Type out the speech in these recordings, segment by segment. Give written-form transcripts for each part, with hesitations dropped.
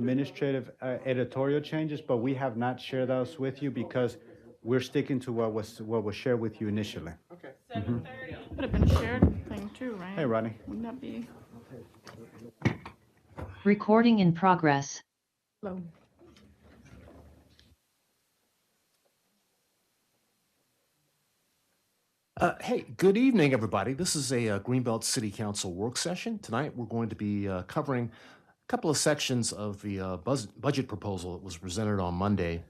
administrative editorial changes, but we have not shared those with you because we're sticking to what was shared with you initially. Okay. 7:30. Would have been a shared thing too, right? Hey, Ronnie. Wouldn't that be? Recording in progress. Hello. Hey, good evening, everybody. This is a Greenbelt City Council work session. Tonight, we're going to be covering a couple of sections of the budget proposal that was presented on Monday.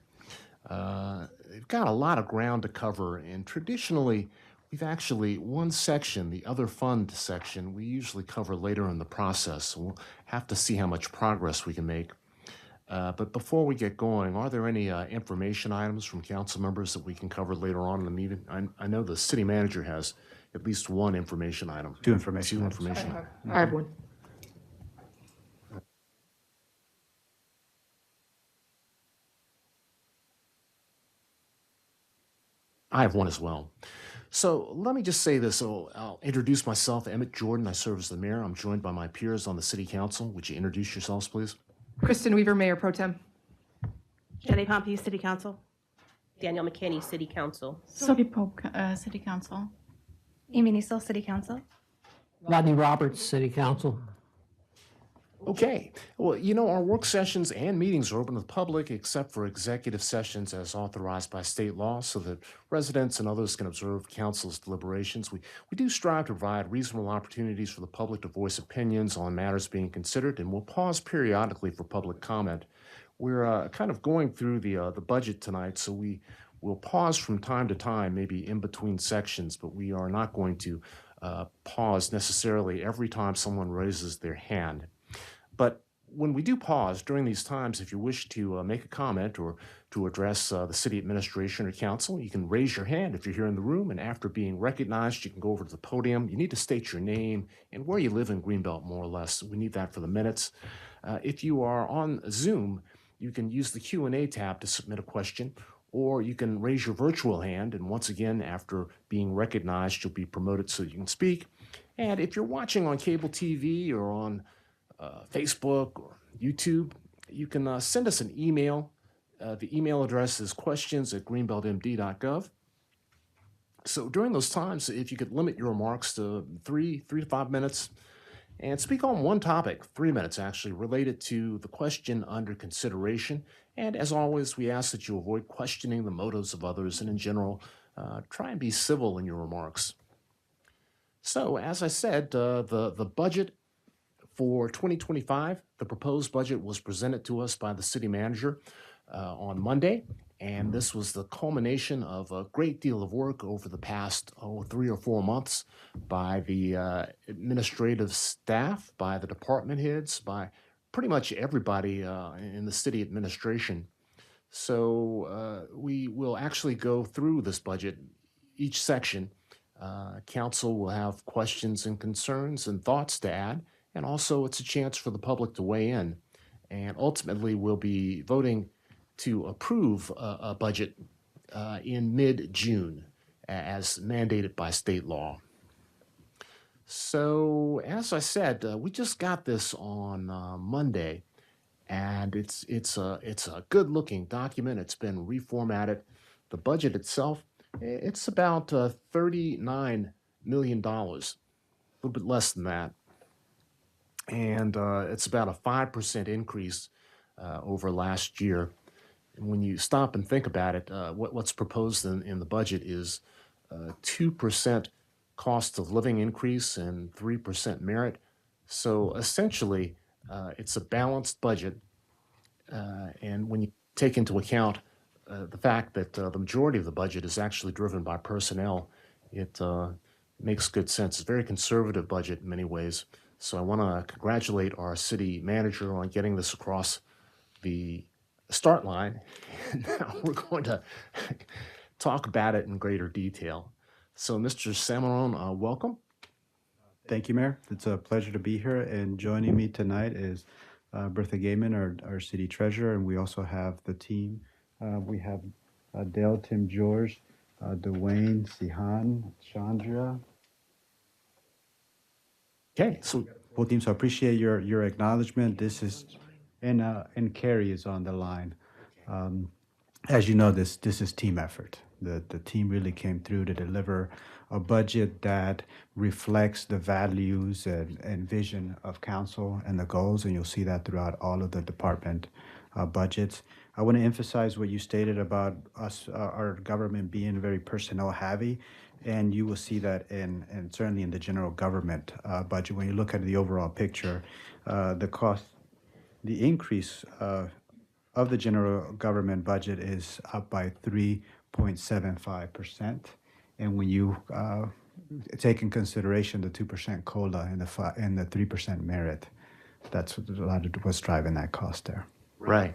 We've got a lot of ground to cover, and traditionally, we've actually one section, the other fund section, we usually cover later in the process. So we'll have to see how much progress we can make. But before we get going, are there any information items from council members that we can cover later on in the meeting? I know the city manager has at least one information item. Two information Two items. information items. I have one. I have one as well. So let me just say this. So I'll introduce myself, Emmett Jordan. I serve as the mayor. I'm joined by my peers on the city council. Would you introduce yourselves, please? Kristen Weaver, Mayor Pro Tem. Jenny Pompey, City Council. Daniel McKinney, City Council. Sophie Pope, City Council. Amy Niesel, City Council. Rodney Roberts, City Council. Okay. Well, you know, our work sessions and meetings are open to the public except for executive sessions as authorized by state law so that residents and others can observe council's deliberations. We do strive to provide reasonable opportunities for the public to voice opinions on matters being considered, and we'll pause periodically for public comment. We're kind of going through the budget tonight, so we will pause from time to time, maybe in between sections, but we are not going to pause necessarily every time someone raises their hand. But when we do pause during these times, if you wish to make a comment or to address the city administration or council, you can raise your hand if you're here in the room, and after being recognized, you can go over to the podium. You need to state your name and where you live in Greenbelt, more or less. We need that for the minutes. If you are on Zoom, you can use the Q&A tab to submit a question, or you can raise your virtual hand, and once again, after being recognized, you'll be promoted so you can speak. And if you're watching on cable TV or on Facebook or YouTube, you can send us an email. The email address is questions@greenbeltmd.gov. So during those times, if you could limit your remarks to 3 to 5 minutes and speak on one topic, 3 minutes actually, related to the question under consideration. And as always, we ask that you avoid questioning the motives of others, and in general, try and be civil in your remarks. So as I said, the budget for 2025, the proposed budget was presented to us by the city manager on Monday, and this was the culmination of a great deal of work over the past 3 or 4 months by the administrative staff, by the department heads, by pretty much everybody in the city administration. So we will actually go through this budget, each section. Council will have questions and concerns and thoughts to add. And also, it's a chance for the public to weigh in. And ultimately, we'll be voting to approve a budget in mid-June, as mandated by state law. So, as I said, we just got this on Monday, and it's a good-looking document. It's been reformatted. The budget itself, it's about $39 million, a little bit less than that. And it's about a 5% increase over last year. And when you stop and think about it, what's proposed in the budget is 2% cost of living increase and 3% merit. So essentially, it's a balanced budget. And when you take into account the fact that the majority of the budget is actually driven by personnel, it makes good sense. It's a very conservative budget in many ways. So I want to congratulate our city manager on getting this across the start line. Now we're going to talk about it in greater detail. So Mr. Samaron, welcome. Thank you, Mayor. It's a pleasure to be here. And joining me tonight is Bertha Gaiman, our city treasurer, and we also have the team. We have Dale, Tim, George, Dwayne, Sihan, Chandra. Okay, so Full team, so I appreciate your acknowledgement. This is and Carrie is on the line. As you know, this is team effort. The team really came through to deliver a budget that reflects the values and vision of council and the goals, and you'll see that throughout all of the department budgets. I want to emphasize what you stated about us, our government being very personnel heavy, and you will see that and certainly in the general government budget. When you look at the overall picture, the cost, the increase of the general government budget is up by 3.75%. And when you take in consideration the 2% COLA and the 3% merit, that's a lot of what's driving that cost there. Right.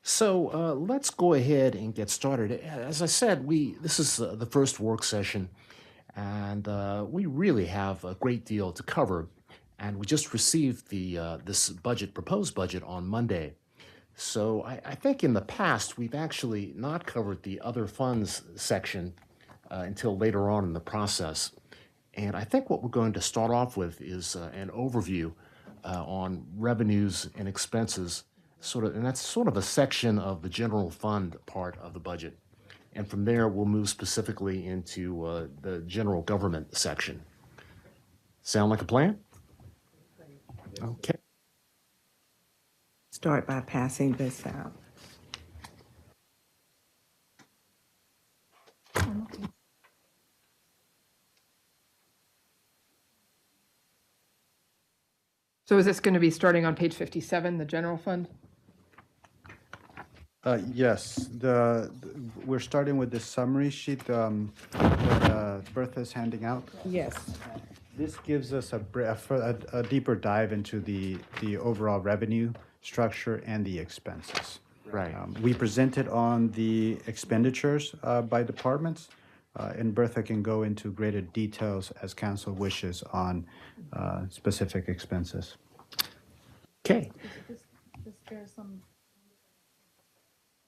So let's go ahead and get started. As I said, this is the first work session, and we really have a great deal to cover. And we just received this proposed budget on Monday. So I think in the past, we've actually not covered the other funds section until later on in the process. And I think what we're going to start off with is an overview on revenues and expenses, and that's sort of a section of the general fund part of the budget. And from there, we'll move specifically into the general government section. Sound like a plan? Okay. Start by passing this out. So is this going to be starting on page 57, the general fund? Yes, we're starting with the summary sheet that Bertha's handing out. Yes. This gives us a deeper dive into the overall revenue structure and the expenses. Right. We presented on the expenditures by departments, and Bertha can go into greater details as council wishes on specific expenses. Okay.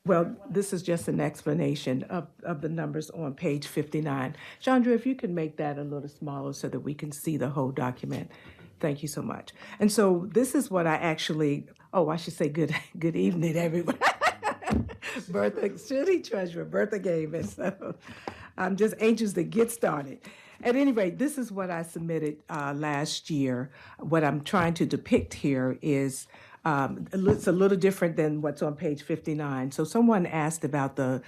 Well, this is just an explanation of the numbers on page 59. Chandra, if you can make that a little smaller so that we can see the whole document. Thank you so much. And so this is what I should say good evening, everyone. Bertha, City Treasurer, Bertha Gaiman. So I'm just anxious to get started. At any rate, this is what I submitted last year. What I'm trying to depict here is it's a little different than what's on page 59. So someone asked about the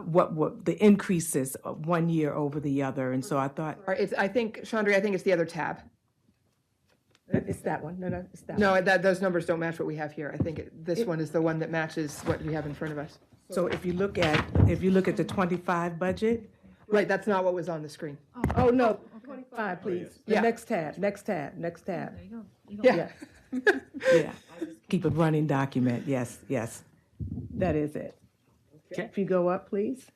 what the increases one year over the other, and so I thought I think it's the other tab. it's that one. No, it's that one. No, those numbers don't match what we have here. I think this one is the one that matches what we have in front of us. So if you look at the 25 budget. Right, that's not what was on the screen. Oh, no, 25, please. The Yeah. next tab. There you go. Yeah. Yeah. Keep a running document. Yes. That is it. Okay. If you go up, please.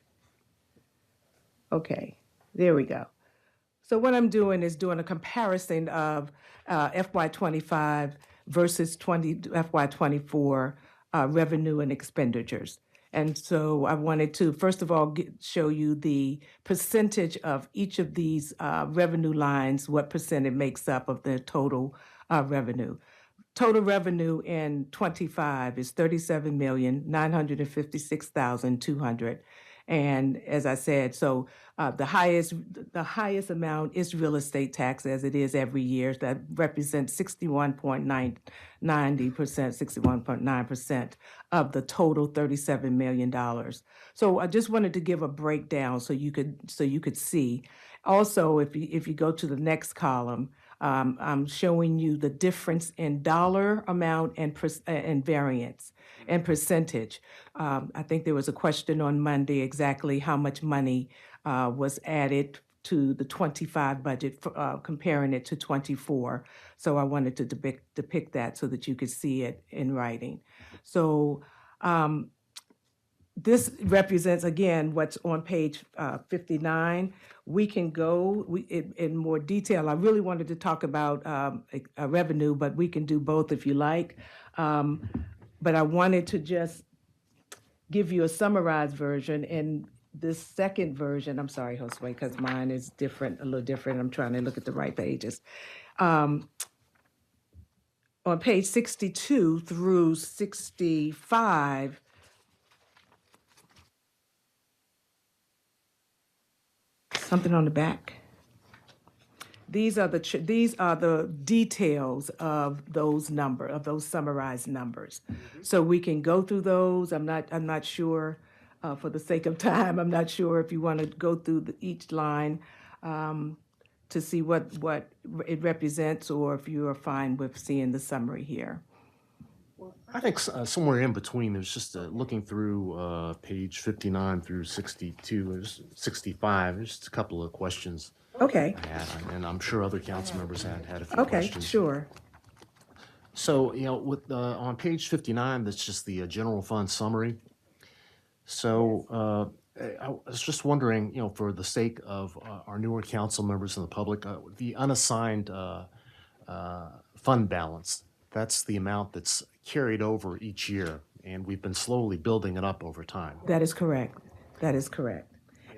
Okay, there we go. So what I'm doing is doing a comparison of FY25 versus FY24 revenue and expenditures. And so I wanted to, first of all, show you the percentage of each of these revenue lines, what percent it makes up of the total revenue. Total revenue in 25 is $37,956,200. And as I said, so the highest amount is real estate tax, as it is every year. That represents 61.9% of the total $37 million. So I just wanted to give a breakdown so you could see. Also, if you go to the next column, I'm showing you the difference in dollar amount and variance and percentage. I think there was a question on Monday exactly how much money was added to the 25 budget, comparing it to 24. So I wanted to depict that so that you could see it in writing. So this represents, again, what's on page 59. We can go in more detail. I really wanted to talk about revenue, but we can do both if you like. But I wanted to just give you a summarized version. And this second version, I'm sorry, Josue, because mine is different, a little different. I'm trying to look at the right pages. on page 62 through 65, something on the back. These are the details of those summarized numbers. So we can go through those. I'm not sure, for the sake of time, I'm not sure if you want to go through each line to see what it represents, or if you are fine with seeing the summary here. I think somewhere in between, there's just looking through page 59 through 62, there's 65, there's just a couple of questions Okay, I had, and I'm sure other council members had a few okay, questions. sure. So, with on page 59, that's just the general fund summary. So, I was just wondering, for the sake of our newer council members and the public, the unassigned fund balance, that's the amount that's carried over each year, and we've been slowly building it up over time. That is correct. That is correct.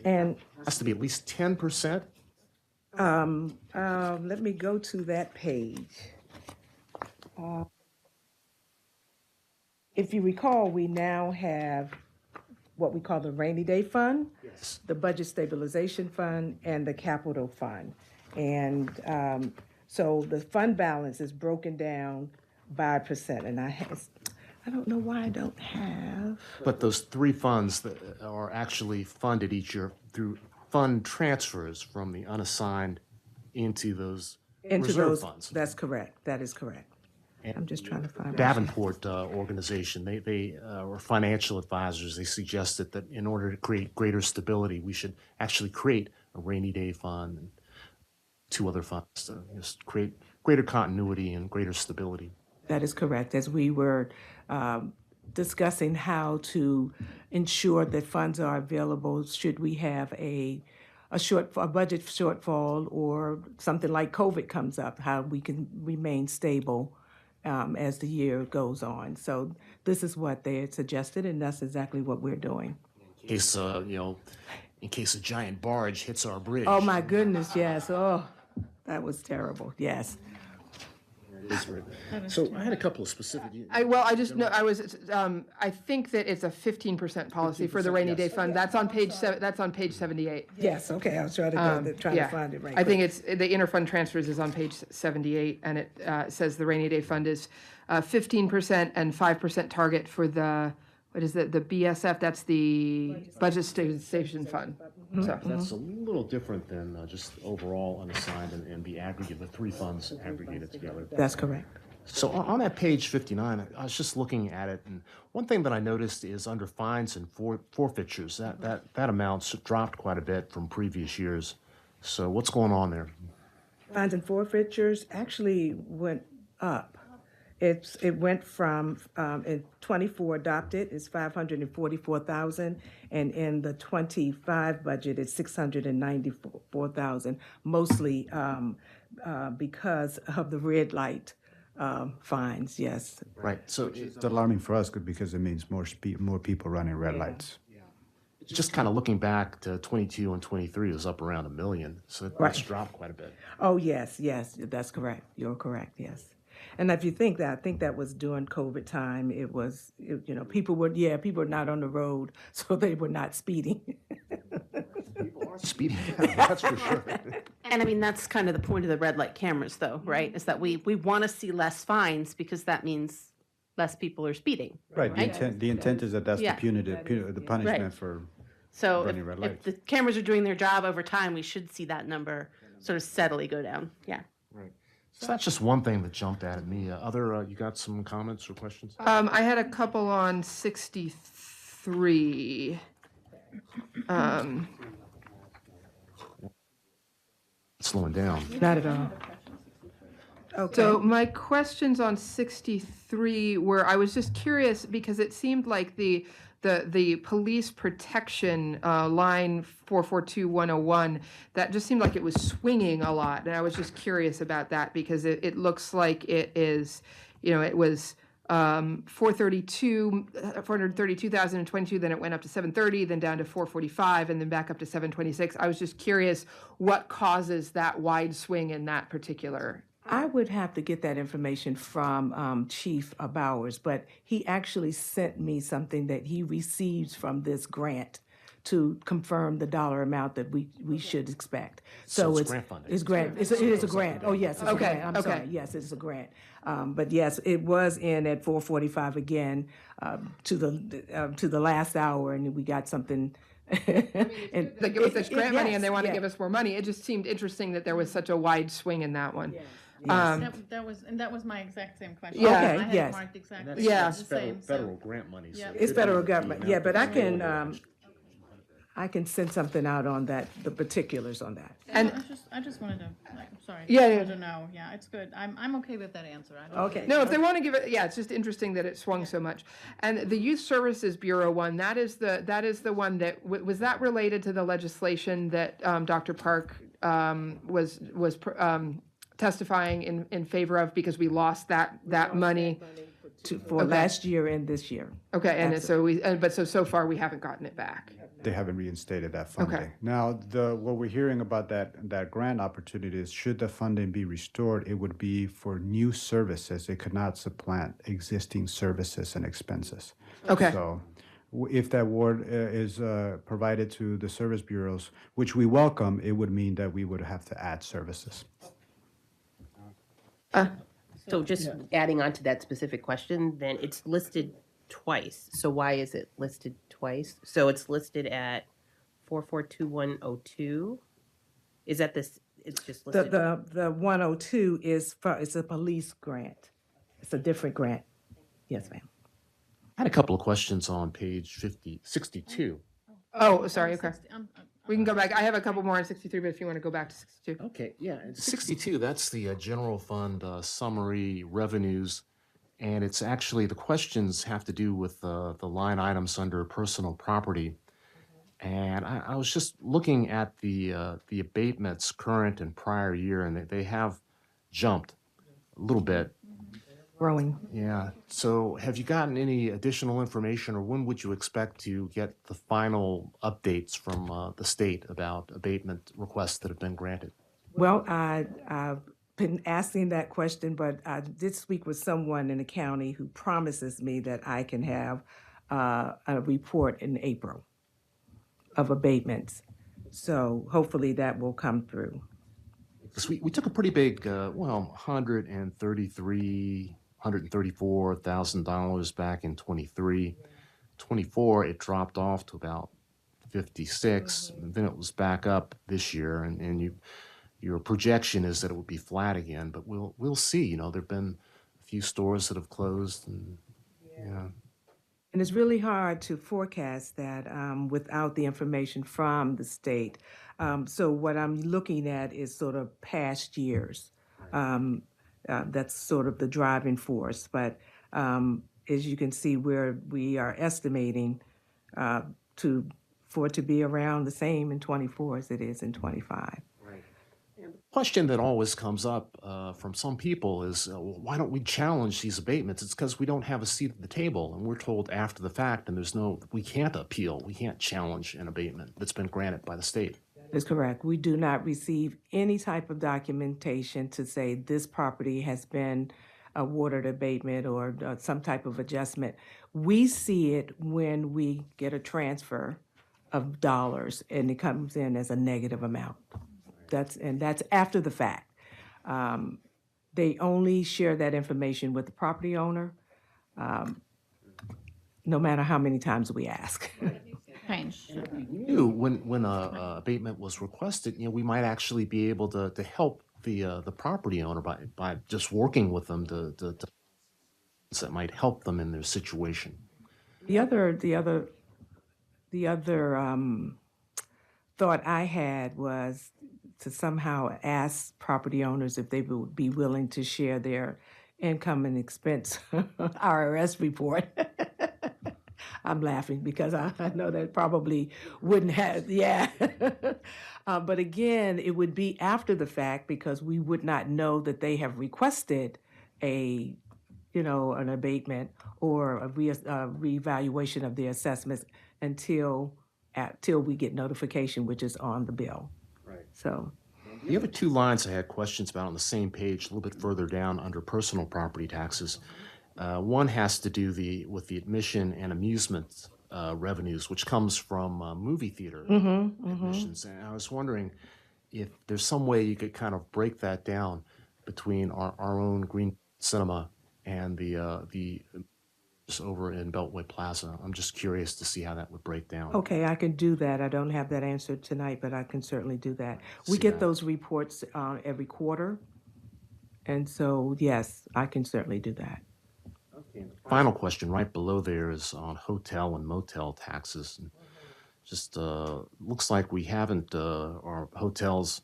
And It has to be at least 10%. let me go to that page. If you recall, we now have what we call the rainy day fund, Yes. the budget stabilization fund, and the capital fund. And so the fund balance is broken down by percent, and I don't know why I don't have. But those three funds that are actually funded each year through fund transfers from the unassigned into those Into reserve those, funds. that's correct, that is correct. I'm just trying to find. Davenport organization, they were financial advisors. They suggested that in order to create greater stability, we should actually create a rainy day fund and two other funds to just create greater continuity and greater stability. That is correct. As we were discussing how to ensure that funds are available should we have a budget shortfall or something like COVID comes up, how we can remain stable as the year goes on. So this is what they had suggested, and that's exactly what we're doing. In case, in case a giant barge hits our bridge. Oh, my goodness, yes. Oh, that was terrible. Yes. So I had a couple of specific. I just know, I think that it's a 15% policy for the rainy day fund. That's on page 78. Yes, okay. I was trying to Yeah. find it right. I think it's, the interfund transfers is on page 78, and it says the rainy day fund is 15% and 5% target for the, what is it, the BSF, that's the Budget Stabilization Fund. So, That's a little different than just overall unassigned and the aggregate, the three funds aggregated together. That's correct. So on that page 59, I was just looking at it, and one thing that I noticed is under fines and forfeitures, that amount's dropped quite a bit from previous years. So what's going on there? Fines and forfeitures actually went up. It went from, in 24 adopted, it's 544,000, and in the 25 budget, it's 694,000, mostly because of the red light fines, yes. Right, so It's alarming for us because it means more people running red lights. just kind of looking back to 22 and 23, it was up around 1 million, so it's dropped quite a bit. Oh, yes, that's correct. You're correct, yes. And if you think that, I think that was during COVID time. It was, people were not on the road, so they were not speeding. Speeding, that's for sure. And I mean, that's kind of the point of the red light cameras though, right? Is that we want to see less fines because that means less people are speeding. Right, the intent is that that's the Yeah. the punishment for, So Running red if lights. the cameras are doing their job over time, we should see that number sort of steadily go down. Yeah. So that's just one thing that jumped out at me. You got some comments or questions? I had a couple on 63. Slowing down. Not at all. Okay. So my questions on 63 were, I was just curious because it seemed like the police protection line 442101, that just seemed like it was swinging a lot. And I was just curious about that because it looks like it is, it was 432,022, then it went up to 730, then down to 445, and then back up to 726. I was just curious what causes that wide swing in that particular I would have to get that information from Chief Bowers, but he actually sent me something that he receives from this grant to confirm the dollar amount that we should expect. So it's grant funding. It's grant, it is a grant. Oh, yes, it's a Okay, grant. I'm okay. sorry. Yes, it's a grant. But yes, it was in at 4:45 again, to the last hour, and we got something. And They give us this it- grant money yes, and they want to yes. give us more money. It just seemed interesting that there was such a wide swing in that one. That was my exact same question. Yeah. Okay, I had it yes. marked exactly That's, Yeah. that's the federal, same. federal grant money. So Yep. It's it federal would be government, the yeah, amount but that's available. I can send something out on that, the particulars on that. And- I just wanted to, like, sorry. Yeah, I yeah. wanted to know, yeah, it's good. I'm okay with that answer. I don't Okay. think- No, if they want to give it, yeah, it's just interesting that it swung so much. And the Youth Services Bureau one, that is the one that, was that related to the legislation that Dr. Park was testifying in favor of because we lost that money? For last year and this year. Okay, and so but so far we haven't gotten it back. They haven't reinstated that funding. Now, what we're hearing about that grant opportunity is, should the funding be restored, it would be for new services. It could not supplant existing services and expenses. Okay. So if that award is provided to the service bureaus, which we welcome, it would mean that we would have to add services. So just adding on to that specific question, then it's listed twice. So why is it listed twice? So it's listed at 442102. Is that this? It's just listed. The 102 it's a police grant. It's a different grant. Yes, ma'am. I had a couple of questions on page 62. Oh, sorry, okay. I'm- We can go back. I have a couple more on 63, but if you want to go back to 62. Okay, yeah, and 62, that's the general fund summary revenues. And it's actually, the questions have to do with the line items under personal property. And I was just looking at the abatements current and prior year, and they have jumped a little bit. Growing. Yeah, so have you gotten any additional information, or when would you expect to get the final updates from the state about abatement requests that have been granted? Well, I've been asking that question, but I did speak with someone in the county who promises me that I can have a report in April of abatements. So hopefully that will come through. Because we took a pretty big, $134,000 back in 23. 24, it dropped off to about 56, and then it was back up this year, and your projection is that it will be flat again, but we'll see. You know, there've been a few stores that have closed, and yeah. And it's really hard to forecast that without the information from the state. So what I'm looking at is sort of past years. That's sort of the driving force. But as you can see, we are estimating for it to be around the same in 24 as it is in 25. Question that always comes up from some people is, well, why don't we challenge these abatements? It's because we don't have a seat at the table, and we're told after the fact, and we can't appeal, we can't challenge an abatement that's been granted by the state. That's correct. We do not receive any type of documentation to say this property has been awarded abatement or some type of adjustment. We see it when we get a transfer of dollars and it comes in as a negative amount. That's after the fact. They only share that information with the property owner, no matter how many times we ask. Change. When a abatement was requested, we might actually be able to help the property owner by just working with them that might help them in their situation. The other thought I had was to somehow ask property owners if they would be willing to share their income and expense IRS report. I'm laughing because I know that probably wouldn't have, yeah. But again, it would be after the fact because we would not know that they have requested an abatement or a reevaluation of their assessments until we get notification, which is on the bill. Right. So, The other two lines I had questions about on the same page, a little bit further down under personal property taxes. One has to do with the admission and amusement revenues, which comes from movie theater admissions. And I was wondering if there's some way you could kind of break that down between our own Green Cinema and the over in Beltway Plaza. I'm just curious to see how that would break down. Okay, I can do that. I don't have that answer tonight, but I can certainly do that. We See get that. those reports every quarter. And so, yes, I can certainly do that. Final question right below there is on hotel and motel taxes. And just looks like we haven't, our hotels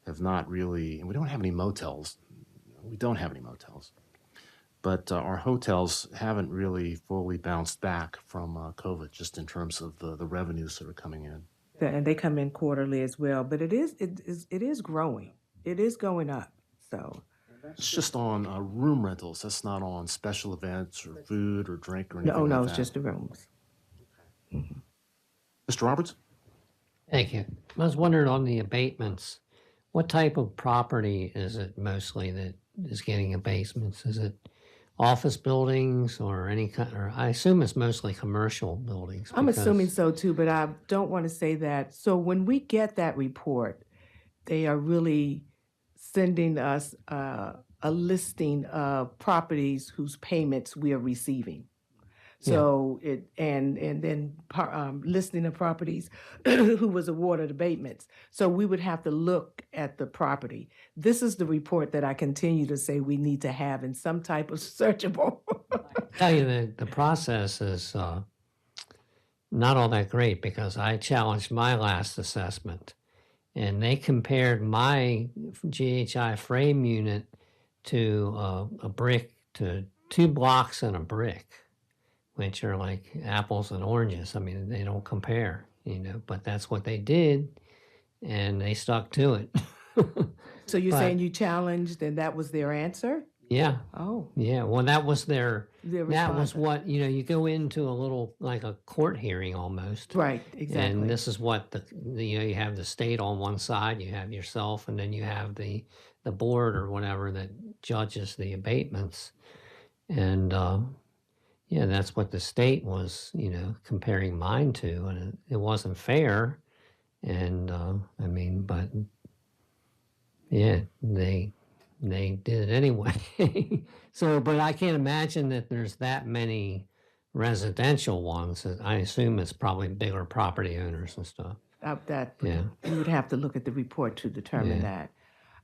have not really, and we don't have any motels. We don't have any motels. But our hotels haven't really fully bounced back from COVID, just in terms of the revenues that are coming in. And they come in quarterly as well, but it is growing. It is going up, so. It's just on room rentals. That's not on special events or food or drink or anything No, like no, that. it's just the rooms. Mr. Roberts? Thank you. I was wondering on the abatements, what type of property is it mostly that is getting abatements? Is it office buildings or any kind, or I assume it's mostly commercial buildings. I'm because- assuming so too, but I don't want to say that. So when we get that report, they are really sending us a listing of properties whose payments we are receiving. So and then listing of properties who was awarded abatements. So we would have to look at the property. This is the report that I continue to say we need to have in some type of searchable. Tell you the process is not all that great because I challenged my last assessment and they compared my GHI frame unit to a brick, to 2 blocks and a brick, which are like apples and oranges. I mean, they don't compare, but that's what they did and they stuck to it. So you're But- saying you challenged and that was their answer? Yeah. Oh, Yeah, well, that was their that was response. what, you go into a little, like a court hearing almost. Right, exactly. And this is what you have the state on one side, you have yourself, and then you have the board or whatever that judges the abatements. And, yeah, that's what the state was, comparing mine to, and it wasn't fair. And, I mean, but, yeah, they did it anyway. So, but I can't imagine that there's that many residential ones. I assume it's probably bigger property owners and stuff. That Yeah. you would have to look at the report to determine Yeah.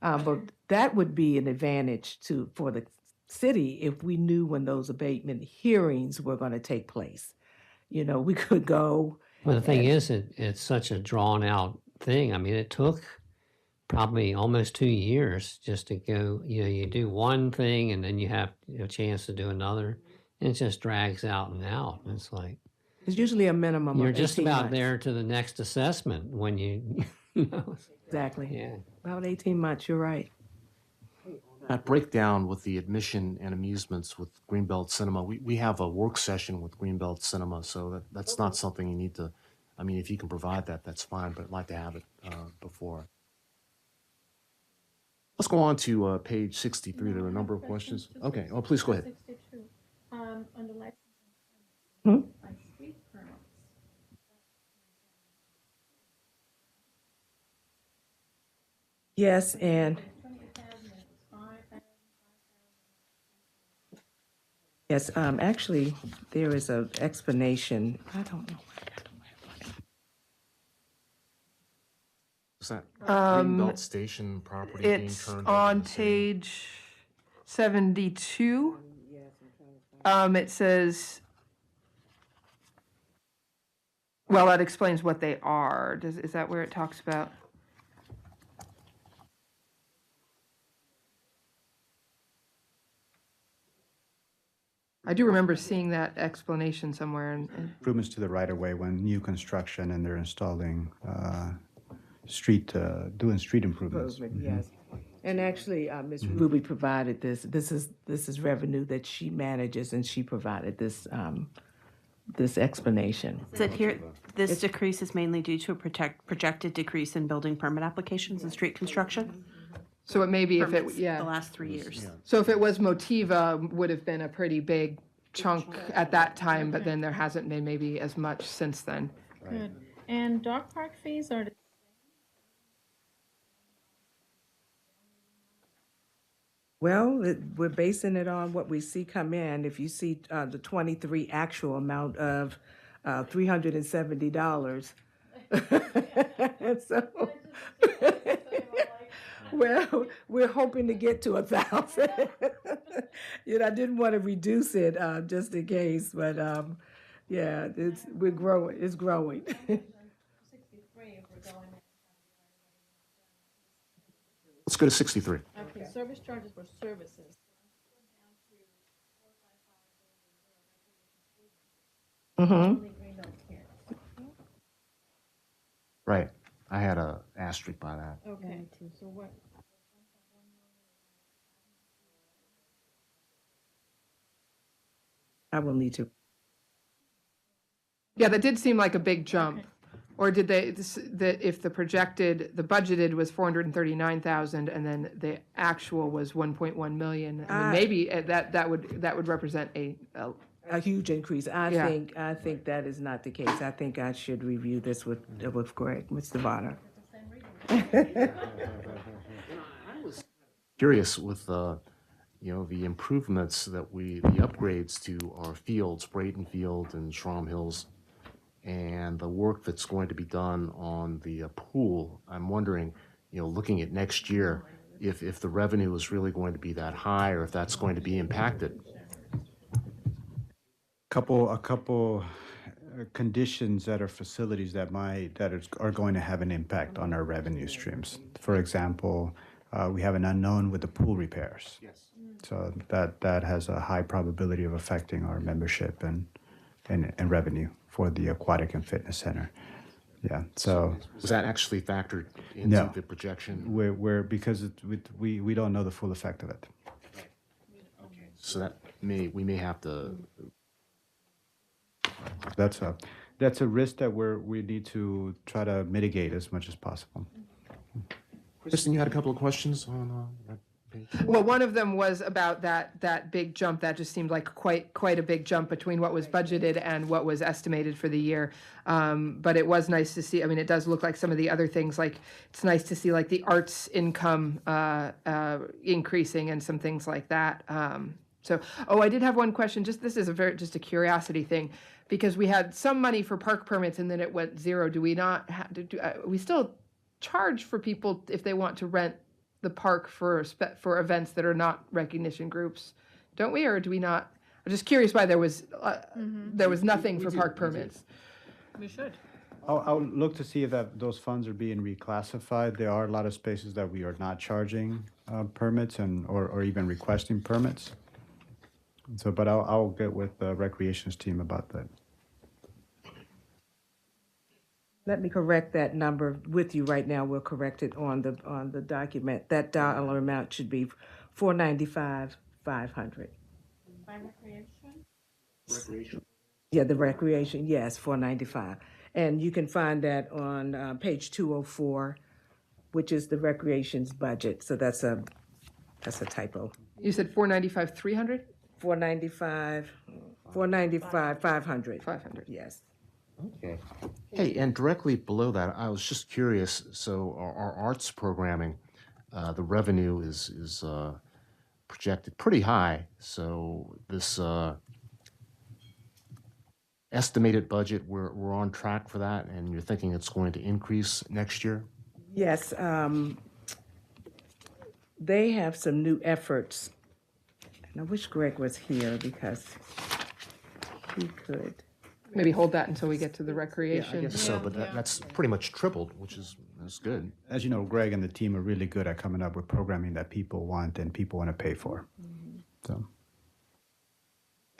that. But that would be an advantage for the city if we knew when those abatement hearings were going to take place. We could go. Well, the thing is, it's such a drawn out thing. I mean, it took probably almost 2 years just to go, you do one thing and then you have a chance to do another. And it just drags out and out. And it's like, It's usually a minimum you're of just 18 about months. there to the next assessment when you Exactly. yeah. About 18 months. You're right. That breakdown with the admission and amusements with Greenbelt Cinema, we have a work session with Greenbelt Cinema, so that's not something you need to, I mean, if you can provide that, that's fine, but I'd like to have it before. Let's go on to page 63. There are a number of questions. Okay, oh, please go ahead. 62, under licensing Hmm? by street permits. Yes, and 20,000 is 5,000. yes, actually, there is an explanation. I don't know. Is that Um, Greenbelt Station property being It's turned over to on the city? page 72. It says, well, that explains what they are. Is that where it talks about? I do remember seeing that explanation somewhere and Improvements to the right-of-way when new construction and they're installing doing street improvements. Improvement, yes. And actually, Ms. Ruby provided this. This is revenue that she manages, and she provided this this explanation. Is it here, This decrease is mainly due to a projected decrease in building permit applications and street construction. So it may be if it, Permits yeah. The last 3 years. So if it was Motiva, would have been a pretty big chunk at that time, but then there hasn't been maybe as much since then. Good. And dog park fees are the Well, we're basing it on what we see come in. If you see the 23 actual amount of $370. So, well, we're hoping to get to 1,000. I didn't want to reduce it just in case, but yeah, we're growing. It's growing. 63 if we're going. Let's go to 63. Okay, service charges for services. Mm-hmm. Right. I had a asterisk by that. Okay, so what? I will need to. Yeah, that did seem like a big jump. Or did they, that if the budgeted was 439,000 and then the actual was 1.1 million, I mean, maybe that would represent a huge increase. I Yeah. think that is not the case. I think I should review this with Greg, Mr. Bonner. Curious with the improvements the upgrades to our fields, Brayton Field and Shrom Hills, and the work that's going to be done on the pool. I'm wondering, looking at next year, if the revenue is really going to be that high, or if that's going to be impacted. A couple conditions that are facilities that are going to have an impact on our revenue streams. For example, we have an unknown with the pool repairs. Yes. So that has a high probability of affecting our membership and revenue for the aquatic and fitness center. Yeah. So Was that actually factored into No. the projection? we're because we don't know the full effect of it. So that we may have to. That's a risk that we need to try to mitigate as much as possible. Kristen, you had a couple of questions on that page? Well, one of them was about that big jump. That just seemed like quite a big jump between what was budgeted and what was estimated for the year. But it was nice to see. I mean, it does look like some of the other things. Like it's nice to see like the arts income increasing and some things like that. I did have one question. This is just a curiosity thing, because we had some money for park permits and then it went zero. Do we not? We still charge for people if they want to rent the park for events that are not recognition groups, don't we, or do we not? I'm just curious why there was nothing for park permits. We should. I'll look to see if those funds are being reclassified. There are a lot of spaces that we are not charging permits or even requesting permits. So, but I'll get with the recreations team about that. Let me correct that number with you right now. We'll correct it on the document. That dollar amount should be $495,500. By recreation? Yeah, the recreation, yes, $495. And you can find that on page 204, which is the recreation's budget. So that's a typo. You said 495, 300? 495, 500. 500. Yes. Okay. Hey, and directly below that, I was just curious. So our arts programming, the revenue is projected pretty high. So this estimated budget, we're on track for that, and you're thinking it's going to increase next year? Yes. They have some new efforts. And I wish Greg was here because he could. Maybe hold that until we get to the recreation. So, but that's pretty much tripled, which is good. As you know, Greg and the team are really good at coming up with programming that people want and people want to pay for. So.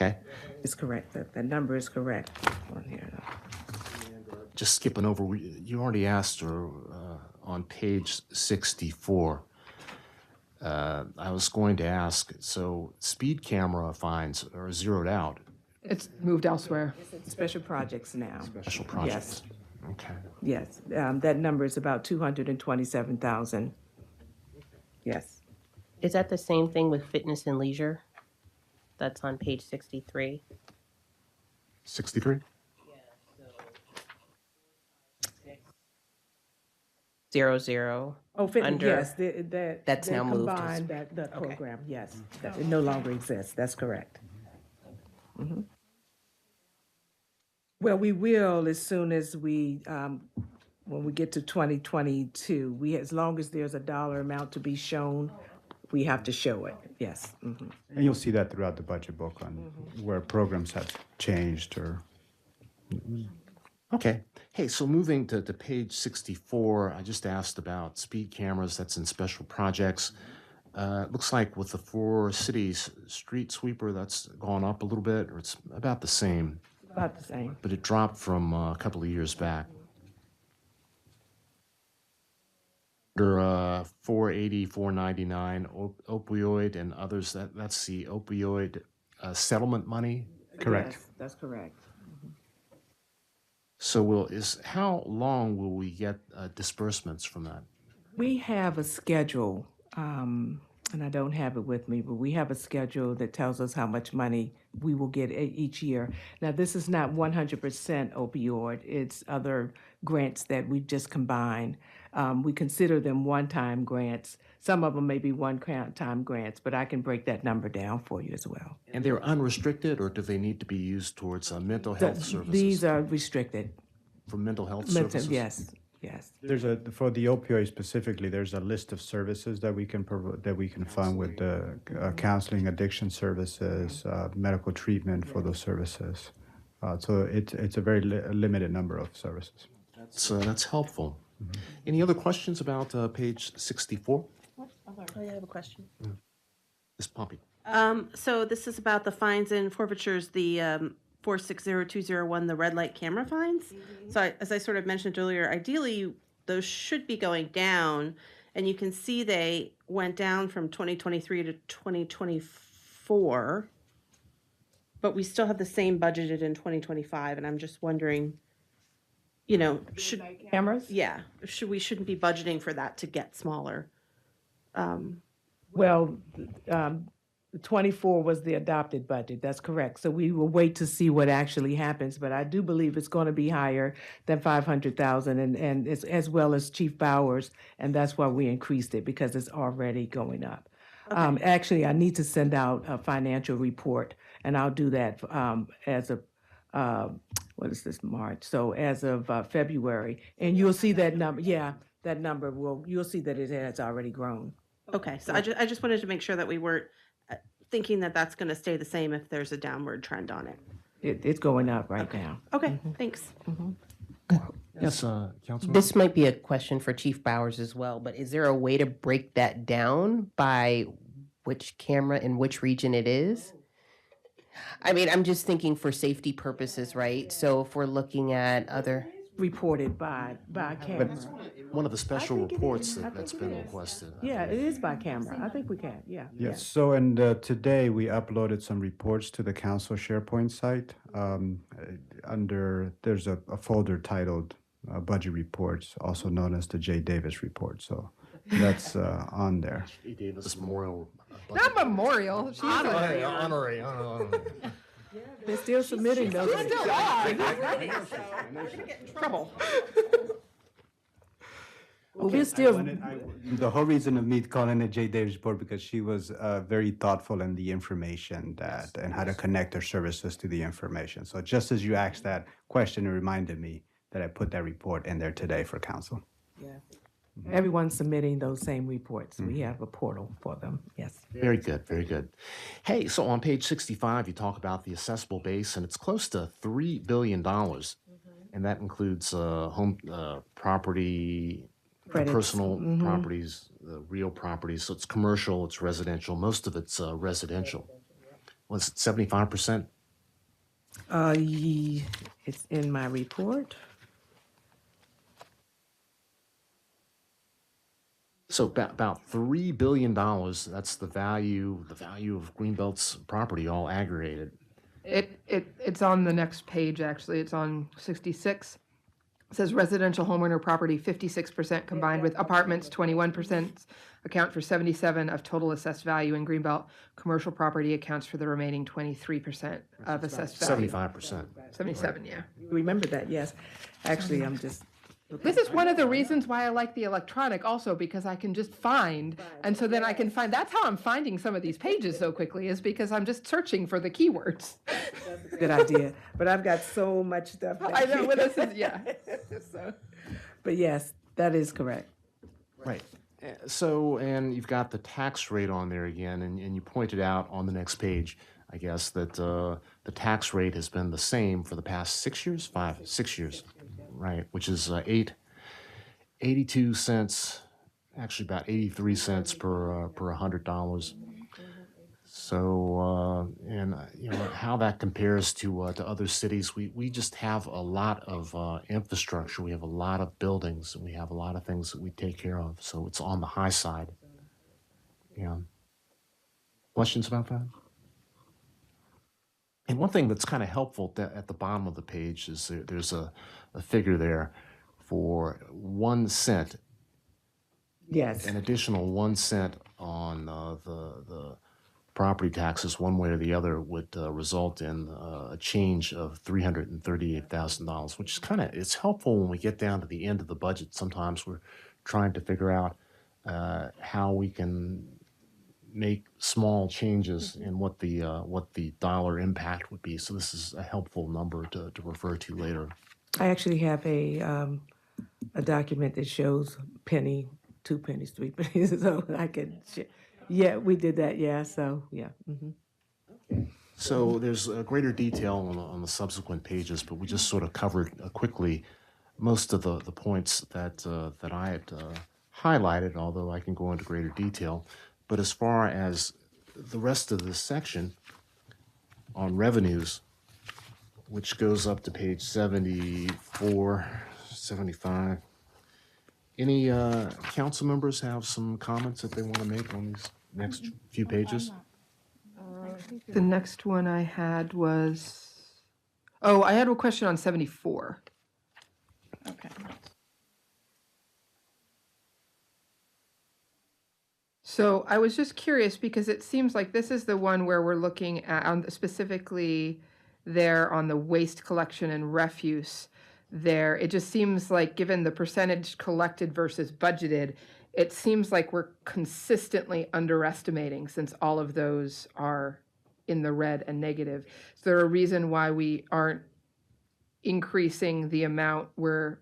Okay. It's correct. That number is correct on here. Just skipping over, you already asked her on page 64. I was going to ask, so speed camera fines are zeroed out. It's moved elsewhere. Special projects now. Special projects. Okay. Yes, that number is about 227,000. Yes. Is that the same thing with fitness and leisure? That's on page 63. 63? 00. Oh, Under- yes, That's they're now moved to- combined, that Okay. program, yes. It no longer exists, that's correct. Mhm. Well, we will as soon as when we get to 2022, as long as there's a dollar amount to be shown, we have to show it, yes. Mhm. And you'll see that throughout the budget book on where programs have changed or. Okay. Hey, so moving to page 64, I just asked about speed cameras. That's in special projects. It looks like with the 4 cities street sweeper, that's gone up a little bit, or it's about the same, About the same. but it dropped from a couple of years back. Under 480, 499, opioid and others, that's the opioid settlement money. Correct. Yes, that's correct. So how long will we get disbursements from that? We have a schedule, and I don't have it with me, but we have a schedule that tells us how much money we will get each year. Now, this is not 100% opioid. It's other grants that we've just combined. We consider them one-time grants. Some of them may be one-time grants, but I can break that number down for you as well. And they're unrestricted, or do they need to be used towards mental health services? These are restricted. For mental health Mental- services? Yes, yes. For the opioid specifically, there's a list of services that we can fund with the counseling, addiction services, medical treatment for those services. So it's a very limited number of services. That's helpful. Any other questions about page 64? I have a question. Ms. Pompey? So this is about the fines and forfeitures, the 460201, the red light camera fines. So as I sort of mentioned earlier, ideally, those should be going down. And you can see they went down from 2023 to 2024. But we still have the same budgeted in 2025. And I'm just wondering, should, Cameras? yeah, shouldn't be budgeting for that to get smaller. Well, 24 was the adopted budget, that's correct. So we will wait to see what actually happens, but I do believe it's going to be higher than 500,000 and as well as Chief Bowers, and that's why we increased it, because it's already going up. Actually, I need to send out a financial report, and I'll do that as of, what is this, March? So as of February, and you'll see that number, that number you'll see that it has already grown. Okay, so I just wanted to make sure that we weren't thinking that that's going to stay the same if there's a downward trend on it. It's going up right now. Okay, thanks. Yes, Councilman? This might be a question for Chief Bowers as well, but is there a way to break that down by which camera in which region it is? I mean, I'm just thinking for safety purposes, right? So if we're looking at other, Reported by camera. One of the special think it reports is. I that's think it been is. requested. Yeah, it is by camera. I think we can, yeah. Yes, so and today we uploaded some reports to the council SharePoint site. There's a folder titled Budget Reports, also known as the Jay Davis Report, so that's on there. He gave us memorial. Not memorial. She's a- Honorary. They're still submitting those. trouble. We're still, The whole reason of me calling it Jay Davis Report, because she was very thoughtful in the information and how to connect her services to the information. So just as you asked that question, it reminded me that I put that report in there today for council. everyone's submitting those same reports. We have a portal for them, yes. Very good, very good. Hey, so on page 65, you talk about the assessable base, and it's close to $3 billion. And that includes home property, Credits. personal properties, real properties. So it's commercial, it's residential. Most of it's residential. Was it 75%? It's in my report. So about $3 billion, that's the value of Greenbelt's property all aggregated. It's on the next page, actually. It's on 66. It says residential homeowner property, 56% combined with apartments, 21% account for 77 of total assessed value in Greenbelt. Commercial property accounts for the remaining 23% of assessed value. 75%. 77, yeah. Remember that, yes. Actually, I'm just. This is one of the reasons why I like the electronic also, because I can just find, and so then I can find, that's how I'm finding some of these pages so quickly, is because I'm just searching for the keywords. Good idea, but I've got so much stuff. I know, well, this is, yeah. So. But yes, that is correct. Right. So, and you've got the tax rate on there again, and you pointed out on the next page, I guess, that the tax rate has been the same for the past 6 years, 6 years, right? Which is 82 cents, actually about 83 cents per $100. So, and you know how that compares to other cities. We just have a lot of infrastructure. We have a lot of buildings, and we have a lot of things that we take care of. So it's on the high side. Yeah. Questions about that? And one thing that's kind of helpful at the bottom of the page is there's a figure there for 1 cent. Yes. An additional 1 cent on the property taxes, one way or the other, would result in a change of $338,000, which is it's helpful when we get down to the end of the budget. Sometimes we're trying to figure out how we can make small changes in what the dollar impact would be. So this is a helpful number to refer to later. I actually have a document that shows penny, 2 pennies, 3 pennies, so I can share. Yeah, we did that, yeah, so, yeah. So there's greater detail on the subsequent pages, but we just sort of covered quickly most of the points that I had highlighted, although I can go into greater detail. But as far as the rest of this section on revenues, which goes up to page 74, 75, any council members have some comments that they want to make on these next few pages? The next one I had was, I had a question on 74. Okay. So I was just curious because it seems like this is the one where we're looking at specifically there on the waste collection and refuse there. It just seems like, given the percentage collected versus budgeted, it seems like we're consistently underestimating, since all of those are in the red and negative. Is there a reason why we aren't increasing the amount we're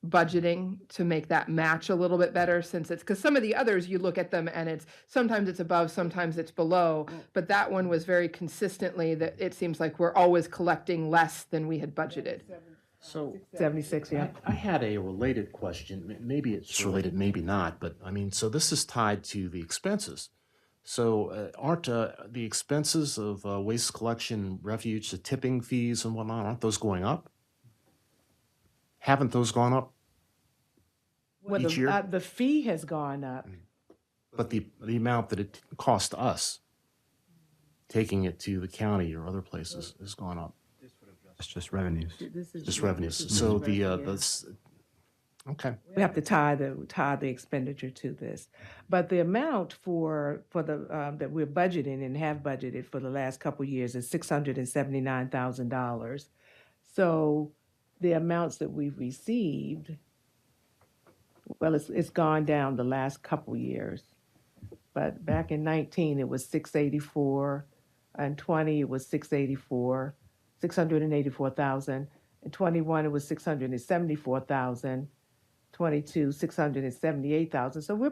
budgeting to make that match a little bit better, since it's, because some of the others you look at them and it's sometimes it's above, sometimes it's below, but that one was very consistently that it seems like we're always collecting less than we had budgeted. So 76, yeah. I had a related question. Maybe it's related, maybe not. But I mean, so this is tied to the expenses. So aren't the expenses of waste collection, refuge, the tipping fees and whatnot, aren't those going up? Haven't those gone up Well, each year? the fee has gone up. But the amount that it cost us, taking it to the county or other places, has gone up. It's just revenues. Just revenues. So okay. We have to tie the expenditure to this, but the amount for the that we're budgeting and have budgeted for the last couple of years is $679,000. So the amounts that we've received, well, it's gone down the last couple years, but back in 19 it was 684, and 20 it was 684,000. In 21 it was 674,000. 22, 678,000. So we're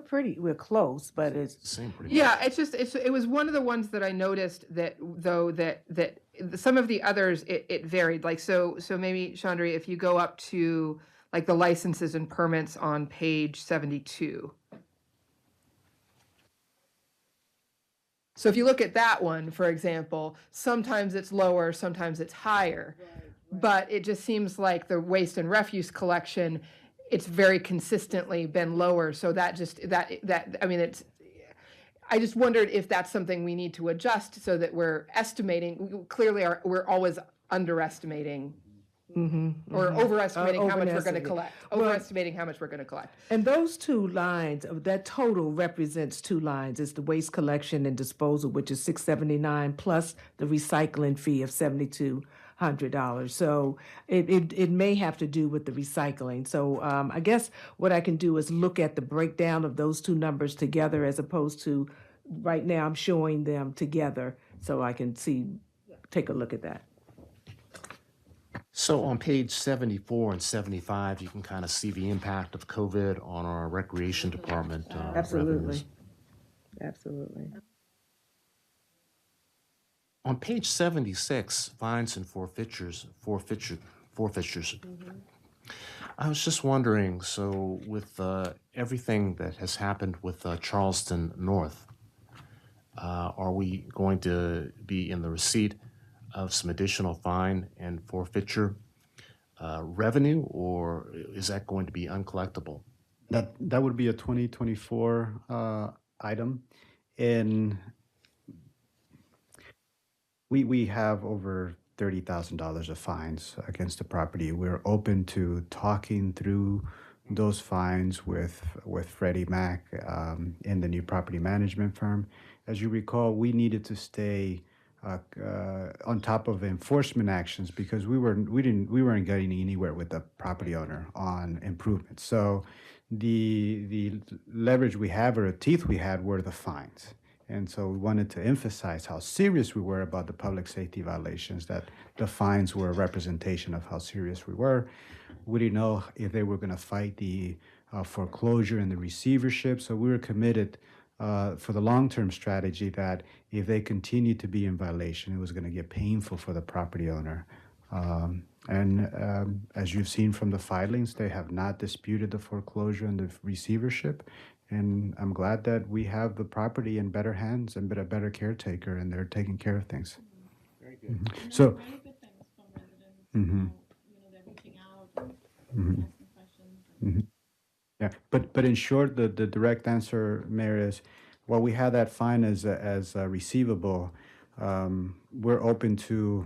close, but it's Same pretty Yeah, it was one of the ones that I noticed that some of the others it varied. Like so maybe Chandra, if you go up to like the licenses and permits on page 72. So if you look at that one, for example, sometimes it's lower, sometimes it's higher. But it just seems like the waste and refuse collection, it's very consistently been lower. So that I mean, I just wondered if that's something we need to adjust so that we're estimating, clearly we're always underestimating or overestimating how much we're going to overestimate. collect, Well- overestimating how much we're going to collect. And those two lines, that total represents two lines. It's the waste collection and disposal, which is $679, plus the recycling fee of $7,200. So it may have to do with the recycling. So I guess what I can do is look at the breakdown of those two numbers together, as opposed to, right now I'm showing them together, so I can take a look at that. So on page 74 and 75, you can kind of see the impact of COVID on our recreation department Absolutely. revenues. Absolutely. On page 76, fines and forfeitures. I was just wondering, so with everything that has happened with Charleston North, are we going to be in the receipt of some additional fine and forfeiture revenue, or is that going to be uncollectible? That would be a 2024 item. And we have over $30,000 of fines against the property. We're open to talking through those fines with Freddie Mac and the new property management firm. As you recall, we needed to stay on top of enforcement actions because we weren't getting anywhere with the property owner on improvements. So the leverage we have, or the teeth we had, were the fines. And so we wanted to emphasize how serious we were about the public safety violations, that the fines were a representation of how serious we were. We didn't know if they were going to fight the foreclosure and the receivership. So we were committed for the long-term strategy that if they continued to be in violation, it was going to get painful for the property owner. As you've seen from the filings, they have not disputed the foreclosure and the receivership. And I'm glad that we have the property in better hands and a better caretaker, and they're taking care of things. Very good. So, Very good things from residents. They're reaching out and asking questions. yeah, but in short, the direct answer, Mayor, is while we have that fine as receivable, we're open to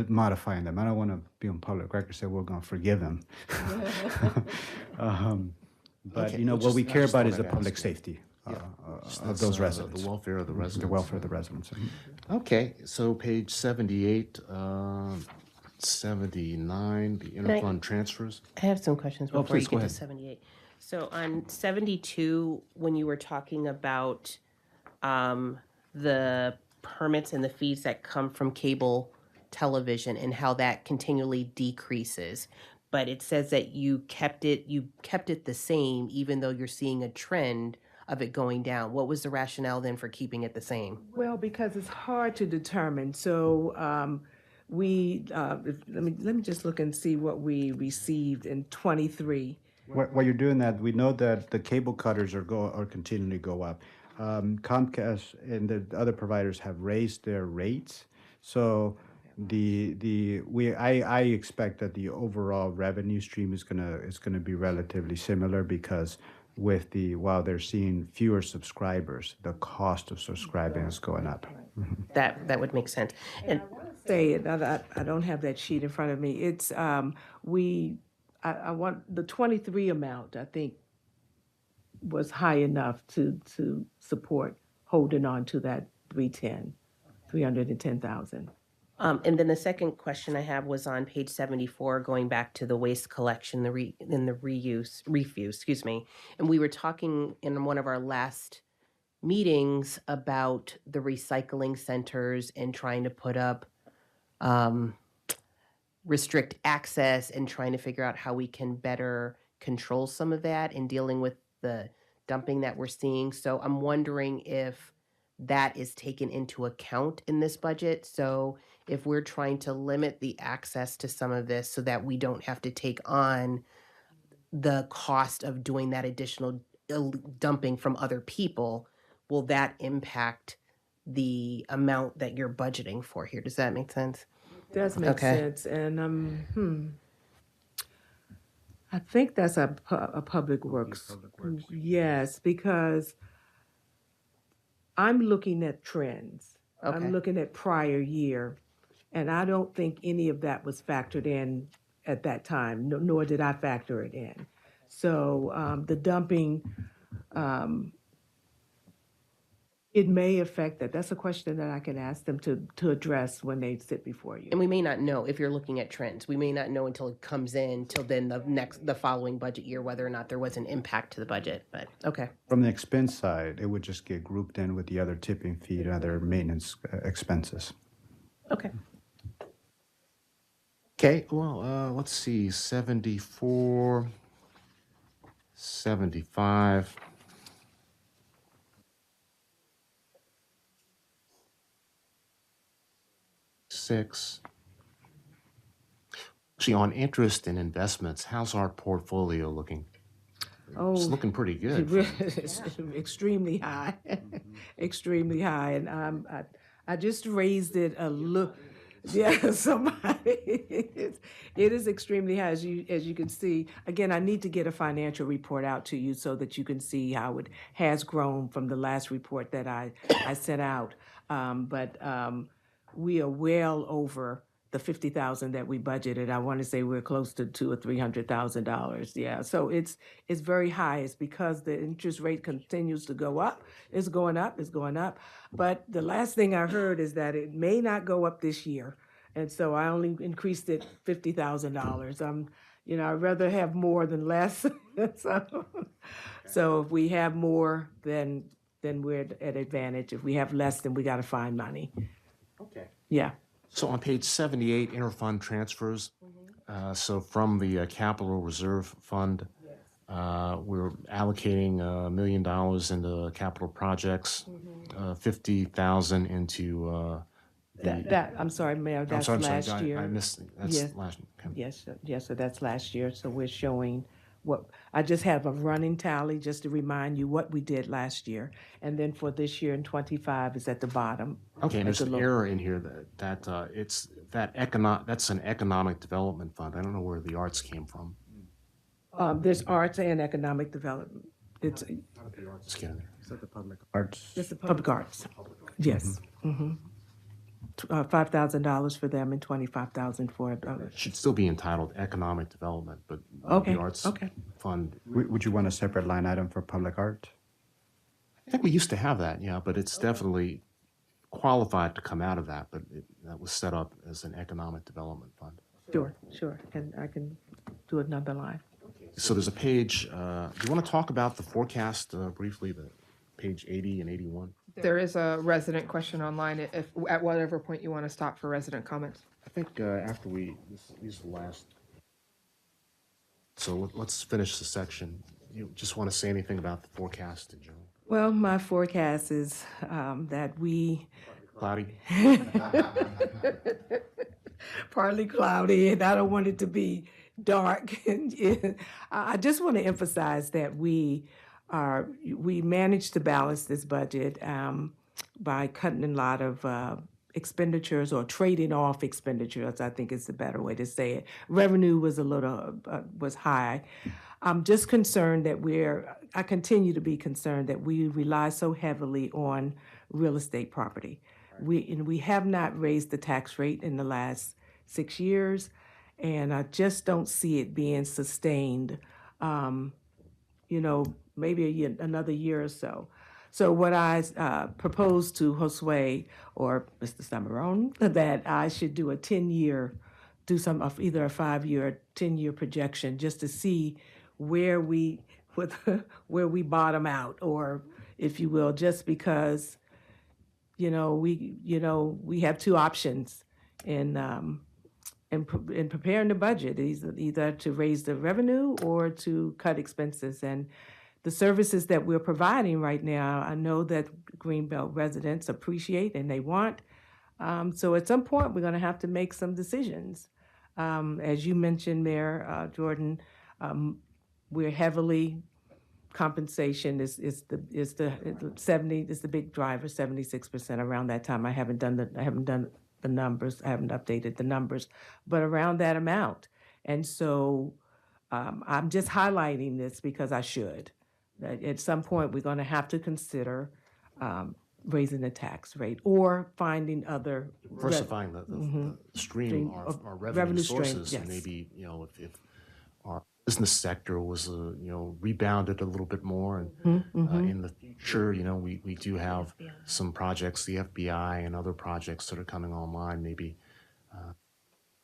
modifying them. I don't want to be on public record say we're going to forgive them. But Okay, what we I care just about thought is the I'd public ask. safety Just of that's, those residents. The welfare of the residents. The welfare of the residents. Okay, so page 78, 79, the interfund transfers. I have some questions Oh, before you please, go get to ahead. 78. So on 72, when you were talking about the permits and the fees that come from cable television and how that continually decreases, but it says that you kept it the same even though you're seeing a trend of it going down. What was the rationale then for keeping it the same? Well, because it's hard to determine. So let me just look and see what we received in 23. While you're doing that, we know that the cable cutters are continuing to go up. Comcast and the other providers have raised their rates, so I expect that the overall revenue stream is gonna be relatively similar because while they're seeing fewer subscribers, the cost of subscribing is going up. That would make sense. And Say it. I don't have that sheet in front of me. It's I want the 23 amount. I think was high enough to support holding on to that 310,000. And then the second question I have was on page 74, going back to the waste collection, the refuse, excuse me. And we were talking in one of our last meetings about the recycling centers and trying to put up, restrict access and trying to figure out how we can better control some of that and dealing with the dumping that we're seeing. So I'm wondering if that is taken into account in this budget. So if we're trying to limit the access to some of this so that we don't have to take on the cost of doing that additional dumping from other people, will that impact the amount that you're budgeting for here? Does that make sense? Does make Okay. sense. And I think that's a public works. Yes, because I'm looking at trends. Okay. I'm looking at prior year, and I don't think any of that was factored in at that time, nor did I factor it in. So the dumping, it may affect that. That's a question that I can ask them to address when they sit before you. And we may not know if you're looking at trends. We may not know until it comes in, till then the following budget year, whether or not there was an impact to the budget, but, okay. From the expense side, it would just get grouped in with the other tipping fee and other maintenance expenses. Okay. Okay, well, let's see, 74, 75. Six. Actually, on interest and investments, how's our portfolio looking? It's looking pretty good. It's extremely high, extremely high, and I just raised it a little. Yeah, somebody, it is extremely high, as you can see. Again, I need to get a financial report out to you so that you can see how it has grown from the last report that I sent out. But we are well over the 50,000 that we budgeted. I want to say we're close to $200,000 or $300,000. Yeah, so it's very high. It's because the interest rate continues to go up. It's going up. It's going up. But the last thing I heard is that it may not go up this year, and so I only increased it $50,000. I'd rather have more than less. So if we have more, then we're at advantage. If we have less, then we got to find money. Okay. Yeah. So on page 78, interfund transfers. So from the capital reserve fund, we're allocating $1 million into capital projects, 50,000 into I'm sorry, Mayor, that's I'm last sorry, year. I missed, that's Yes. last. Okay. Yes, so that's last year. So we're showing what, I just have a running tally just to remind you what we did last year. And then for this year in 25 is at the bottom. Okay, and there's At an the low. error in here that's an economic development fund. I don't know where the arts came from. There's arts and economic development. It's Let's get in there. Is that the public arts? the public arts. Yes. $5,000 for them and $25,000 for It should still be entitled economic development, but Okay, the arts okay. fund. Would you want a separate line item for public art? I think we used to have that, yeah, but it's definitely qualified to come out of that, but that was set up as an economic development fund. Sure. And I can do another line. So there's a page, do you want to talk about the forecast briefly, the page 80 and 81? There is a resident question online if at whatever point you want to stop for resident comments. I think after these are the last. So let's finish the section. You just want to say anything about the forecast in general? Well, my forecast is that we Cloudy? partly cloudy, and I don't want it to be dark. I just want to emphasize that we managed to balance this budget by cutting a lot of expenditures or trading off expenditures, I think is the better way to say it. Revenue was was high. I'm just concerned that I continue to be concerned that we rely so heavily on real estate property. We have not raised the tax rate in the last 6 years, and I just don't see it being sustained, maybe another year or so. So what I proposed to Josue or Mr. Samarone, that I should do either a 5-year, 10-year projection just to see where we bottom out, or if you will, just because we have two options in preparing the budget, either to raise the revenue or to cut expenses. And the services that we're providing right now, I know that Greenbelt residents appreciate and they want. So at some point, we're going to have to make some decisions. As you mentioned, Mayor Jordan, we're heavily compensation is the big driver, 76%. Around that time, I haven't done the numbers. I haven't updated the numbers, but around that amount. And so I'm just highlighting this because I should. That at some point, we're going to have to consider raising the tax rate or finding other. Diversifying the stream Stream of of our revenue revenue stream, sources, and yes. maybe, if our business sector was, rebounded a little bit more, and in the future, we do have some projects, the FBI and other projects that are coming online, maybe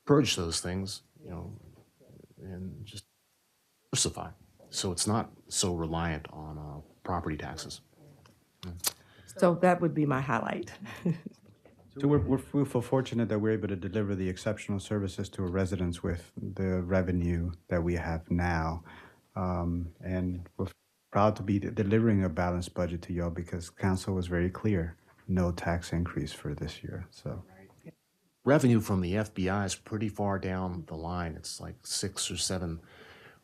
purge those things, and just diversify, so it's not so reliant on property taxes. So that would be my highlight. So we feel fortunate that we're able to deliver the exceptional services to our residents with the revenue that we have now. And we're proud to be delivering a balanced budget to y'all because council was very clear, no tax increase for this year, so. Revenue from the FBI is pretty far down the line. It's like 6 or 7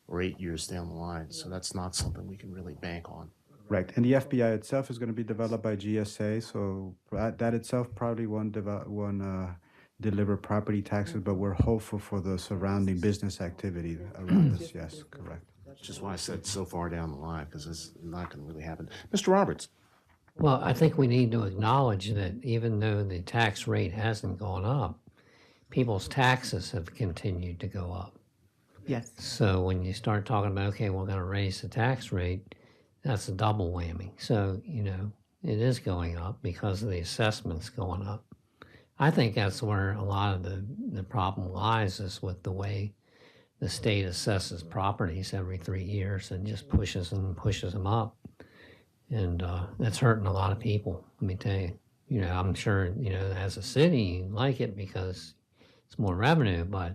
or 8 years down the line, so that's not something we can really bank on. Right, and the FBI itself is going to be developed by GSA, so that itself probably won't deliver property taxes, but we're hopeful for the surrounding business activity around us. Yes, correct. Which is why I said so far down the line, because it's not going to really happen. Mr. Roberts? Well, I think we need to acknowledge that even though the tax rate hasn't gone up, people's taxes have continued to go up. Yes. So when you start talking about, okay, we're going to raise the tax rate, that's a double whammy. So, it is going up because of the assessments going up. I think that's where a lot of the problem lies, is with the way the state assesses properties every 3 years and just pushes them up. And that's hurting a lot of people, let me tell you. I'm sure, as a city, you like it because it's more revenue, but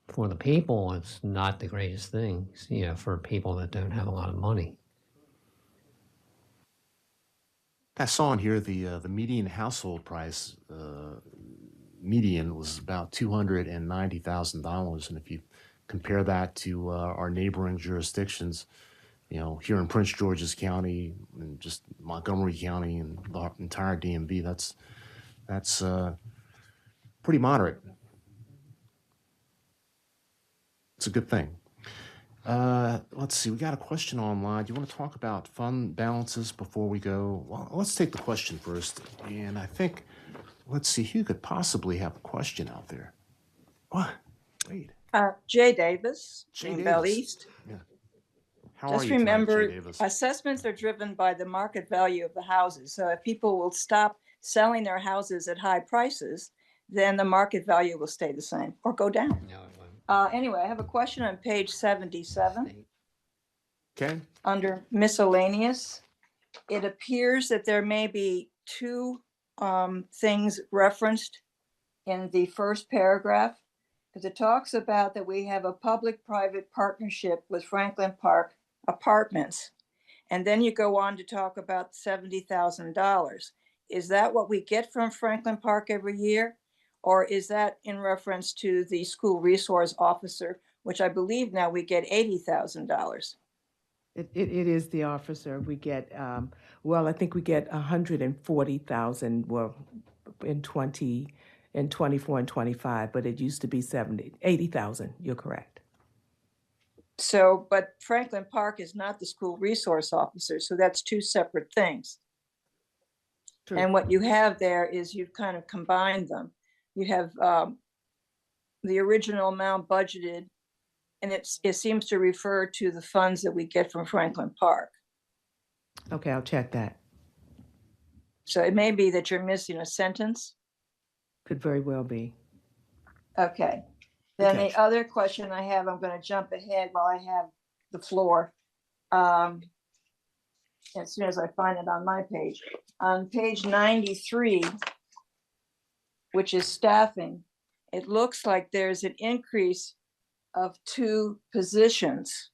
for the people, it's not the greatest thing, for people that don't have a lot of money. I saw in here the median household price, median was about $290,000. And if you compare that to our neighboring jurisdictions, here in Prince George's County and just Montgomery County and the entire DMV, that's pretty moderate. It's a good thing. Let's see, we got a question online. Do you want to talk about fund balances before we go? Well, let's take the question first. And I think, let's see, who could possibly have a question out there? What? Wait. Jay Davis, Jay in Bell Davis. East. Yeah. How Just are you tonight, remember, Jay Davis? assessments are driven by the market value of the houses. So if people will stop selling their houses at high prices, then the market value will stay the same or go down. No, it won't. Anyway, I have a question on page 77 Okay. under miscellaneous. It appears that there may be two things referenced in the first paragraph, because it talks about that we have a public-private partnership with Franklin Park Apartments. And then you go on to talk about $70,000. Is that what we get from Franklin Park every year? Or is that in reference to the school resource officer, which I believe now we get $80,000? It is the officer. We get, I think we get 140,000, in 24 and 25, but it used to be 80,000. You're correct. So, but Franklin Park is not the school resource officer, so that's two separate things. True. And what you have there is you've kind of combined them. You have the original amount budgeted, and it seems to refer to the funds that we get from Franklin Park. Okay, I'll check that. So it may be that you're missing a sentence. Could very well be. Okay. Then Okay. the other question I have, I'm going to jump ahead while I have the floor. As soon as I find it on my page. On page 93, which is staffing, it looks like there's an increase of 2 positions.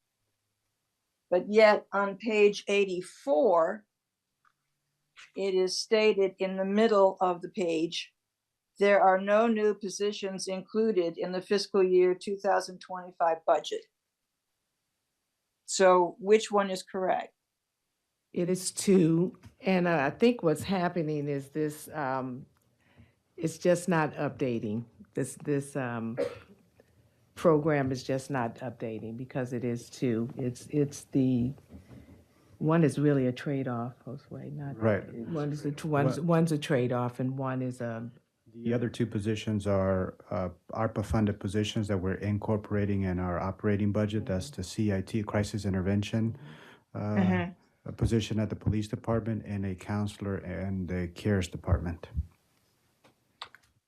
But yet on page 84, it is stated in the middle of the page, there are no new positions included in the fiscal year 2025 budget. So which one is correct? It is 2, and I think what's happening is this, it's just not updating. This program is just not updating because it is 2. It's the One is really a trade-off, Josue, not. Right. One's a trade-off and one is a, The other two positions are ARPA-funded positions that we're incorporating in our operating budget. That's the CIT, Crisis Intervention, a position at the police department, and a counselor in the CARES department.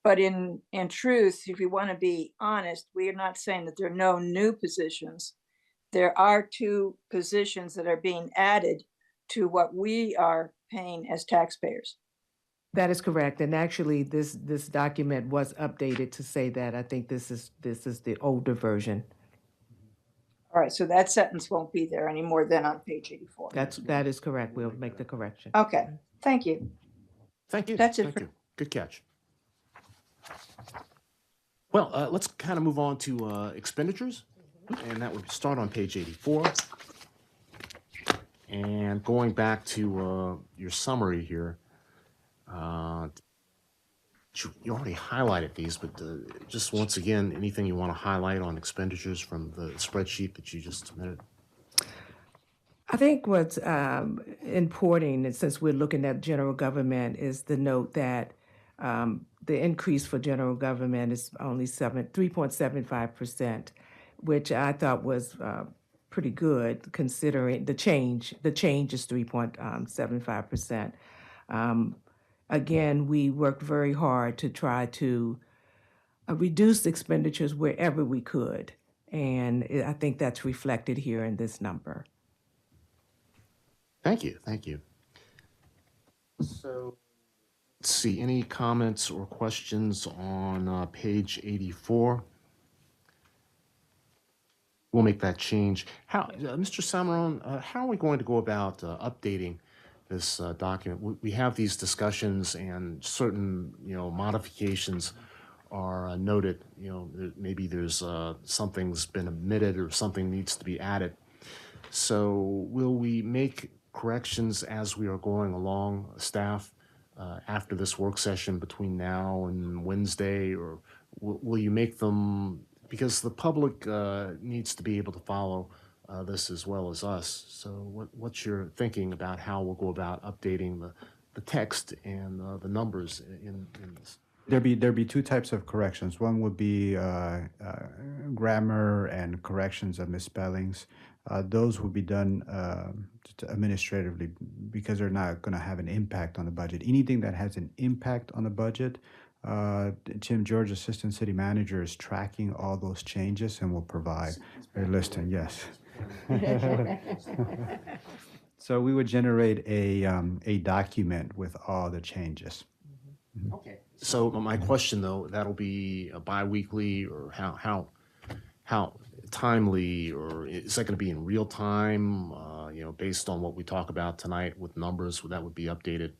But in truth, if you want to be honest, we are not saying that there are no new positions. There are two positions that are being added to what we are paying as taxpayers. that is correct. And actually, this document was updated to say that. I think this is the older version. All right, so that sentence won't be there anymore than on page 84. That is correct. We'll make the correction. Okay, thank you. Thank you. That's it Thank for- you. Good catch. Well, let's kind of move on to expenditures, and that would start on page 84. And going back to your summary here, you already highlighted these, but just once again, anything you want to highlight on expenditures from the spreadsheet that you just submitted? I think what's important, and since we're looking at general government, is the note that the increase for general government is only 3.75%, which I thought was pretty good considering the change. The change is 3.75%. Again, we worked very hard to try to reduce expenditures wherever we could, and I think that's reflected here in this number. Thank you. Thank you. So, let's see, any comments or questions on page 84? We'll make that change. How, Mr. Samarone, how are we going to go about updating this document? We have these discussions, and certain, modifications are noted. Maybe there's something's been omitted or something needs to be added. So, will we make corrections as we are going along, staff, after this work session between now and Wednesday, or will you make them, because the public needs to be able to follow this as well as us. So what's your thinking about how we'll go about updating the text and the numbers in this? There'd be two types of corrections. One would be grammar and corrections of misspellings. Those would be done administratively because they're not going to have an impact on the budget. Anything that has an impact on the budget, Tim George, Assistant City Manager, is tracking all those changes and will provide a listing. Yes. So we would generate a document with all the changes. Okay. So my question, though, that'll be bi-weekly, or how timely, or is that going to be in real time? Based on what we talk about tonight with numbers, that would be updated.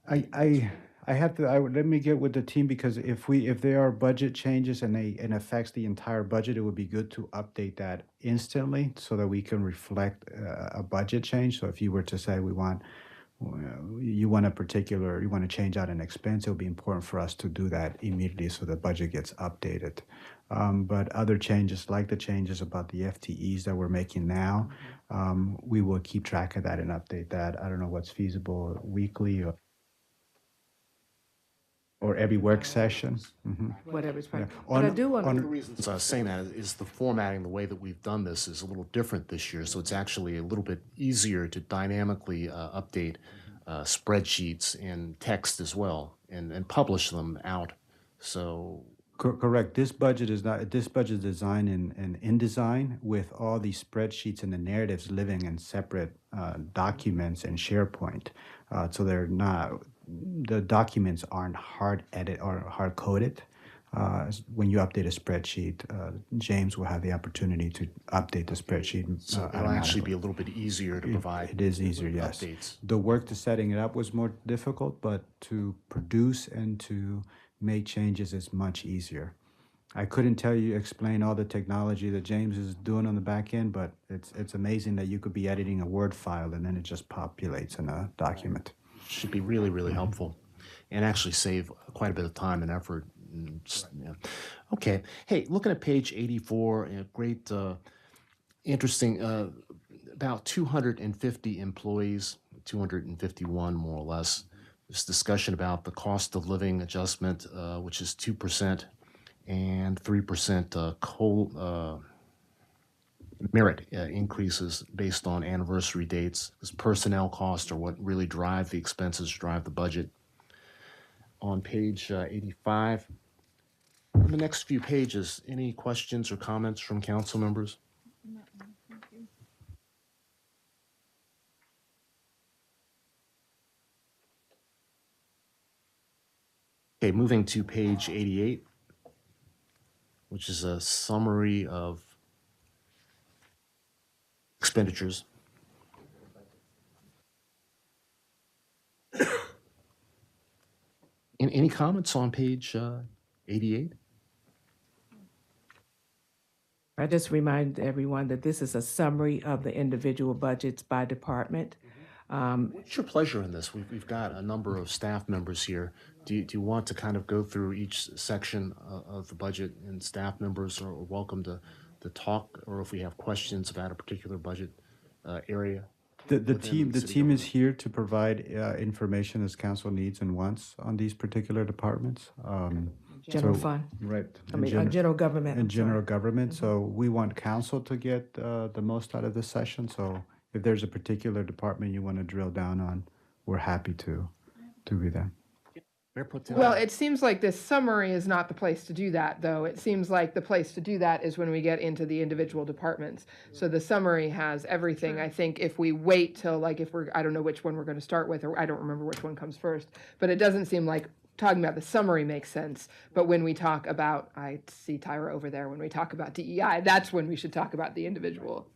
Let me get with the team, because if there are budget changes and it affects the entire budget, it would be good to update that instantly so that we can reflect a budget change. So if you were to say you want to change out an expense, it would be important for us to do that immediately so the budget gets updated. But other changes, like the changes about the FTEs that we're making now, we will keep track of that and update that. I don't know what's feasible, weekly or every work session. Whatever's Yeah. right. But I do want One of to. the reasons I was saying that is the formatting, the way that we've done this is a little different this year. So it's actually a little bit easier to dynamically update spreadsheets and text as well, and publish them out. So Correct. This budget is designed in InDesign with all these spreadsheets and the narratives living in separate documents in SharePoint. So the documents aren't hard edit or hard coded. When you update a spreadsheet, James will have the opportunity to update the spreadsheet. So it'll actually be a little bit easier to provide. It is easier, yes. Updates. The work to setting it up was more difficult, but to produce and to make changes is much easier. I couldn't explain all the technology that James is doing on the back end, but it's amazing that you could be editing a Word file and then it just populates in a document. Should be really, really helpful, and actually save quite a bit of time and effort. Okay. Hey, looking at page 84, great, interesting about 250 employees, 251 more or less. This discussion about the cost of living adjustment, which is 2%, and 3% merit increases based on anniversary dates. Because personnel costs are what really drive the expenses, drive the budget. On page 85, on the next few pages, any questions or comments from council members? Okay, moving to page 88, which is a summary of expenditures. Any comments on page 88? I just remind everyone that this is a summary of the individual budgets by department. What's your pleasure in this? We've got a number of staff members here. Do you want to kind of go through each section of the budget, and staff members are welcome to talk, or if we have questions about a particular budget area? The within team city is here to provide information as council needs and wants on these particular departments. General So- fund, Right. I mean, general government. In I'm sorry. general government, so we want council to get the most out of this session. So if there's a particular department you want to drill down on, we're happy to be there. Mayor Pro Tem. Well, it seems like this summary is not the place to do that, though. It seems like the place to do that is when we get into the individual departments. So the summary has everything. I think if we wait till, like, I don't know which one we're going to start with, or I don't remember which one comes first, but it doesn't seem like talking about the summary makes sense. But when we talk about, I see Tyra over there, when we talk about DEI, that's when we should talk about the individual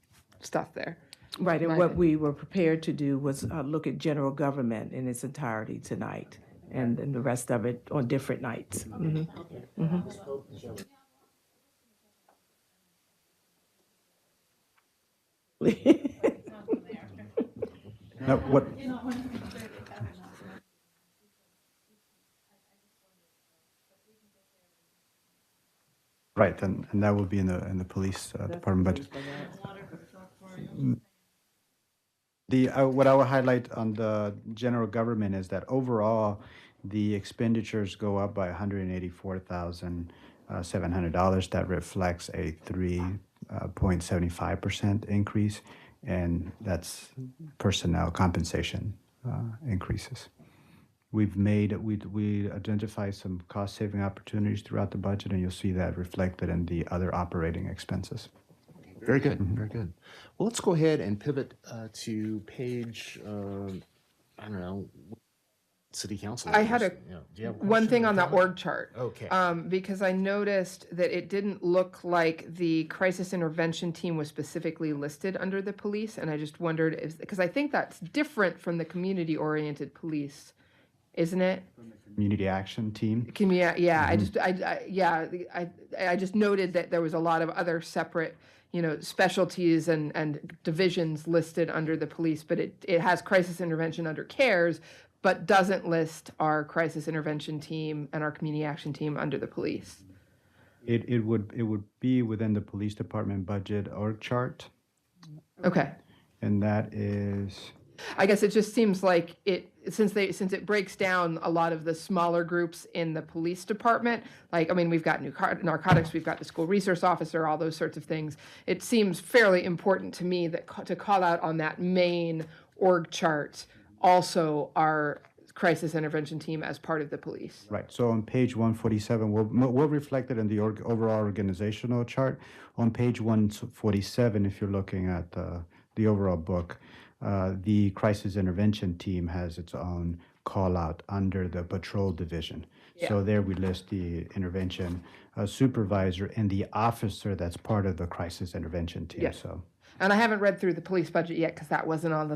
stuff there. Right, and My what opinion. we were prepared to do was look at general government in its entirety tonight, and then the rest of it on different nights. Mhm. Now, what, right, and that would be in the police department budget. What I would highlight on the general government is that overall, the expenditures go up by $184,700. That reflects a 3.75% increase, and that's personnel compensation increases. We identify some cost-saving opportunities throughout the budget, and you'll see that reflected in the other operating expenses. Very good, very good. Well, let's go ahead and pivot to page, I don't know, city council. I had members. Yeah. Do you have a one question thing or on the comment? org chart. Okay. Because I noticed that it didn't look like the crisis intervention team was specifically listed under the police, and I just wondered if, because I think that's different from the community-oriented police, isn't it? Community action team. I just noted that there was a lot of other separate, specialties and divisions listed under the police, but it has crisis intervention under CARES, but doesn't list our crisis intervention team and our community action team under the police. It would be within the police department budget org chart, Okay. and that is. I guess it just seems like since it breaks down a lot of the smaller groups in the police department, we've got narcotics, we've got the school resource officer, all those sorts of things. It seems fairly important to me that to call out on that main org chart also our crisis intervention team as part of the police. Right, so on page 147, we'll reflect it in the overall organizational chart. On page 147, if you're looking at the overall book, the crisis intervention team has its own call out under the patrol division. So there we list the intervention supervisor and the officer that's part of the crisis intervention team. Yeah. So And I haven't read through the police budget yet because that wasn't on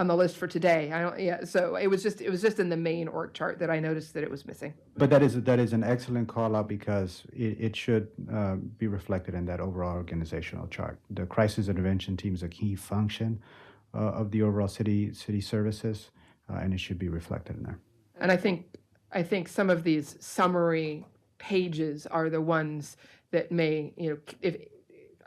the list for today. So it was just in the main org chart that I noticed that it was missing. but that is an excellent call out because it should be reflected in that overall organizational chart. The crisis intervention team is a key function of the overall city services, and it should be reflected in there. And I think some of these summary pages are the ones that may, if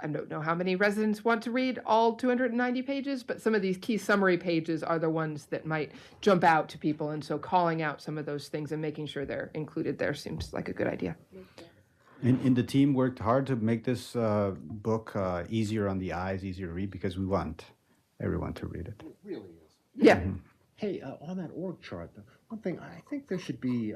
I don't know how many residents want to read all 290 pages, but some of these key summary pages are the ones that might jump out to people. And so calling out some of those things and making sure they're included there seems like a good idea. And the team worked hard to make this book easier on the eyes, easier to read, because we want everyone to read it. It really is. Yeah. Hey, on that org chart, one thing, I think there should be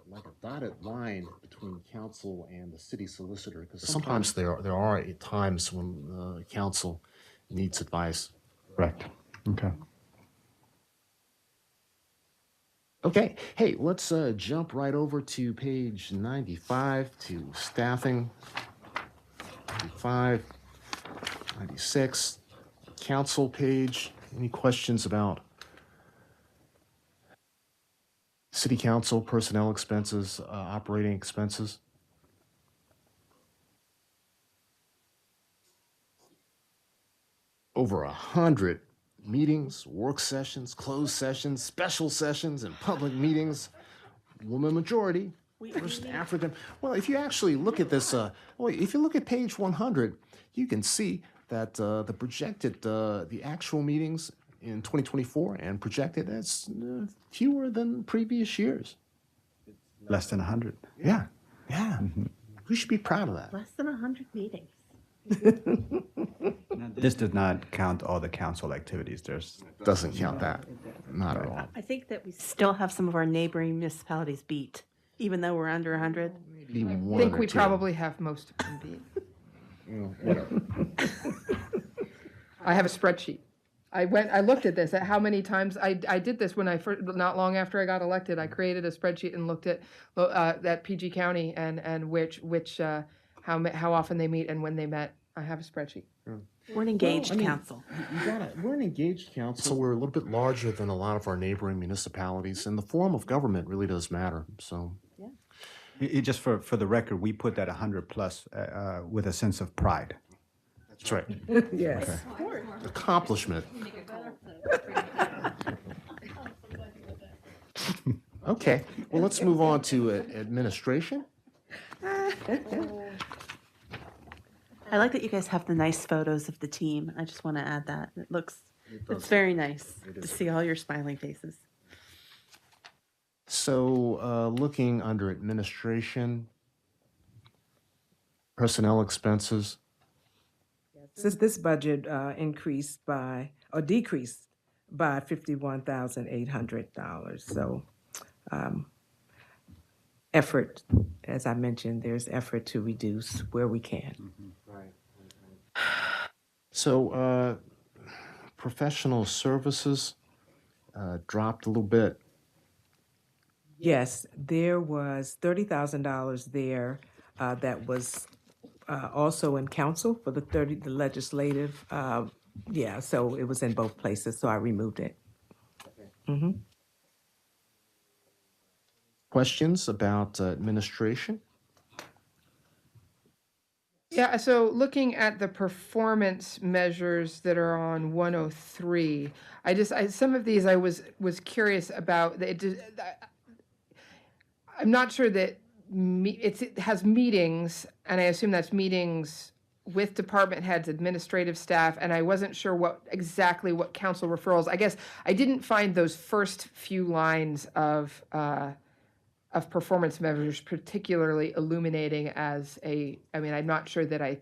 like a dotted line between council and the city solicitor, because sometimes there are times when council needs advice. Correct. Okay. Okay, hey, let's jump right over to page 95 to staffing. 95, 96, council page. Any questions about city council personnel expenses, operating expenses? Over 100 meetings, work sessions, closed sessions, special sessions, and public meetings. Woman majority, first African. Well, if you actually look at this, if you look at page 100, you can see that the projected, the actual meetings in 2024 and projected as fewer than previous years. Less than 100. Yeah, yeah. We should be proud of that. Less than 100 meetings. This does not count all the council activities. There's Doesn't count that, not at all. I think that we still have some of our neighboring municipalities beat, even though we're under 100. Maybe I one think or we two. probably have most of them beat. Whatever. I have a spreadsheet. I looked at this, at how many times, I did this when I first, not long after I got elected, I created a spreadsheet and looked at that PG County and how often they meet and when they met. I have a spreadsheet. We're an engaged council. We're an engaged council. So we're a little bit larger than a lot of our neighboring municipalities, and the form of government really does matter, so. just for the record, we put that 100 plus with a sense of pride. That's right. Yes. Accomplishment. Okay, well, let's move on to administration. I like that you guys have the nice photos of the team. I just want to add that. It's very nice to see all your smiling faces. So, looking under administration, personnel expenses, This budget decreased by $51,800. So, effort, as I mentioned, there's effort to reduce where we can. so professional services dropped a little bit. Yes, there was $30,000 there that was also in council for the legislative. So it was in both places, so I removed it. Questions about administration? Yeah, so looking at the performance measures that are on 103, some of these I was curious about. I'm not sure that it has meetings, and I assume that's meetings with department heads, administrative staff, and I wasn't sure exactly what council referrals. I guess I didn't find those first few lines of performance measures particularly illuminating I'm not sure that I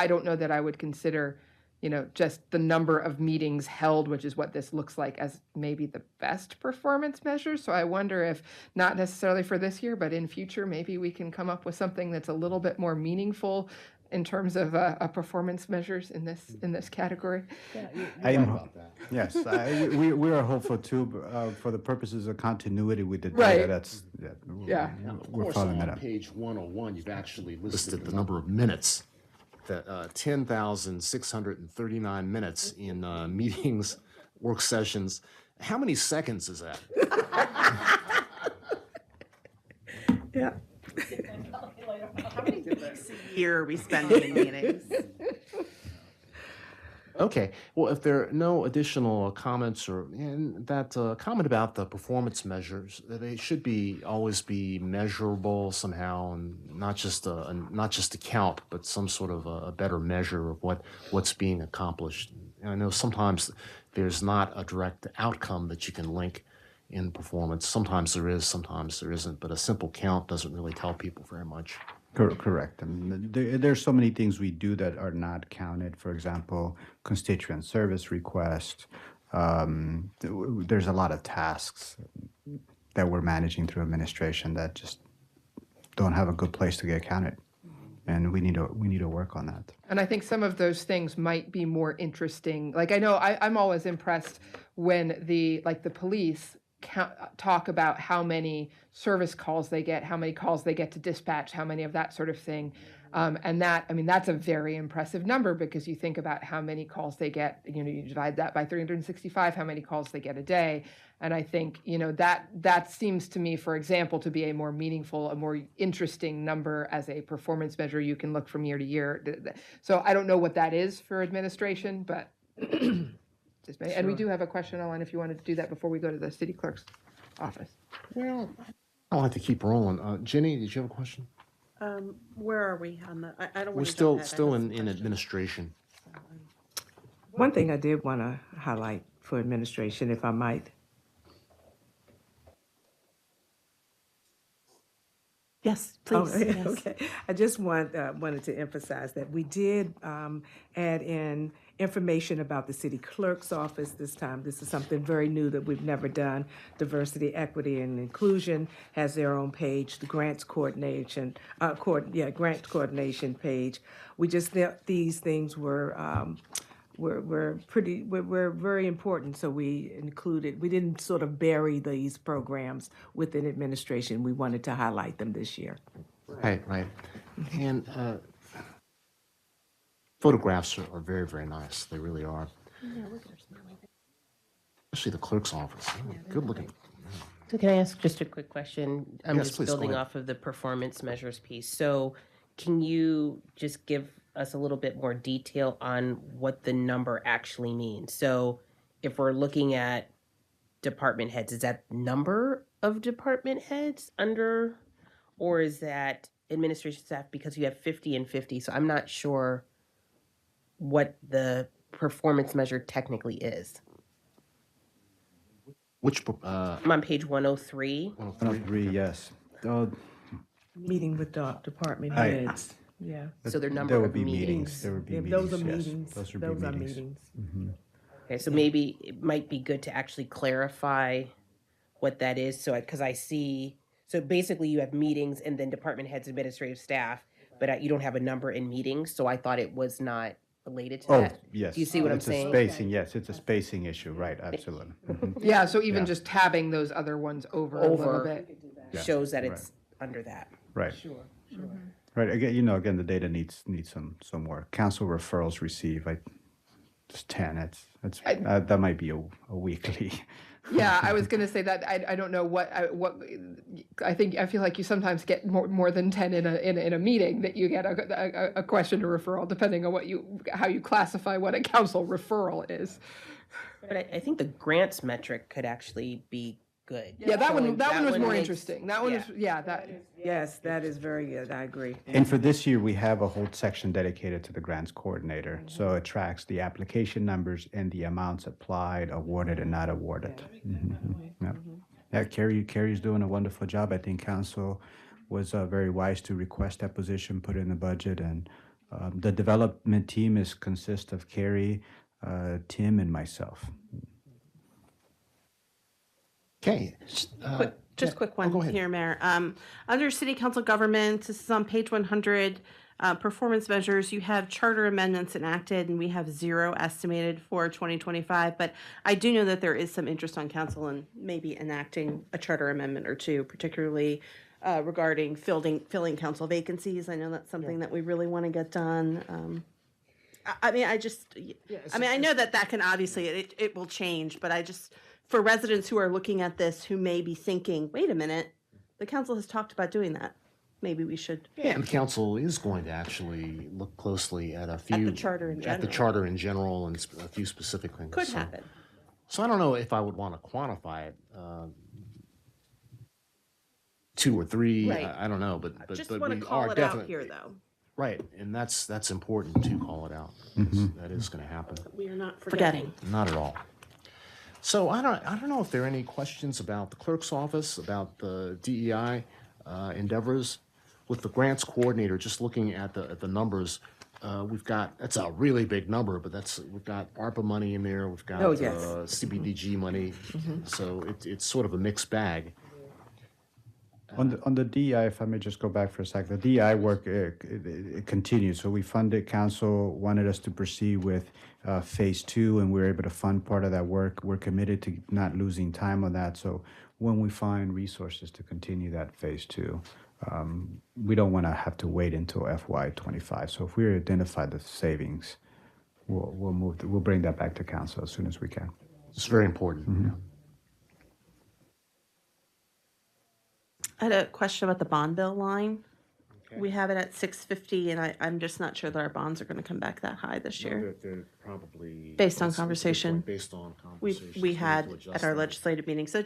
don't know that I would consider, just the number of meetings held, which is what this looks like, as maybe the best performance measures. So I wonder if, not necessarily for this year, but in future, maybe we can come up with something that's a little bit more meaningful in terms of performance measures in this category. Yes, we are hopeful too. For the purposes of continuity with the data, Right. We're following that up. Page 101, you've actually listed the number of minutes, that 10,639 minutes in meetings, work sessions. How many seconds is that? Yeah. How many weeks a year are we spending in meetings? Okay, well, if there are no additional comments or and that comment about the performance measures, they should be always be measurable somehow, and not just a count, but some sort of a better measure of what's being accomplished. And I know sometimes there's not a direct outcome that you can link in performance. Sometimes there is, sometimes there isn't, but a simple count doesn't really tell people very much. Correct. I mean, there's so many things we do that are not counted. For example, constituent service request. There's a lot of tasks that we're managing through administration that just don't have a good place to get counted, and we need to work on that. And I think some of those things might be more interesting. Like I know I'm always impressed when the police talk about how many service calls they get, how many calls they get to dispatch, how many of that sort of thing. And that, I mean, that's a very impressive number because you think about how many calls they get, you divide that by 365, how many calls they get a day. And I think, that seems to me, for example, to be a more meaningful, a more interesting number as a performance measure you can look from year to year. So I don't know what that is for administration, but and we do have a question online if you wanted to do that before we go to the city clerk's office. Well, I'll have to keep rolling. Jenny, did you have a question? Where are we on the, I don't We're want to jump still ahead. I have in some questions. administration. One thing I did want to highlight for administration, if I might. Yes, Oh, please. Yes. okay. I just wanted to emphasize that we did add in information about the city clerk's office this time. This is something very new that we've never done. Diversity, equity, and inclusion has their own page. The grants coordination, grant coordination page. We just thought these things were very important, so we included, we didn't sort of bury these programs within administration. We wanted to highlight them this year. Right. And photographs are very, very nice. They really are. Especially the clerk's office. Good looking. So can I ask just a quick question? I'm Yes, just please, go building ahead. off of the performance measures piece. So can you just give us a little bit more detail on what the number actually means? So if we're looking at department heads, is that number of department heads under, or is that administration staff, because you have 50 and 50? So I'm not sure what the performance measure technically is. Which, I'm on page 103. 103, yes. Meeting with the department I- heads, yeah. So their number There would of be meetings. There would be Yeah, meetings, those are yes. meetings. Those would be Those are meetings. meetings. Mhm. Okay, so maybe it might be good to actually clarify what that is. So, because I see, so basically you have meetings and then department heads, administrative staff, but you don't have a number in meetings. So I thought it was not related to Oh, that. yes. Do you see what I'm It's saying? a spacing, yes, it's a spacing issue, right, absolutely. Mhm. Yeah, so even Yeah. just tabbing those other ones over a little Over bit. Yeah, shows that right. it's under that. Right. Right, again, the data needs some work. Council referrals received, just 10, that might be a weekly. Yeah, I was going to say that I don't know what I feel like you sometimes get more than 10 in a meeting, that you get a question or referral, depending on how you classify what a council referral is. But I think the grants metric could actually be good. Yeah, that one was more makes- interesting. That one yeah. Yes, that is very good, I agree. And for this year, we have a whole section dedicated to the grants coordinator. So it tracks the application numbers and the amounts applied, awarded, and not awarded. Yeah. Yeah, Carrie's doing a wonderful job. I think council was very wise to request that position, put it in the budget. And the development team consists of Carrie, Tim, and myself. Okay. Quick one go ahead. here, Mayor. Under city council government, this is on page 100, performance measures, you have charter amendments enacted, and we have 0 estimated for 2025. But I do know that there is some interest on council in maybe enacting a charter amendment or two, particularly regarding filling council vacancies. I know that's something that we really want to get done. I know that can obviously, it will change, but for residents who are looking at this, who may be thinking, wait a minute, the council has talked about doing that. maybe we should. Yeah, and the council is going to actually look closely at a few. charter in At the general. charter in general and a few specific things. Could So- happen. So I don't know if I would want to quantify it, 2 or 3, Right. I don't know, but Just but want we to call are it out definitely here, though. right, and that's important to call it out. That is going to happen. We are not forgetting. Not at all. So I don't know if there are any questions about the clerk's office, about the DEI endeavors. With the grants coordinator, just looking at the numbers, we've got, that's a really big number, but we've got ARPA money in there, we've got Oh, yes. CBDG money, so it's sort of a mixed bag. On the DEI, if I may just go back for a sec, the DEI work, it continues. So we funded, council wanted us to proceed with phase 2, and we were able to fund part of that work. We're committed to not losing time on that. So when we find resources to continue that phase 2, we don't want to have to wait until FY25. So if we identify the savings, we'll bring that back to council as soon as we can. It's very important. Yeah. I had a question about the bond bill line. We have it at 650, and I'm just not sure that our bonds are going to come back that high this year. They're probably. Based on that's a good conversation. point, Based on conversation. We had at our legislative meeting. So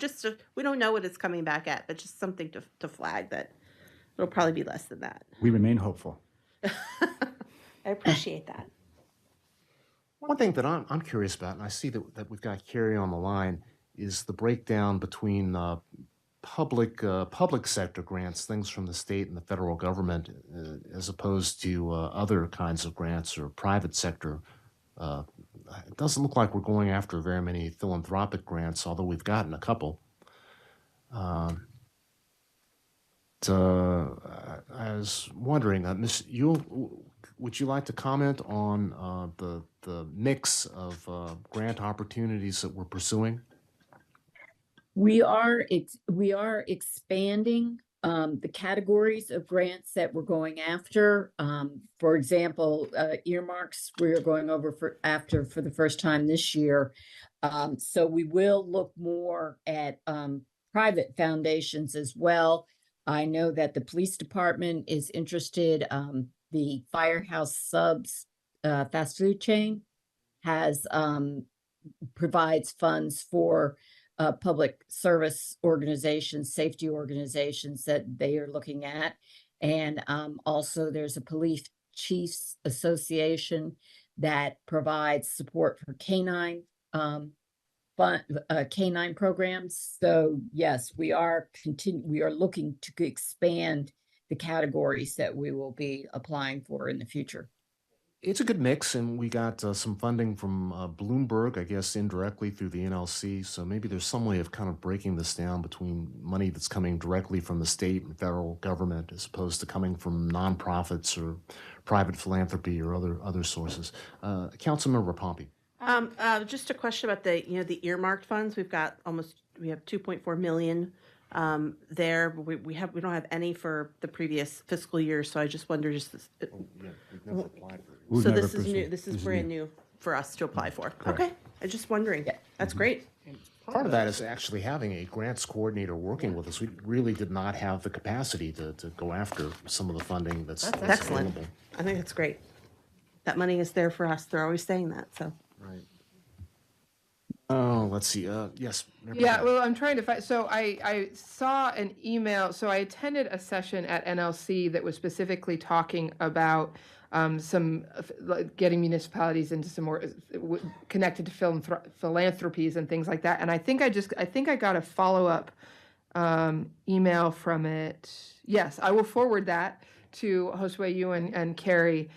we don't know what it's coming back at, but just something to flag that it'll probably be less than that. We remain hopeful. I appreciate that. One thing that I'm curious about, and I see that we've got Carrie on the line, is the breakdown between public sector grants, things from the state and the federal government, as opposed to other kinds of grants or private sector. It doesn't look like we're going after very many philanthropic grants, although we've gotten a couple. I was wondering, Ms. Yule, would you like to comment on the mix of grant opportunities that we're pursuing? We are expanding the categories of grants that we're going after. For example, earmarks we're going over after for the first time this year. So we will look more at private foundations as well. I know that the police department is interested. The Firehouse Subs fast food chain has provides funds for public service organizations, safety organizations that they are looking at. And also there's a police chiefs association that provides support for canine canine programs. So yes, we are looking to expand the categories that we will be applying for in the future. It's a good mix, and we got some funding from Bloomberg, I guess, indirectly through the NLC. So maybe there's some way of kind of breaking this down between money that's coming directly from the state and federal government, as opposed to coming from nonprofits or private philanthropy or other sources. Councilmember Pompey. Just a question about the earmarked funds. We have 2.4 million there. We don't have any for the previous fiscal year. So I just wonder, We've so never this is new. pursued- This is brand new for us to apply for. Okay, I'm just wondering. That's great. Part of that is actually having a grants coordinator working with us. We really did not have the capacity to go after some of the funding that's Excellent. available. I think that's great. That money is there for us. They're always saying that. So. Right. Oh, let's see. Yes. Mayor Yeah, Pro Tem. well, I'm trying to find, so I saw an email, so I attended a session at NLC that was specifically talking about getting municipalities into some more connected to philanthropies and things like that. And I think I got a follow-up email from it. Yes, I will forward that to Josue, you and Carrie.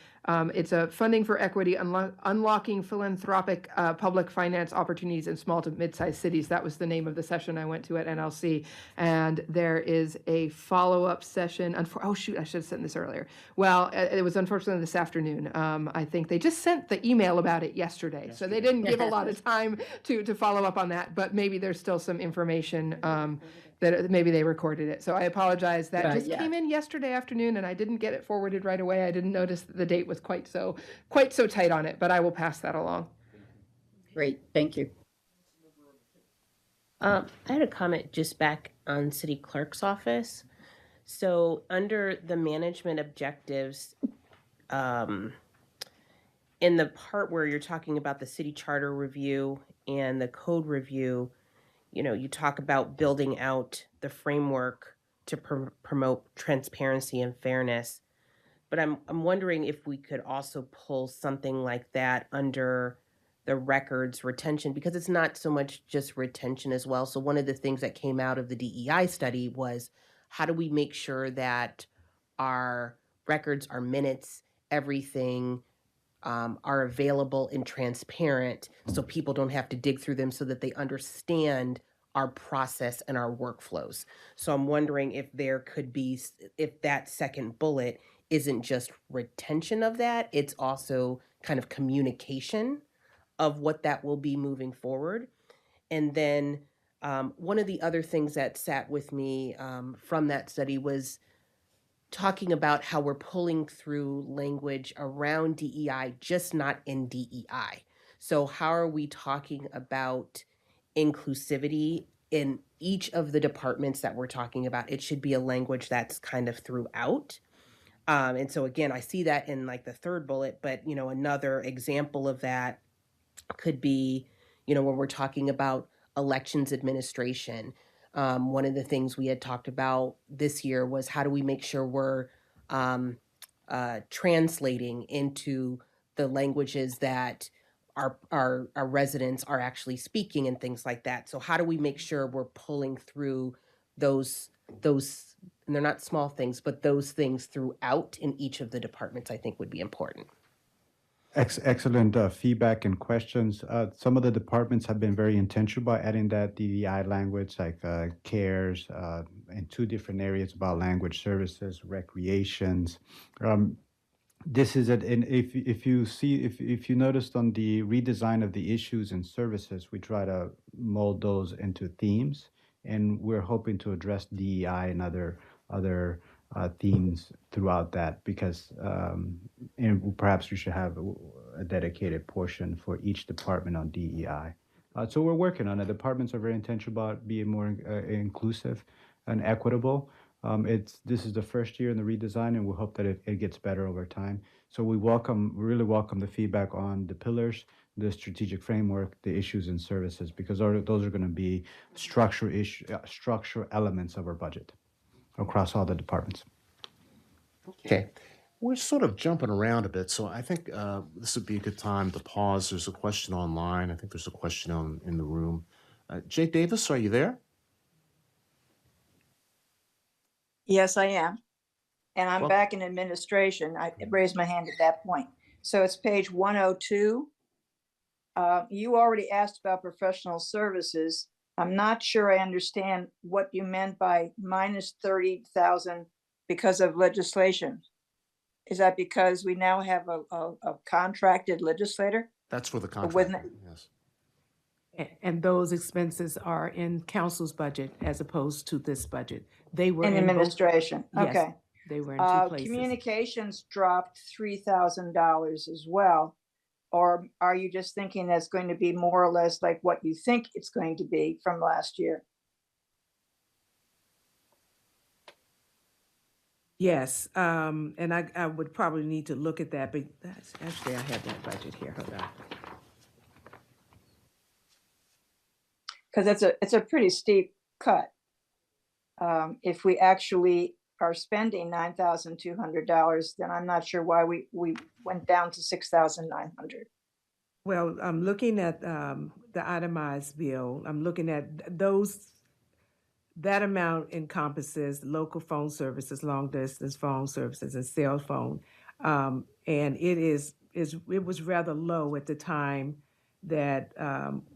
It's a funding for equity, unlocking philanthropic public finance opportunities in small to mid-sized cities. That was the name of the session I went to at NLC. And there is a follow-up session. Oh, shoot, I should have sent this earlier. Well, it was unfortunately this afternoon. I think they just sent the email about it yesterday. So they didn't give a lot of time to follow up on that. But maybe there's still some information that maybe they recorded it. So I apologize. That just came in yesterday afternoon, and I didn't get it forwarded right away. I didn't notice that the date was quite so tight on it, but I will pass that along. Great, thank you. I had a comment just back on city clerk's office. So under the management objectives, in the part where you're talking about the city charter review and the code review, you talk about building out the framework to promote transparency and fairness. But I'm wondering if we could also pull something like that under the records retention, because it's not so much just retention as well. So one of the things that came out of the DEI study was, how do we make sure that our records, our minutes, everything are available and transparent, so people don't have to dig through them, so that they understand our process and our workflows. So I'm wondering if there could be, if that second bullet isn't just retention of that, it's also kind of communication of what that will be moving forward. And then one of the other things that sat with me from that study was talking about how we're pulling through language around DEI, just not in DEI. So how are we talking about inclusivity in each of the departments that we're talking about? It should be a language that's kind of throughout. And so again, I see that in like the third bullet, but another example of that could be, when we're talking about elections administration. One of the things we had talked about this year was, how do we make sure we're translating into the languages that our residents are actually speaking and things like that. So how do we make sure we're pulling through those, and they're not small things, but those things throughout in each of the departments, I think would be important. Excellent feedback and questions. Some of the departments have been very intentional by adding that DEI language, like CARES, in 2 different areas about language services, recreations. This is it, and if you noticed on the redesign of the issues and services, we try to mold those into themes, and we're hoping to address DEI and other themes throughout that, because and perhaps we should have a dedicated portion for each department on DEI. So we're working on it. Departments are very intentional about being more inclusive and equitable. This is the first year in the redesign, and we hope that it gets better over time. So we really welcome the feedback on the pillars, the strategic framework, the issues and services, because those are going to be structural elements of our budget across all the departments. Okay. We're sort of jumping around a bit, so I think this would be a good time to pause. There's a question online. I think there's a question in the room. Jake Davis, are you there? Yes, I am. And I'm Well- back in administration. I raised my hand at that point. So it's page 102. You already asked about professional services. I'm not sure I understand what you meant by minus 30,000 because of legislation. Is that because we now have a contracted legislator? That's for the But contract. wouldn't Yes. And those expenses are in council's budget as opposed to this budget. They were In in both- administration, Yes, okay. they were in 2 places. Communications dropped $3,000 as well. Or are you just thinking that's going to be more or less like what you think it's going to be from last year? Yes, and I would probably need to look at that, but actually I have that budget here, hold on. Because it's a pretty steep cut. If we actually are spending $9,200, then I'm not sure why we went down to 6,900. Well, I'm looking at the itemized bill. I'm looking at that amount encompasses local phone services, long distance phone services, and cell phone. And it was rather low at the time that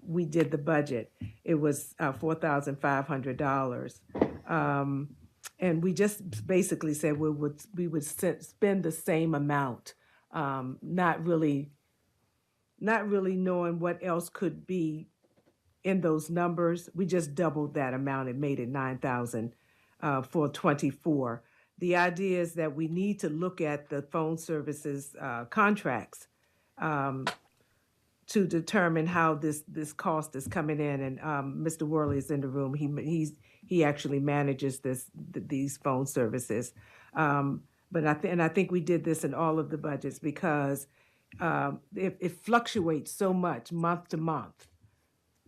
we did the budget. It was $4,500. And we just basically said we would spend the same amount, not really knowing what else could be in those numbers. We just doubled that amount and made it 9,000 for 24. The idea is that we need to look at the phone services contracts to determine how this cost is coming in. And Mr. Worley is in the room. He actually manages these phone services. But I think we did this in all of the budgets because it fluctuates so much month to month.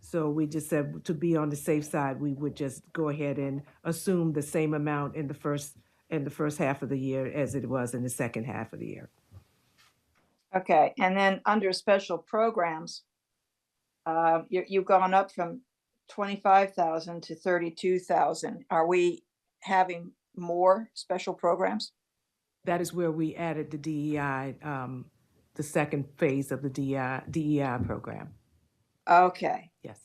So we just said to be on the safe side, we would just go ahead and assume the same amount in the first half of the year as it was in the second half of the year. Okay, and then under special programs, you've gone up from 25,000 to 32,000. Are we having more special programs? That is where we added the DEI, the second phase of the DEI program. Okay. Yes.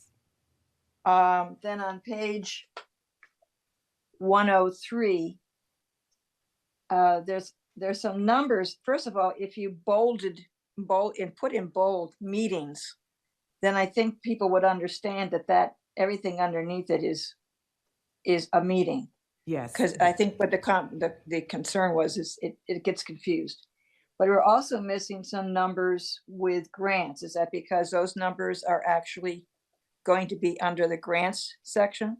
Then on page 103, there's some numbers. First of all, if you bold and put in bold meetings, then I think people would understand that everything underneath it is a meeting. Yes. Because I think what the concern is it gets confused. But we're also missing some numbers with grants. Is that because those numbers are actually going to be under the grants section?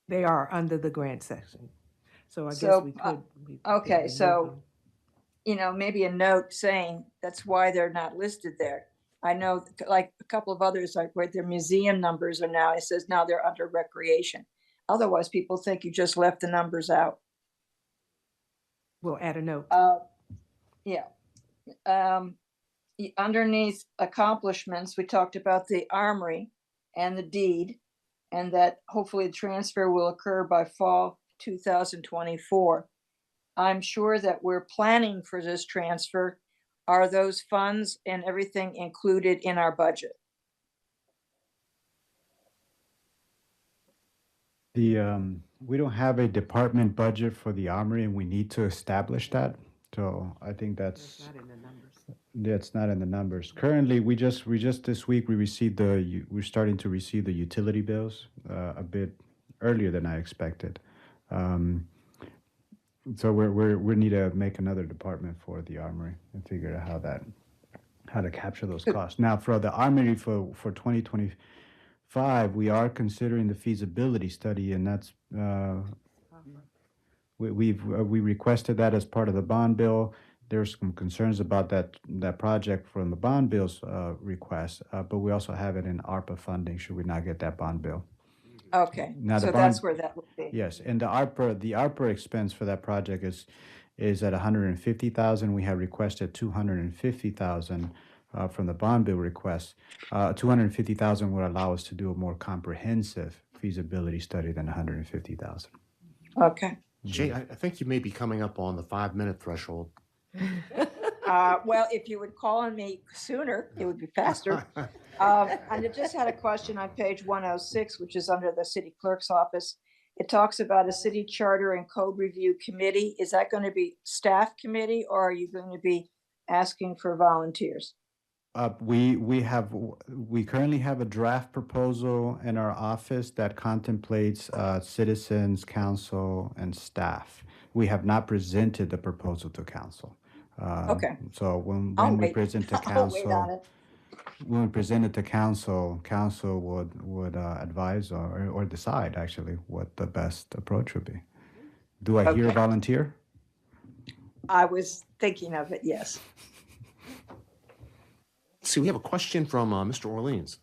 They are under the grant section. So I guess So, we could. Okay, so, maybe a note saying that's why they're not listed there. I know like a couple of others, like where their museum numbers are now, it says now they're under recreation. Otherwise, people think you just left the numbers out. We'll add a note. Yeah. Underneath accomplishments, we talked about the armory and the deed, and that hopefully the transfer will occur by fall 2024. I'm sure that we're planning for this transfer. Are those funds and everything included in our budget? We don't have a department budget for the armory, and we need to establish that. So I think that's Not in the numbers. that's not in the numbers. Currently, we just this week we're starting to receive the utility bills a bit earlier than I expected. So we need to make another department for the armory and figure out how to capture those costs. Now for the armory for 2025, we are considering the feasibility study, and that's we requested that as part of the bond bill. There's some concerns about that project from the bond bill's request, but we also have it in ARPA funding should we not get that bond bill. Okay, Now, the so bond- that's where that would be. Yes, and the ARPA expense for that project is at 150,000. We have requested 250,000 from the bond bill request. 250,000 would allow us to do a more comprehensive feasibility study than 150,000. Okay. Jay, I think you may be coming up on the 5-minute threshold. Well, if you would call on me sooner, it would be faster. And I just had a question on page 106, which is under the city clerk's office. It talks about a city charter and code review committee. Is that going to be staff committee, or are you going to be asking for volunteers? We currently have a draft proposal in our office that contemplates citizens, council, and staff. We have not presented the proposal to council. Okay. So when I'll we wait. present to I'll wait on council, it. when we present it to council, council would advise or decide actually what the best approach would be. Do I hear Okay. volunteer? I was thinking of it, yes. See, we have a question from Mr. Orleans.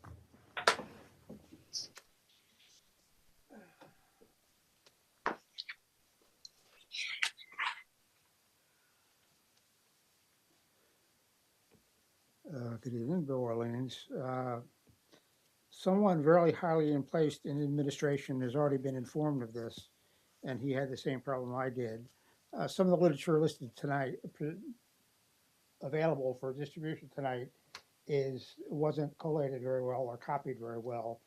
Good evening, Bill Orleans. Someone very highly placed in administration has already been informed of this, and he had the same problem I did. Some of the literature listed tonight, available for distribution tonight, wasn't collated very well or copied very well.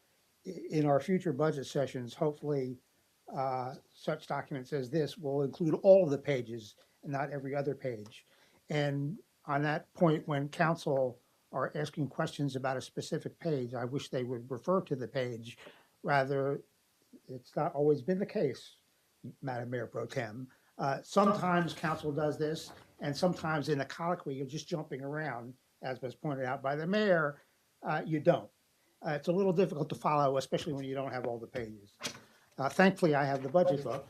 In our future budget sessions, hopefully, such documents as this will include all of the pages and not every other page. And on that point, when council are asking questions about a specific page, I wish they would refer to the page. Rather, it's not always been the case, Madam Mayor Pro Tem. Sometimes council does this, And sometimes in a colloquy, you're just jumping around, as was pointed out by the mayor, you don't. It's a little difficult to follow, especially when you don't have all the pages. Thankfully, I have the budget book,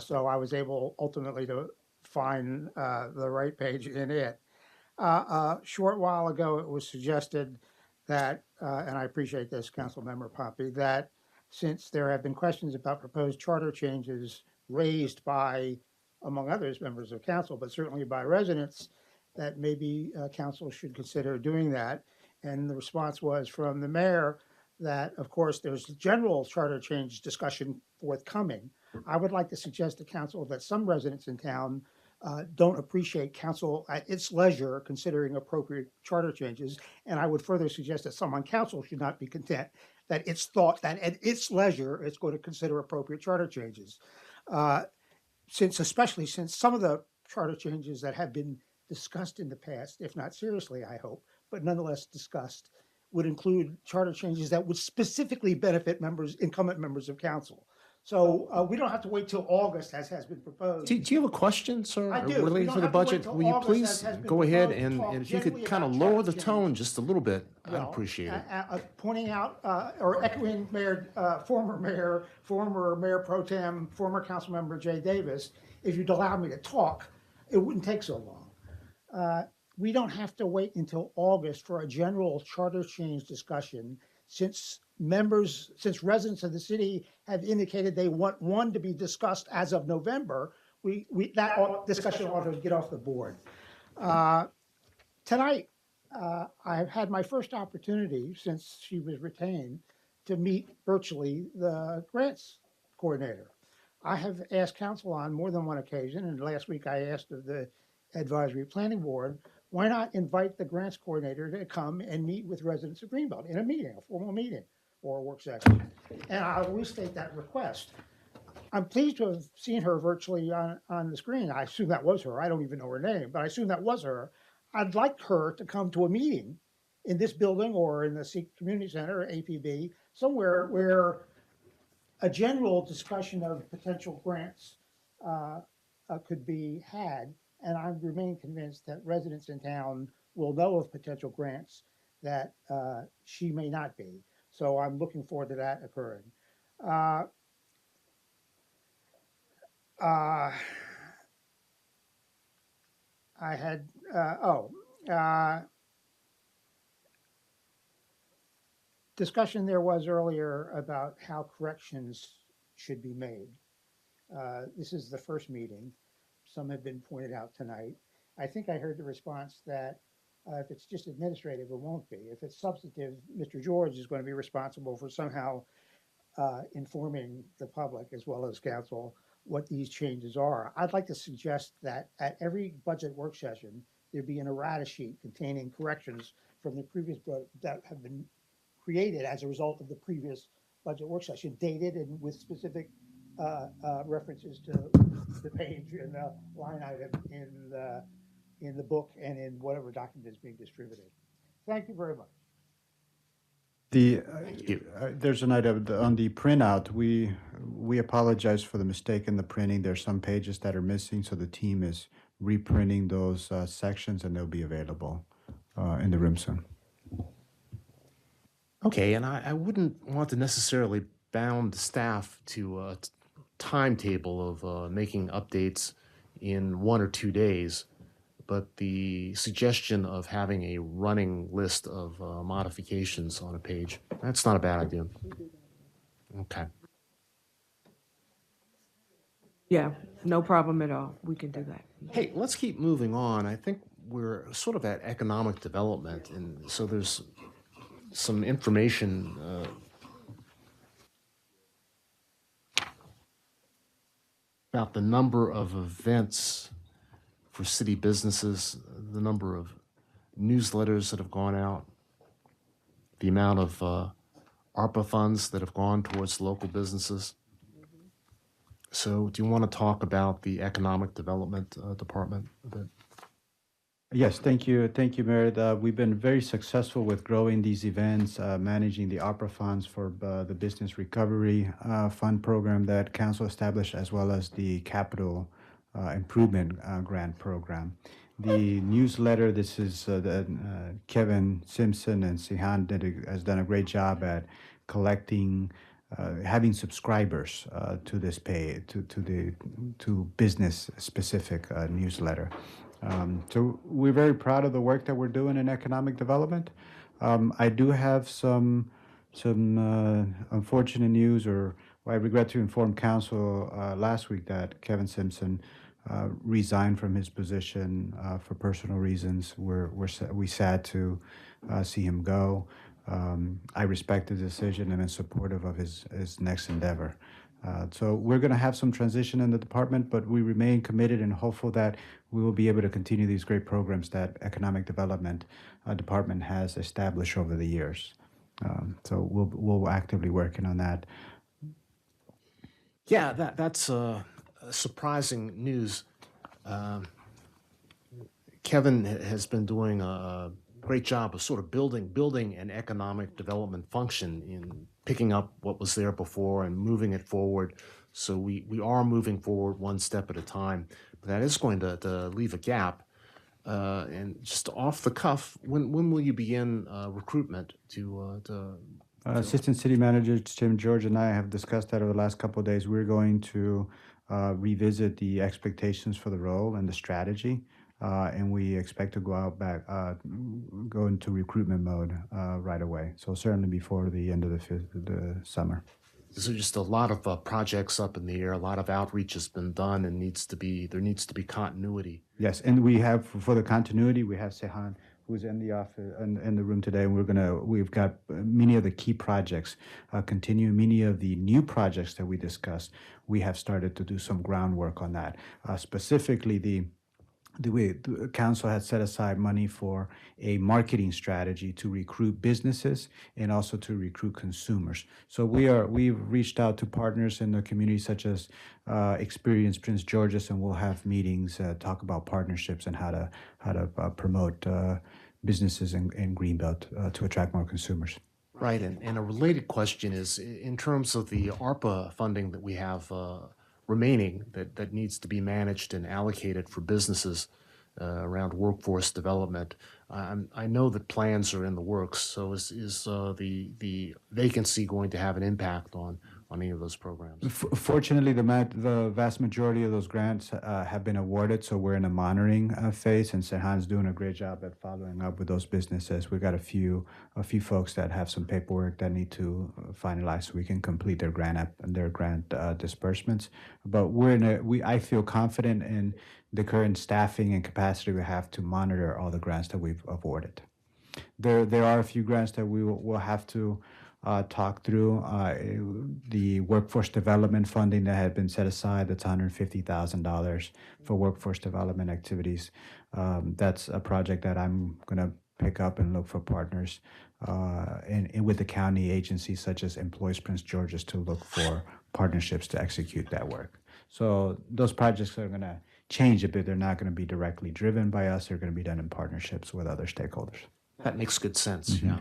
so I was able ultimately to find the right page in it. A short while ago, it was suggested that, and I appreciate this, Councilmember Pompey, that since there have been questions about proposed charter changes raised by, among others, members of council, but certainly by residents, that maybe council should consider doing that. And the response was from the mayor that, of course, there's general charter change discussion forthcoming. I would like to suggest to council that some residents in town don't appreciate council at its leisure considering appropriate charter changes. And I would further suggest that some on council should not be content that it's thought that at its leisure, it's going to consider appropriate charter changes. Especially since some of the charter changes that have been discussed in the past, if not seriously, I hope, but nonetheless discussed, would include charter changes that would specifically benefit incumbent members of council. So we don't have to wait till August, as has been proposed. Do you have a question, sir, I do. We related don't to the have to wait budget? till Will you August, please as has been go ahead proposed, and, talk and if you could generally kind of about lower charter the changes. tone just a little bit, I'd Well, appreciate it. Pointing out or echoing former Mayor Pro Tem, former Councilmember Jay Davis, if you'd allow me to talk, it wouldn't take so long. We don't have to wait until August for a general charter change discussion, since residents of the city have indicated they want one to be discussed as of November. That discussion ought to get off the board. Tonight, I've had my first opportunity since she was retained to meet virtually the grants coordinator. I have asked council on more than one occasion, and last week I asked of the advisory planning board, why not invite the grants coordinator to come and meet with residents of Greenbelt in a meeting, a formal meeting or a work session? And I'll restate that request. I'm pleased to have seen her virtually on the screen. I assume that was her. I don't even know her name, but I assume that was her. I'd like her to come to a meeting in this building or in the Sikh Community Center, or APB, somewhere where a general discussion of potential grants could be had. And I remain convinced that residents in town will know of potential grants that she may not be. So I'm looking forward to that occurring. I had, discussion there was earlier about how corrections should be made. This is the first meeting. Some have been pointed out tonight. I think I heard the response that if it's just administrative, it won't be. If it's substantive, Mr. George is going to be responsible for somehow informing the public as well as council what these changes are. I'd like to suggest that at every budget work session, there be an errata sheet containing corrections from the previous budget that have been created as a result of the previous budget work session, dated and with specific references to the page and the line item in the book and in whatever document is being distributed. Thank you very much. There's an item on the printout. We apologize for the mistake in the printing. There's some pages that are missing, so the team is reprinting those sections, and they'll be available in the room soon. Okay, and I wouldn't want to necessarily bound staff to a timetable of making updates in 1 or 2 days, but the suggestion of having a running list of modifications on a page, that's not a bad idea. Okay. Yeah, no problem at all. We can do that. Hey, let's keep moving on. I think we're sort of at economic development, and so there's some information about the number of events for city businesses, the number of newsletters that have gone out, the amount of ARPA funds that have gone towards local businesses. So do you want to talk about the economic development department a bit? Yes, thank you. Thank you, Meredith. We've been very successful with growing these events, managing the ARPA funds for the Business Recovery Fund program that Council established, as well as the Capital Improvement Grant Program. the newsletter. This is Kevin Simpson and Sihan has done a great job at collecting, having subscribers to this to business specific newsletter. So we're very proud of the work that we're doing in economic development. I do have some unfortunate news, or I regret to inform council last week that Kevin Simpson resigned from his position for personal reasons. We sad to see him go. I respect his decision and am supportive of his next endeavor. So we're going to have some transition in the department, but we remain committed and hopeful that we will be able to continue these great programs that Economic Development Department has established over the years. So we'll actively working on that. Yeah, that's surprising news. Kevin has been doing a great job of sort of building an economic development function in picking up what was there before and moving it forward. So we are moving forward one step at a time. But that is going to leave a gap. And just off the cuff, when will you begin recruitment to Assistant City Manager Tim George and I have discussed that over the last couple of days. We're going to revisit the expectations for the role and the strategy, and we expect to go into recruitment mode right away. So certainly before the end of the summer. So just a lot of projects up in the air, a lot of outreach has been done, and there needs to be continuity. Yes, and we have for the continuity, we have Sehan, who's in the office in the room today, and we've got many of the key projects continue. Many of the new projects that we discussed, we have started to do some groundwork on that. Specifically, the council had set aside money for a marketing strategy to recruit businesses and also to recruit consumers. So we've reached out to partners in the community such as Experience Prince George's, and we'll have meetings talk about partnerships and how to promote businesses in Greenbelt to attract more consumers. Right, and a related question is in terms of the ARPA funding that we have remaining that needs to be managed and allocated for businesses around workforce development. I know that plans are in the works, so is the vacancy going to have an impact on any of those programs? Fortunately, the vast majority of those grants have been awarded, so we're in a monitoring phase, and Sehan's doing a great job at following up with those businesses. We've got a few folks that have some paperwork that need to finalize so we can complete their grant disbursements. But I feel confident in the current staffing and capacity we have to monitor all the grants that we've awarded. There are a few grants that will have to talk through. The workforce development funding that had been set aside, that's $150,000 for workforce development activities. That's a project that I'm going to pick up and look for partners and with the county agencies such as Employees Prince George's to look for partnerships to execute that work. So those projects are going to change a bit. They're not going to be directly driven by us. They're going to be done in partnerships with other stakeholders. That makes good sense, yeah.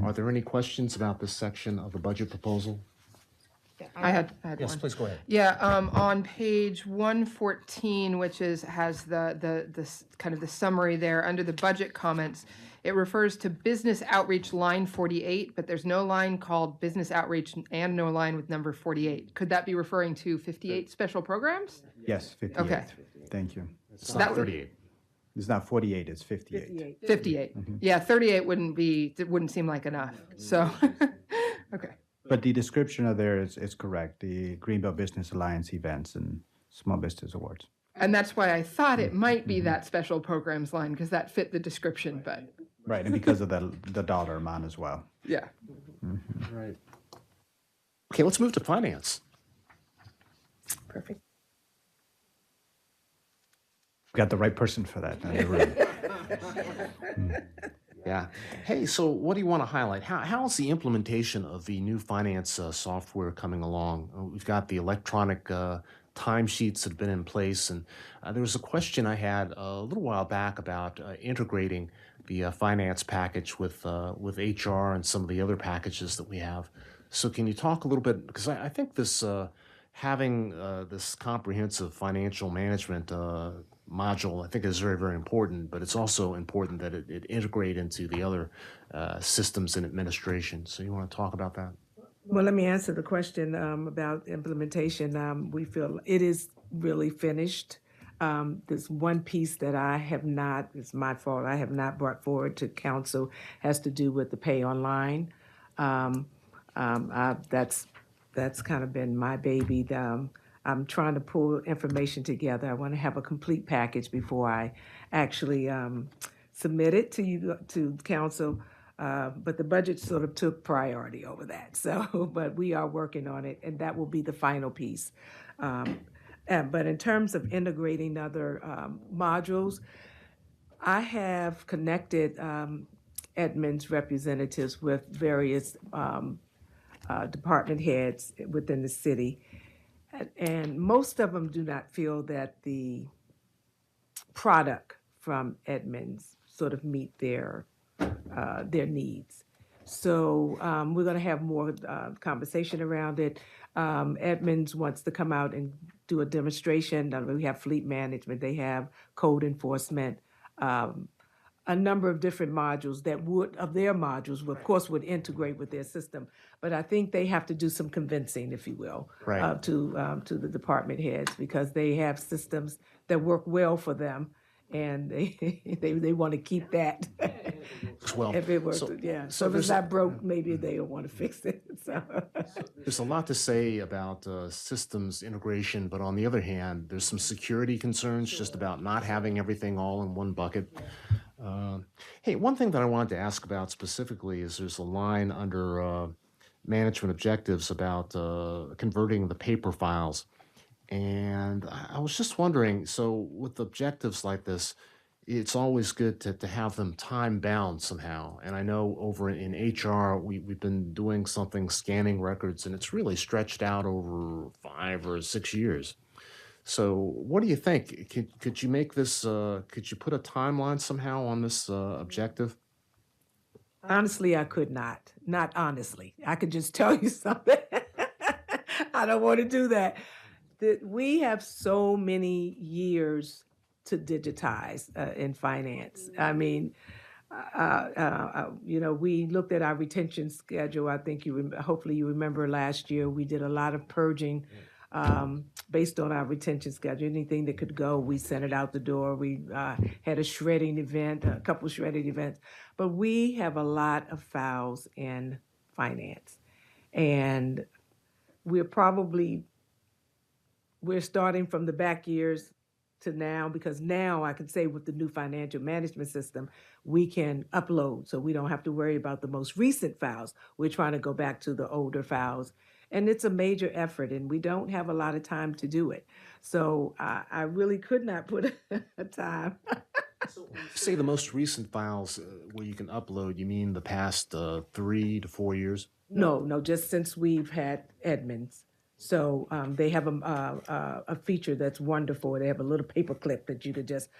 Are there any questions about this section of the budget proposal? I had Yes, one. please go ahead. Yeah, on page 114, which has the kind of the summary there, under the budget comments, it refers to business outreach line 48, but there's no line called business outreach and no line with number 48. Could that be referring to 58 special programs? Yes, 58. Okay. Thank you. It's not 38. It's not 48, it's 58. 58. Yeah, 38 wouldn't seem like enough. So, okay. But the description of there is correct. The Greenbelt Business Alliance events and small business awards. And that's why I thought it might be that special programs line, because that fit the description, but Right, and because of the dollar amount as well. yeah. Right. Okay, let's move to finance. Perfect. Got the right person for that in the room. Yeah. Hey, so what do you want to highlight? How is the implementation of the new finance software coming along? We've got the electronic timesheets that have been in place, and there was a question I had a little while back about integrating the finance package with HR and some of the other packages that we have. So can you talk a little bit, because I think this having this comprehensive financial management module, I think is very, very important, but it's also important that it integrate into the other systems in administration. So you want to talk about that? Well, let me answer the question about implementation. We feel it is really finished. There's one piece that I have not, it's my fault, I have not brought forward to council, has to do with the pay online. That's kind of been my baby. I'm trying to pull information together. I want to have a complete package before I actually submit it to you, to council. But the budget sort of took priority over that. So, but we are working on it, and that will be the final piece. But in terms of integrating other modules, I have connected Edmund's representatives with various department heads within the city. And most of them do not feel that the product from Edmunds sort of meet their needs. So we're going to have more conversation around it. Edmunds wants to come out and do a demonstration. We have fleet management, they have code enforcement, a number of different modules that would, of their modules, of course, would integrate with their system. But I think they have to do some convincing, if you will, Right. to the department heads, because they have systems that work well for them, and they want to keep that. Well, If it works, so- yeah. so So if it's there's- not broke, maybe they don't want to fix it, so. There's a lot to say about systems integration, but on the other hand, there's some security concerns just about not having everything all in one bucket. Hey, one thing that I wanted to ask about specifically is there's a line under management objectives about converting the paper files. And I was just wondering, so with objectives like this, it's always good to have them time bound somehow. And I know over in HR, we've been doing something, scanning records, and it's really stretched out over 5 or 6 years. So what do you think? Could you make this, could you put a timeline somehow on this objective? Honestly, I could not honestly. I could just tell you something. I don't want to do that. We have so many years to digitize in finance. I mean, we looked at our retention schedule. I think hopefully you remember last year, we did a lot of purging based on our retention schedule. Anything that could go, we sent it out the door. We had a shredding event, a couple shredding events. But we have a lot of files in finance. And we're starting from the back years to now, because now I can say with the new financial management system, we can upload, so we don't have to worry about the most recent files. We're trying to go back to the older files. And it's a major effort, and we don't have a lot of time to do it. So I really could not put a time. Say the most recent files where you can upload, you mean the past 3 to 4 years? No, just since we've had Edmunds. So they have a feature that's wonderful. They have a little paper clip that you could just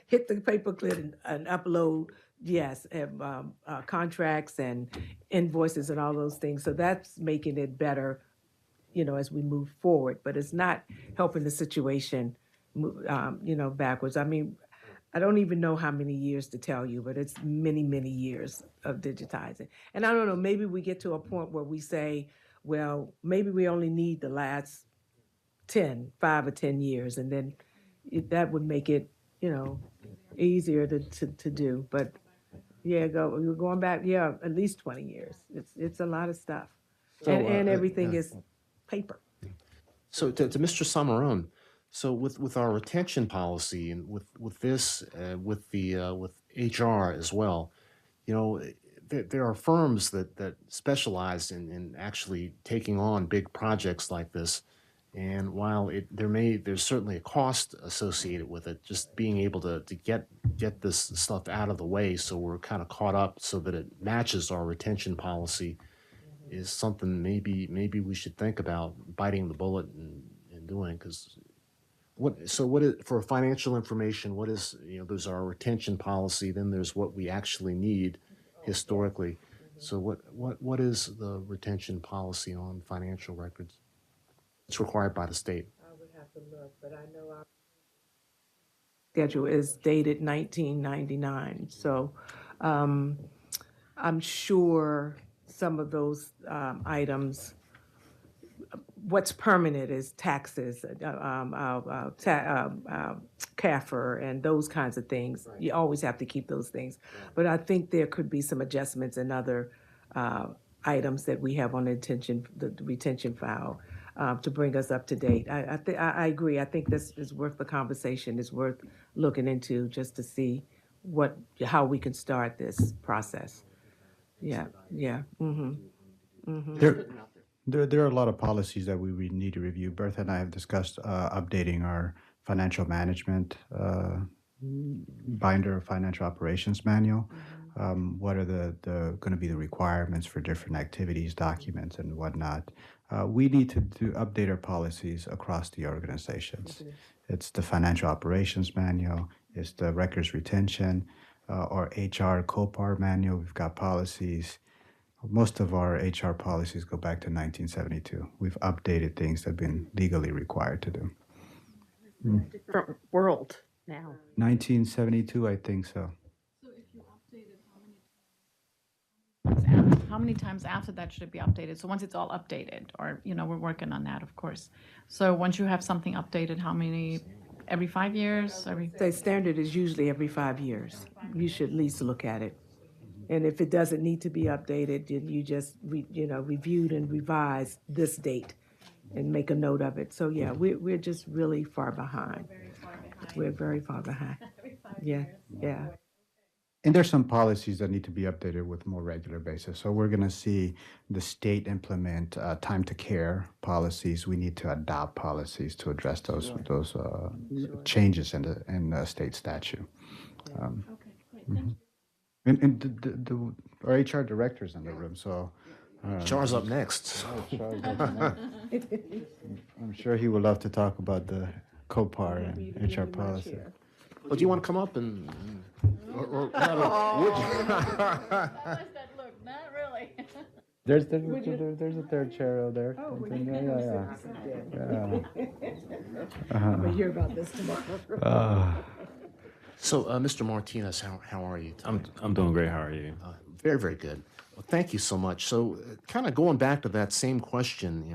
hit the paper clip and upload. Yes, contracts and invoices and all those things. So that's making it better, as we move forward. But it's not helping the situation, backwards. I mean, I don't even know how many years to tell you, but it's many, many years of digitizing. And I don't know, maybe we get to a point where we say, well, maybe we only need the last 5 or 10 years, and then that would make it, easier to do. But yeah, we're going back, at least 20 years. It's a lot of stuff. So, And everything yeah. is paper. So to Mr. Samarone, so with our retention policy and with this, with HR as well, there are firms that specialize in actually taking on big projects like this. And while there's certainly a cost associated with it, just being able to get this stuff out of the way so we're kind of caught up so that it matches our retention policy is something maybe we should think about biting the bullet and doing. Because what is for financial information, what is, there's our retention policy, then there's what we actually need historically. So what is the retention policy on financial records? It's required by the state. I would have to look, but I know schedule is dated 1999. So I'm sure some of those items, what's permanent is taxes, CAFR, and those kinds of things. You always have to keep those things. But I think there could be some adjustments in other items that we have on the retention file to bring us up to date. I agree. I think this is worth the conversation. It's worth looking into just to see how we can start this process. Yeah. There are a lot of policies that we need to review. Bertha and I have discussed updating our financial management binder, financial operations manual. What are the going to be the requirements for different activities, documents, and whatnot? We need to update our policies across the organizations. It's the financial operations manual, it's the records retention, or HR COPAR manual. We've got policies. Most of our HR policies go back to 1972. We've updated things that have been legally required to do. Different world now. 1972, I think so. So if you update it, how many times after that should it be updated? So once it's all updated, or, we're working on that, of course. So once you have something updated, how many, every 5 years? The standard is usually every 5 years. You should at least look at it. And if it doesn't need to be updated, then you just, reviewed and revised this date and make a note of it. So, yeah, we're just really far behind. We're very far behind. Yeah. And there's some policies that need to be updated with more regular basis. So we're going to see the state implement time to care policies. We need to adopt policies to address those changes in the state statute. Okay, great, thank you. And our HR director's in the room, so. Char's up next. I'm sure he would love to talk about the COPAR and HR policy. Well, do you want to come up and? Would you? Look, not really. There's a third chair over there. Oh, Yeah. We'll hear about this tomorrow. So, Mr. Martinez, how are you? I'm doing great. How are you? Very, very good. Well, thank you so much. So, kind of going back to that same question,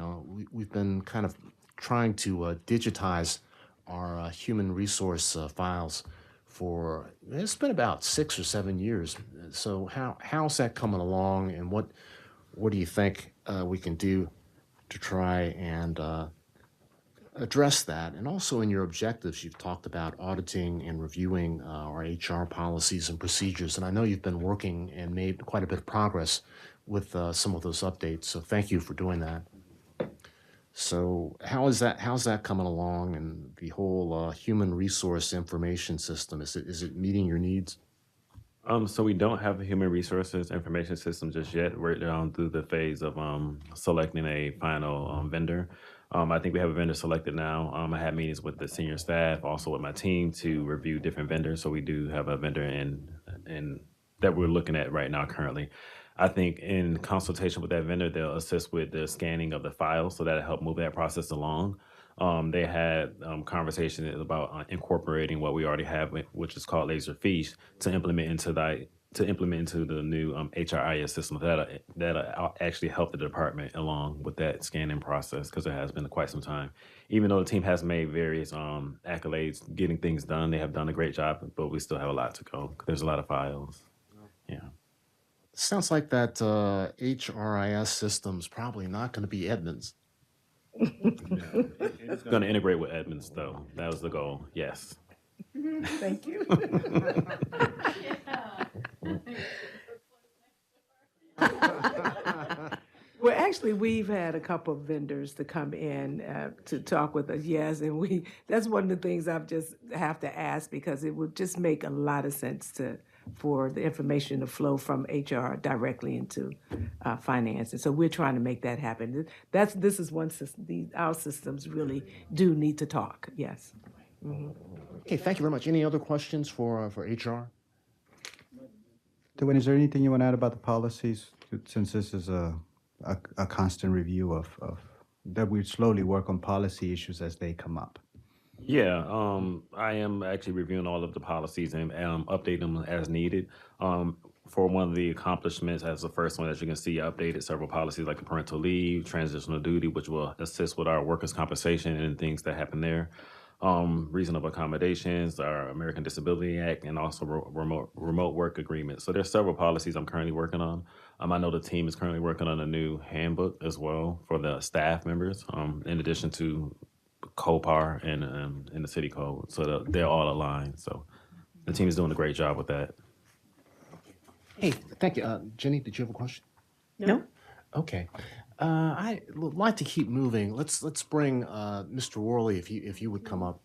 we've been kind of trying to digitize our human resource files for, it's been about 6 or 7 years. So, how's that coming along, and what do you think we can do to try and address that? And also in your objectives, you've talked about auditing and reviewing our HR policies and procedures. And I know you've been working and made quite a bit of progress with some of those updates. So thank you for doing that. So how's that coming along, and the whole human resource information system? Is it meeting your needs? So we don't have a human resources information system just yet. We're through the phase of selecting a final vendor. I think we have a vendor selected now. I had meetings with the senior staff, also with my team, to review different vendors. So we do have a vendor in that we're looking at right now currently. I think in consultation with that vendor, they'll assist with the scanning of the files, so that'll help move that process along. They had conversations about incorporating what we already have, which is called Laserfiche, to implement into the new HRIS system. That'll actually help the department along with that scanning process, because it has been quite some time. Even though the team has made various accolades getting things done, they have done a great job, but we still have a lot to go. There's a lot of files. Yeah. Sounds like that HRIS system's probably not going to be Edmunds. It's going to integrate with Edmunds, though. That was the goal. Yes. Thank you. Well, actually, we've had a couple of vendors to come in to talk with us. Yes, and that's one of the things I've just have to ask, because it would just make a lot of sense for the information to flow from HR directly into finance. And so we're trying to make that happen. This is one system. Our systems really do need to talk. Yes. Mm-hmm. Okay, thank you very much. Any other questions for HR? Dwayne, is there anything you want to add about the policies, since this is a constant review of that we slowly work on policy issues as they come up? Yeah, I am actually reviewing all of the policies and updating them as needed. For one of the accomplishments, as the first one, as you can see, I updated several policies like the parental leave, transitional duty, which will assist with our workers' compensation and things that happen there. Reasonable accommodations, our American Disability Act, and also remote work agreement. So there's several policies I'm currently working on. I know the team is currently working on a new handbook as well for the staff members, in addition to COPAR and the city code, so they're all aligned. So the team is doing a great job with that. Hey, thank you. Jenny, did you have a question? No? Okay. I'd like to keep moving. Let's bring Mr. Worley, if you would come up.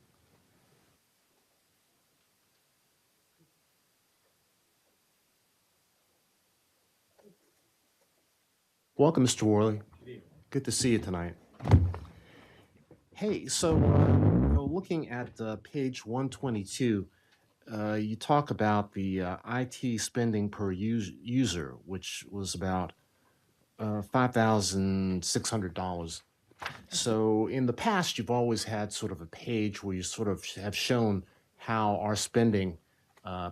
Welcome, Mr. Worley. Good to see you tonight. Hey, so looking at page 122, you talk about the IT spending per user, which was about $5,600. So in the past, you've always had sort of a page where you sort of have shown how our spending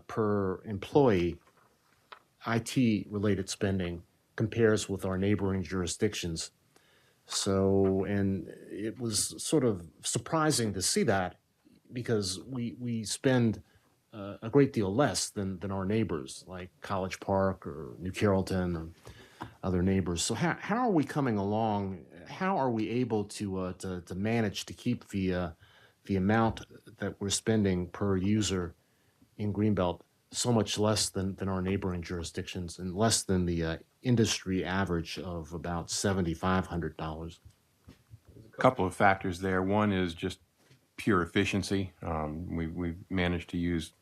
per employee, IT-related spending, compares with our neighboring jurisdictions. So, and it was sort of surprising to see that because we spend a great deal less than our neighbors, like College Park or New Carrollton and other neighbors. So how are we coming along? How are we able to manage to keep the amount that we're spending per user in Greenbelt so much less than our neighboring jurisdictions and less than the industry average of about $7,500? A couple of factors there. One is just pure efficiency. We've managed to use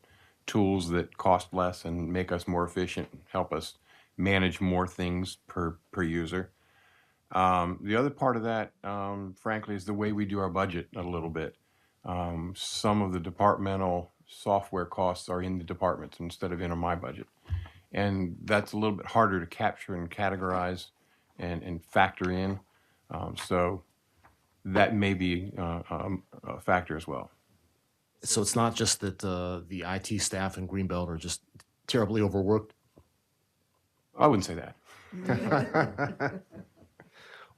tools that cost less and make us more efficient, help us manage more things per user. The other part of that, frankly, is the way we do our budget a little bit. Some of the departmental software costs are in the departments instead of in my budget. And that's a little bit harder to capture and categorize and factor in. So that may be a factor as well. So it's not just that the IT staff in Greenbelt are just terribly overworked? I wouldn't say that.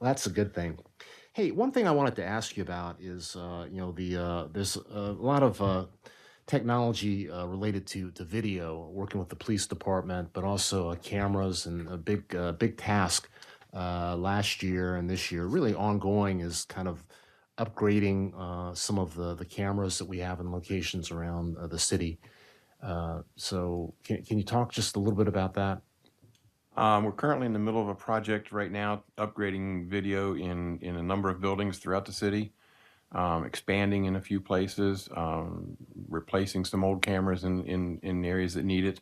Well, that's a good thing. Hey, one thing I wanted to ask you about is, there's a lot of technology related to video, working with the police department, but also cameras, and a big task last year and this year, really ongoing, is kind of upgrading some of the cameras that we have in locations around the city. So can you talk just a little bit about that? We're currently in the middle of a project right now, upgrading video in a number of buildings throughout the city, expanding in a few places, replacing some old cameras in areas that need it.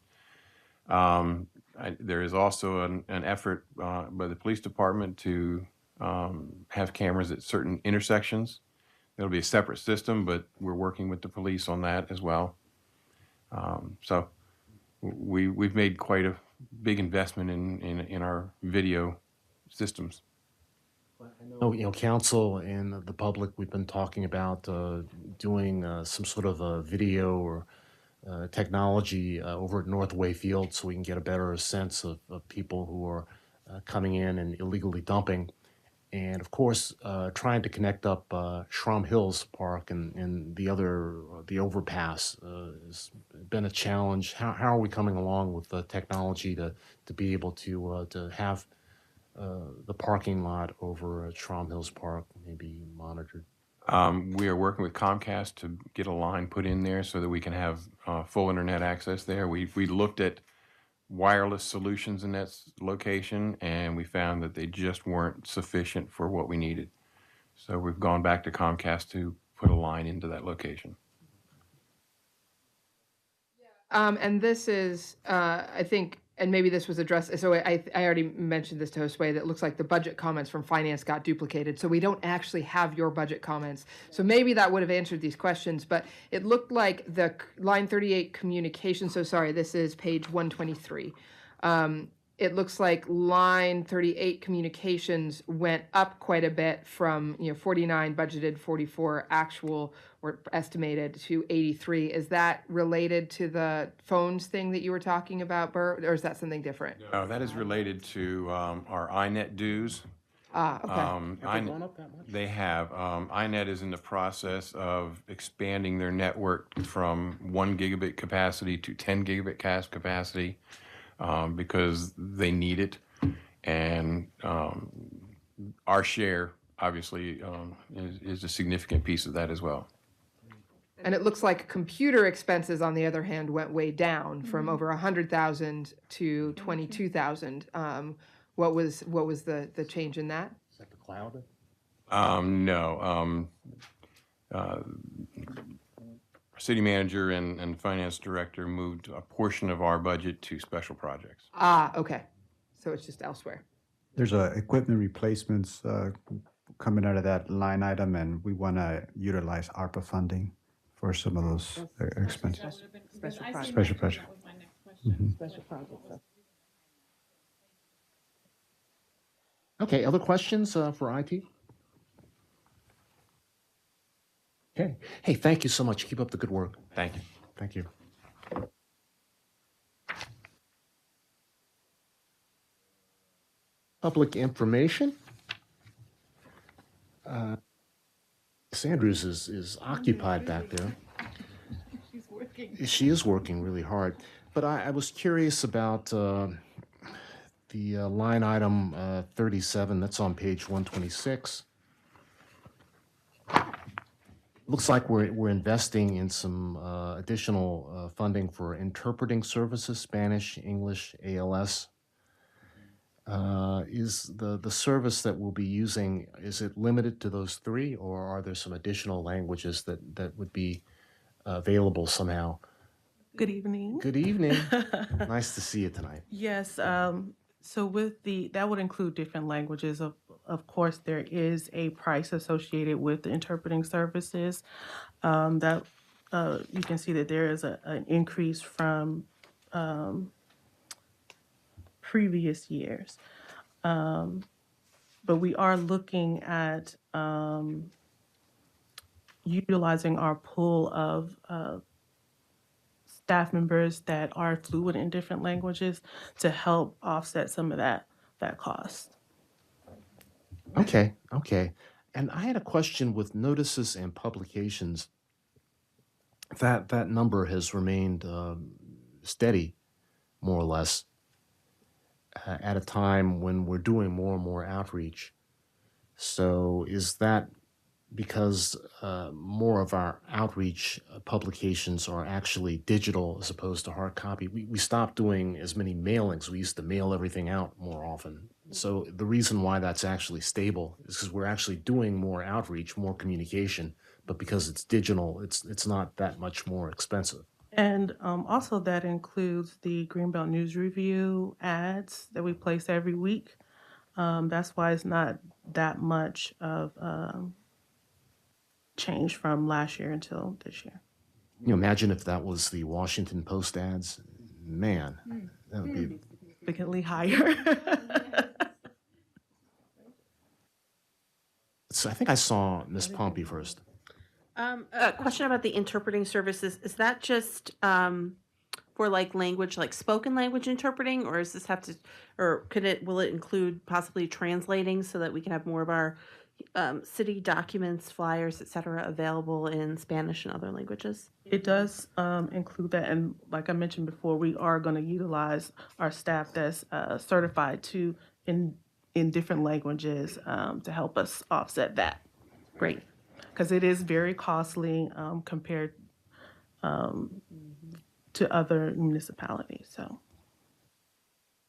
There is also an effort by the police department to have cameras at certain intersections. It'll be a separate system, but we're working with the police on that as well. So we've made quite a big investment in our video systems. Council and the public, we've been talking about doing some sort of a video or technology over at North Wayfield, so we can get a better sense of people who are coming in and illegally dumping. And of course, trying to connect up Shrum Hills Park and the overpass has been a challenge. How are we coming along with the technology to be able to have the parking lot over at Shrum Hills Park maybe monitored? We are working with Comcast to get a line put in there so that we can have full internet access there. We looked at wireless solutions in that location, and we found that they just weren't sufficient for what we needed. So we've gone back to Comcast to put a line into that location. And this is, I think, and maybe this was addressed, so I already mentioned this to Josue, that it looks like the budget comments from finance got duplicated, so we don't actually have your budget comments. So maybe that would have answered these questions, but it looked like the line 38 communication, so sorry, this is page 123. it looks like line 38 communications went up quite a bit from, 49 budgeted, 44 actual or estimated to 83. Is that related to the phones thing that you were talking about, Bert, or is that something different? That is related to our INET dues. Okay. Have they gone up that much? They have. INET is in the process of expanding their network from 1 gigabit capacity to 10 gigabit capacity because they need it. And our share, obviously, is a significant piece of that as well. And it looks like computer expenses, on the other hand, went way down from over 100,000 to 22,000. What was the change in that? Is that the cloud? No. City manager and finance director moved a portion of our budget to special projects. Okay. So it's just elsewhere. There's equipment replacements coming out of that line item, and we want to utilize ARPA funding for some of those expenses. Special project. Special project. Special project. Okay, other questions for IT? Okay. Hey, thank you so much. Keep up the good work. Thank you. Thank you. Public information. Sanders is occupied back there. She's working. She is working really hard. But I was curious about the line item 37, that's on page 126. Looks like we're investing in some additional funding for interpreting services, Spanish, English, ALS. Is the service that we'll be using, is it limited to those three, or are there some additional languages that would be available somehow? Good evening. Good evening. Nice to see you tonight. Yes, so with that would include different languages. Of course, there is a price associated with the interpreting services. That you can see that there is an increase from previous years. But we are looking at utilizing our pool of staff members that are fluent in different languages to help offset some of that cost. Okay. And I had a question with notices and publications. That number has remained steady, more or less, at a time when we're doing more and more outreach. So is that because more of our outreach publications are actually digital as opposed to hard copy? We stopped doing as many mailings. We used to mail everything out more often. So the reason why that's actually stable is because we're actually doing more outreach, more communication, but because it's digital, it's not that much more expensive. And also that includes the Greenbelt News Review ads that we place every week. That's why it's not that much of change from last year until this year. Imagine if that was the Washington Post ads. Man, that would be significantly higher. So I think I saw Miss Pompey first. A question about the interpreting services. Is that just for like language, like spoken language interpreting, or does this have to, or will it include possibly translating so that we can have more of our city documents, flyers, etc., available in Spanish and other languages? It does include that, and like I mentioned before, we are going to utilize our staff that's certified in different languages to help us offset that. Great. Because it is very costly compared to other municipalities. So,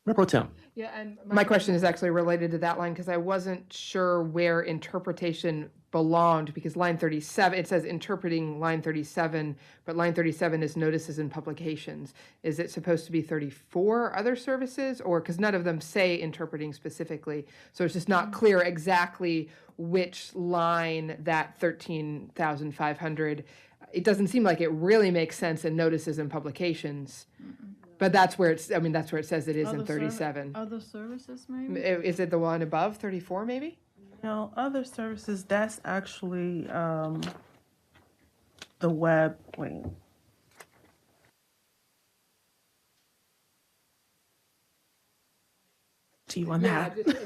Mayor Pro Tem. Yeah, and my question is actually related to that line because I wasn't sure where interpretation belonged, because line 37, it says interpreting line 37, but line 37 is notices and publications. Is it supposed to be 34 other services, or because none of them say interpreting specifically, so it's just not clear exactly which line that 13,500, it doesn't seem like it really makes sense in notices and publications. But that's where it's, I mean, that's where it says it is in Other servi- 37. Other services, maybe? Is it the one above 34 maybe? No, other services, that's actually the web, wait. Do you want Yeah, that? just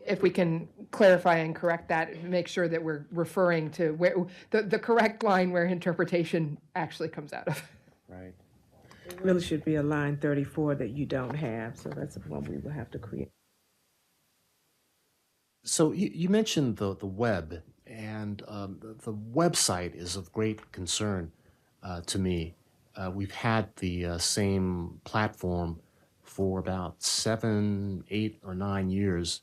if we can clarify and correct that, and make sure that we're referring to where, the correct line where interpretation actually comes out of. Right. It really should be a line 34 that you don't have, so that's one we will have to create. So you mentioned the web, and the website is of great concern to me. We've had the same platform for about 7, 8, or 9 years,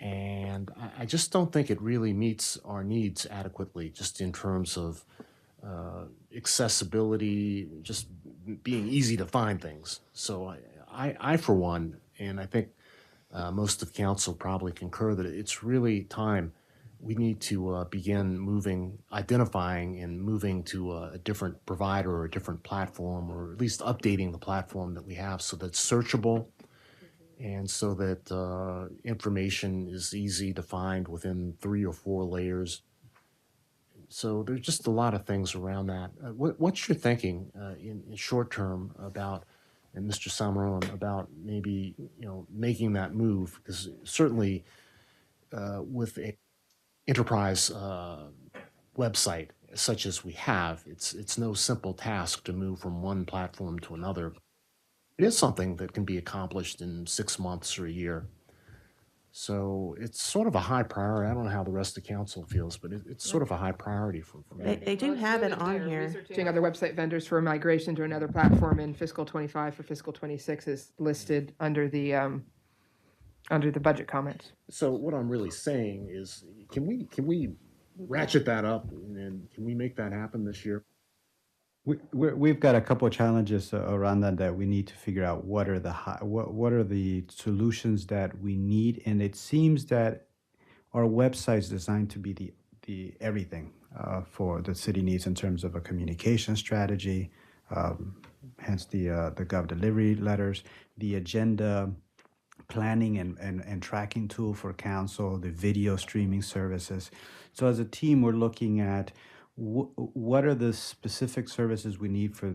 and I just don't think it really meets our needs adequately, just in terms of accessibility, just being easy to find things. So I for one, and I think most of council probably concur that it's really time we need to begin identifying and moving to a different provider or a different platform, or at least updating the platform that we have so that it's searchable and so that information is easy to find within 3 or 4 layers. So there's just a lot of things around that. What's your thinking in short term about, and Mr. Samaron, about maybe making that move? Because certainly with a enterprise website such as we have, it's no simple task to move from one platform to another. It is something that can be accomplished in 6 months or a year. So it's sort of a high priority. I don't know how the rest of the council feels, but it's sort of a high priority for me. They do have it on here. Researching other website vendors for migration to another platform in fiscal 25 for fiscal 26 is listed under the budget comments. So what I'm really saying is, can we ratchet that up, and can we make that happen this year? We've got a couple of challenges around that we need to figure out what are the solutions that we need, and it seems that our website's designed to be the everything for the city needs in terms of a communication strategy, hence the Gov delivery letters, the agenda planning and tracking tool for council, the video streaming services. So as a team, we're looking at what are the specific services we need for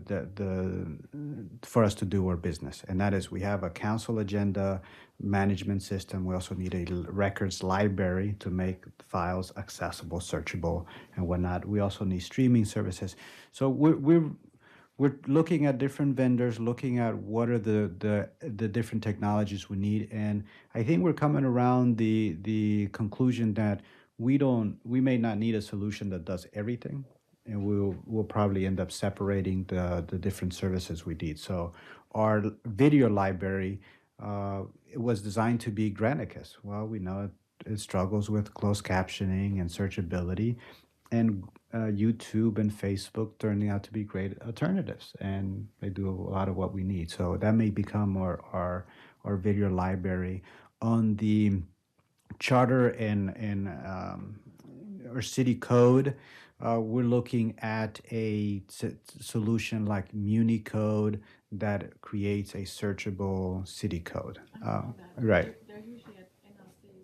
for us to do our business, and that is we have a council agenda management system. We also need a records library to make files accessible, searchable, and whatnot. We also need streaming services. So we're looking at different vendors, looking at what are the different technologies we need, and I think we're coming around the conclusion that we may not need a solution that does everything, and we'll probably end up separating the different services we need. So our video library it was designed to be Granicus. Well, we know it struggles with closed captioning and searchability, and YouTube and Facebook turning out to be great alternatives, and they do a lot of what we need. So that may become our video library. On the charter and or city code, we're looking at a solution like MuniCode that creates a searchable city code. Right.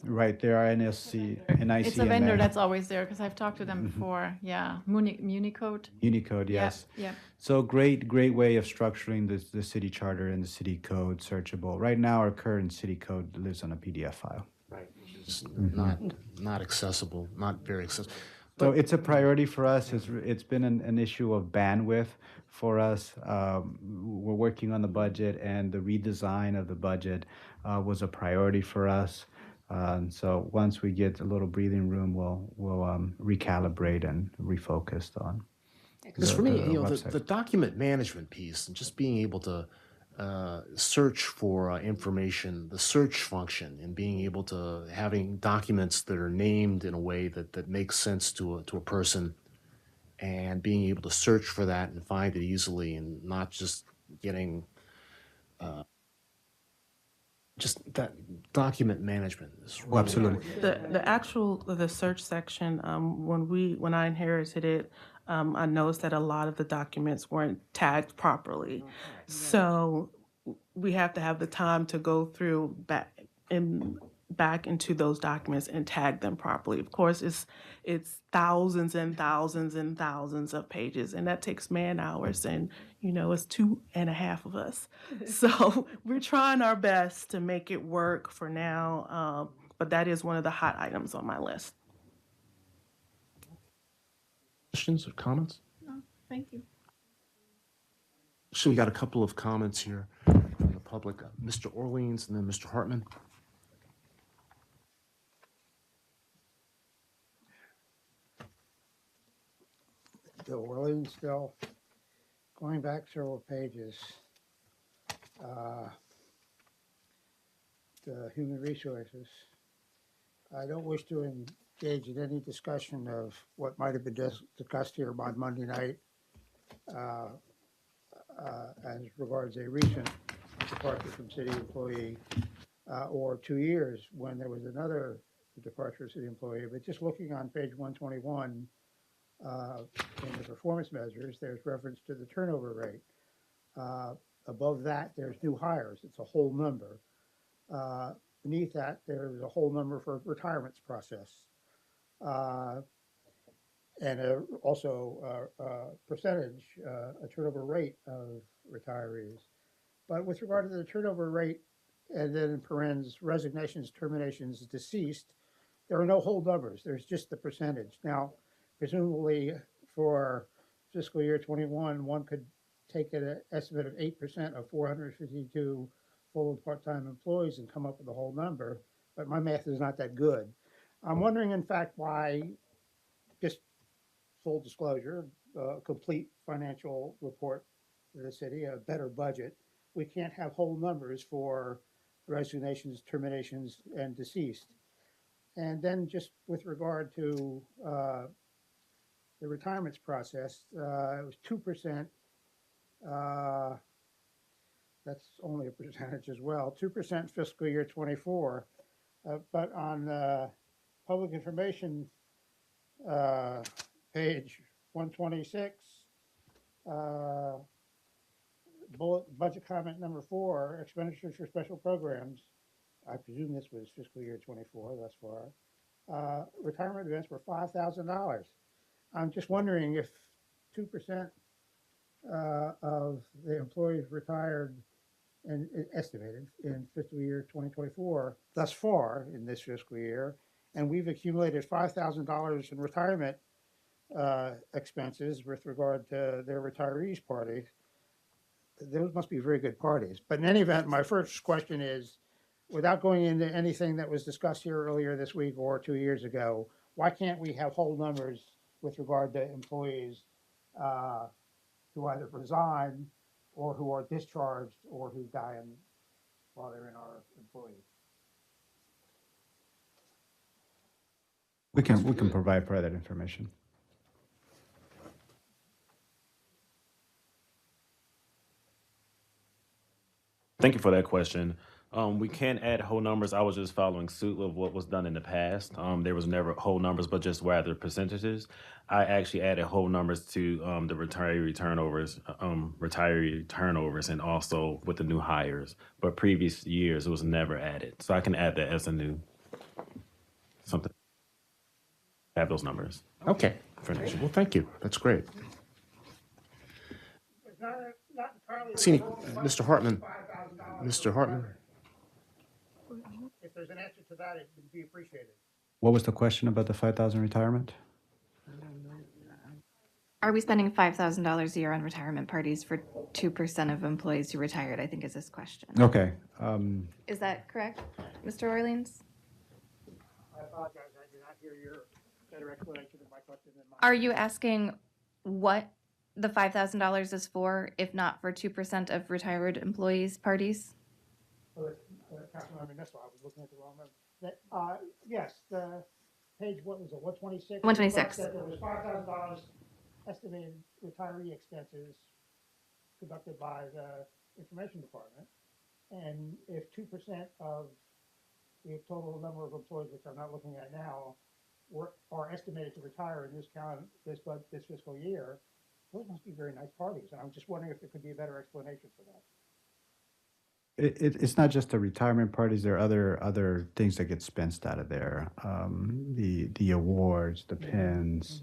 Right, there are NICMA. It's a vendor that's always there, because I've talked to them before. Yeah, MuniCode. MuniCode, yes. Yeah. So great way of structuring the city charter and the city code searchable. Right now, our current city code lives on a PDF file. Right, which is not accessible, not very accessible. So it's a priority for us. It's been an issue of bandwidth for us. We're working on the budget, and the redesign of the budget was a priority for us. So once we get a little breathing room, we'll recalibrate and refocus on. Because for me, the document management piece and just being able to search for information, the search function, and being able to having documents that are named in a way that makes sense to a person, and being able to search for that and find it easily, and not just getting just that document management is really absolutely. The search section, when I inherited it, I noticed that a lot of the documents weren't tagged properly. So we have to have the time to go through back into those documents and tag them properly. Of course, it's thousands and thousands and thousands of pages, and that takes man hours, and it's 2.5 of us. So we're trying our best to make it work for now, but that is one of the hot items on my list. Questions or comments? No, thank you. So we got a couple of comments here from the public. Mr. Orleans and then Mr. Hartman. Bill Orleans still, going back several pages. The human resources. I don't wish to engage in any discussion of what might have been discussed here on Monday night as regards a recent departure from city employee or 2 years when there was another departure of city employee. But just looking on page 121 in the performance measures, there's reference to the turnover rate. Above that, there's new hires. It's a whole number. Beneath that, there's a whole number for retirements process. And also a percentage, a turnover rate of retirees. But with regard to the turnover rate, and then in parentheses, resignations, terminations, deceased, there are no whole numbers. There's just the percentage. Now, presumably for fiscal year 21, one could take an estimate of 8% of 452 full and part-time employees and come up with a whole number, but my math is not that good. I'm wondering, in fact, why, just full disclosure, a complete financial report for the city, a better budget, we can't have whole numbers for resignations, terminations, and deceased. And then just with regard to the retirements process, it was 2%. That's only a percentage as well, 2% fiscal year 24. But on public information page 126, budget comment number 4, expenditures for special programs. I presume this was fiscal year 24 thus far. Retirement events were $5,000. I'm just wondering if 2% of the employees retired and estimated in fiscal year 2024 thus far in this fiscal year, and we've accumulated $5,000 in retirement expenses with regard to their retirees' parties. Those must be very good parties. But in any event, my first question is, without going into anything that was discussed here earlier this week or 2 years ago, why can't we have whole numbers with regard to employees who either resign or who are discharged or who die while they're in our employees? We can provide for that information. Thank you for that question. We can add whole numbers. I was just following suit with what was done in the past. There was never whole numbers, but just rather percentages. I actually added whole numbers to the retiree turnovers, and also with the new hires. But previous years, it was never added. So I can add that as a new something. Have those numbers. Okay. Well, thank you. That's great. See, Mr. Hartman. Mr. Hartman. If there's an answer to that, it would be appreciated. What was the question about the 5,000 retirement? Are we spending $5,000 a year on retirement parties for 2% of employees who retired, I think is this question. Okay. Is that correct, Mr. Orleans? I apologize, I did not hear your better explanation of my question than mine. Are you asking what the $5,000 is for, if not for 2% of retired employees' parties? Councilmember Nissel, I was looking at the wrong number. Yes, the page, what was it, 126? 126. There was $5,000 estimated retiree expenses conducted by the information department. And if 2% of the total number of employees, which I'm not looking at now, are estimated to retire in this fiscal year, those must be very nice parties. And I'm just wondering if there could be a better explanation for that. It's not just the retirement parties. There are other things that get spent out of there. The awards, the pins.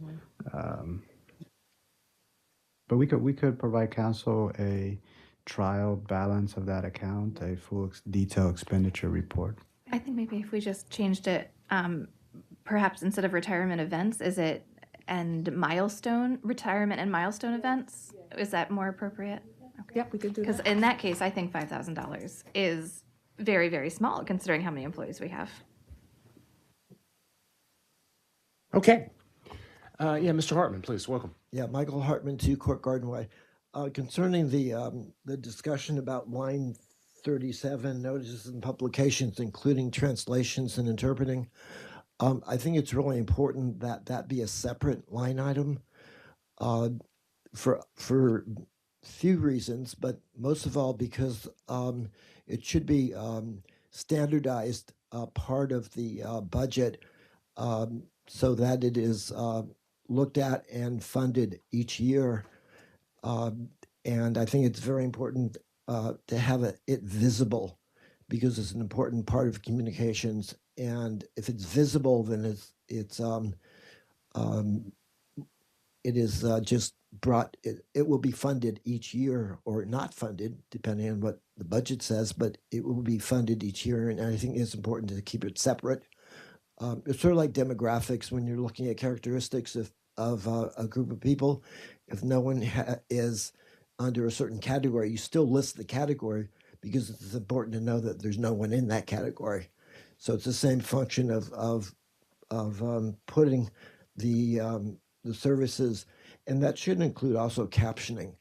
But we could provide council a trial balance of that account, a full detailed expenditure report. I think maybe if we just changed it, perhaps instead of retirement events, is it retirement and milestone events? Is that more appropriate? Yep, we could do Because that. in that case, I think $5,000 is very, very small considering how many employees we have. Okay. Yeah, Mr. Hartman, please, welcome. Yeah, Michael Hartman, 2 Court Garden Way. Concerning the discussion about line 37, notices and publications, including translations and interpreting, I think it's really important that that be a separate line item for few reasons, but most of all because it should be standardized part of the budget so that it is looked at and funded each year. And I think it's very important to have it visible because it's an important part of communications. And if it's visible, then it is just brought. It will be funded each year or not funded, depending on what the budget says. But it will be funded each year, and I think it's important to keep it separate. It's sort of like demographics when you're looking at characteristics of a group of people. If no one is under a certain category, you still list the category because it's important to know that there's no one in that category. So it's the same function of putting the services, and that should include also captioning,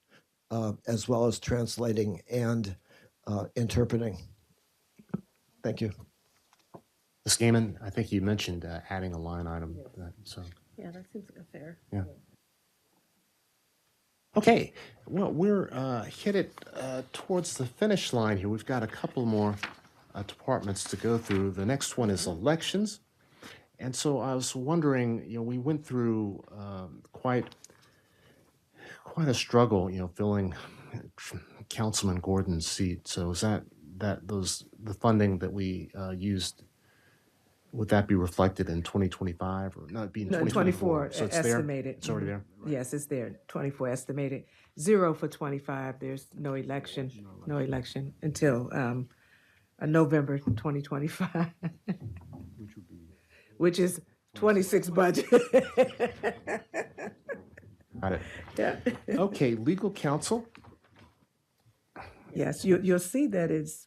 as well as translating and interpreting. Thank you. Ms. Gaiman, I think you mentioned adding a line item. So Yeah, that seems like a fair. yeah. Okay, well, we're headed towards the finish line here. We've got a couple more departments to go through. The next one is elections. And so I was wondering, we went through quite a struggle, filling Councilman Gordon's seat. So is that the funding that we used, would that be reflected in 2025 or not be in No, 2024? 24 So it's estimated. there? It's already there? Yes, it's there, 24 estimated. 0 for 25, there's no election until November 2025. Which is 26 budget. Got it. Yeah. Okay, legal counsel. Yes, you'll see that it's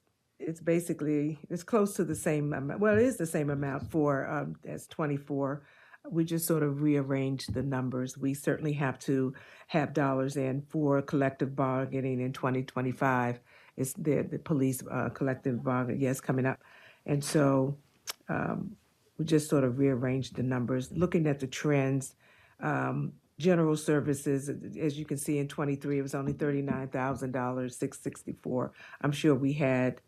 basically, it's close to the same amount. Well, it is the same amount for as 24. We just sort of rearranged the numbers. We certainly have to have dollars in for collective bargaining in 2025. It's the police collective bargaining, yes, coming up. And so we just sort of rearranged the numbers, looking at the trends. General services, as you can see in 23, it was only $39,000, $664. I'm sure we had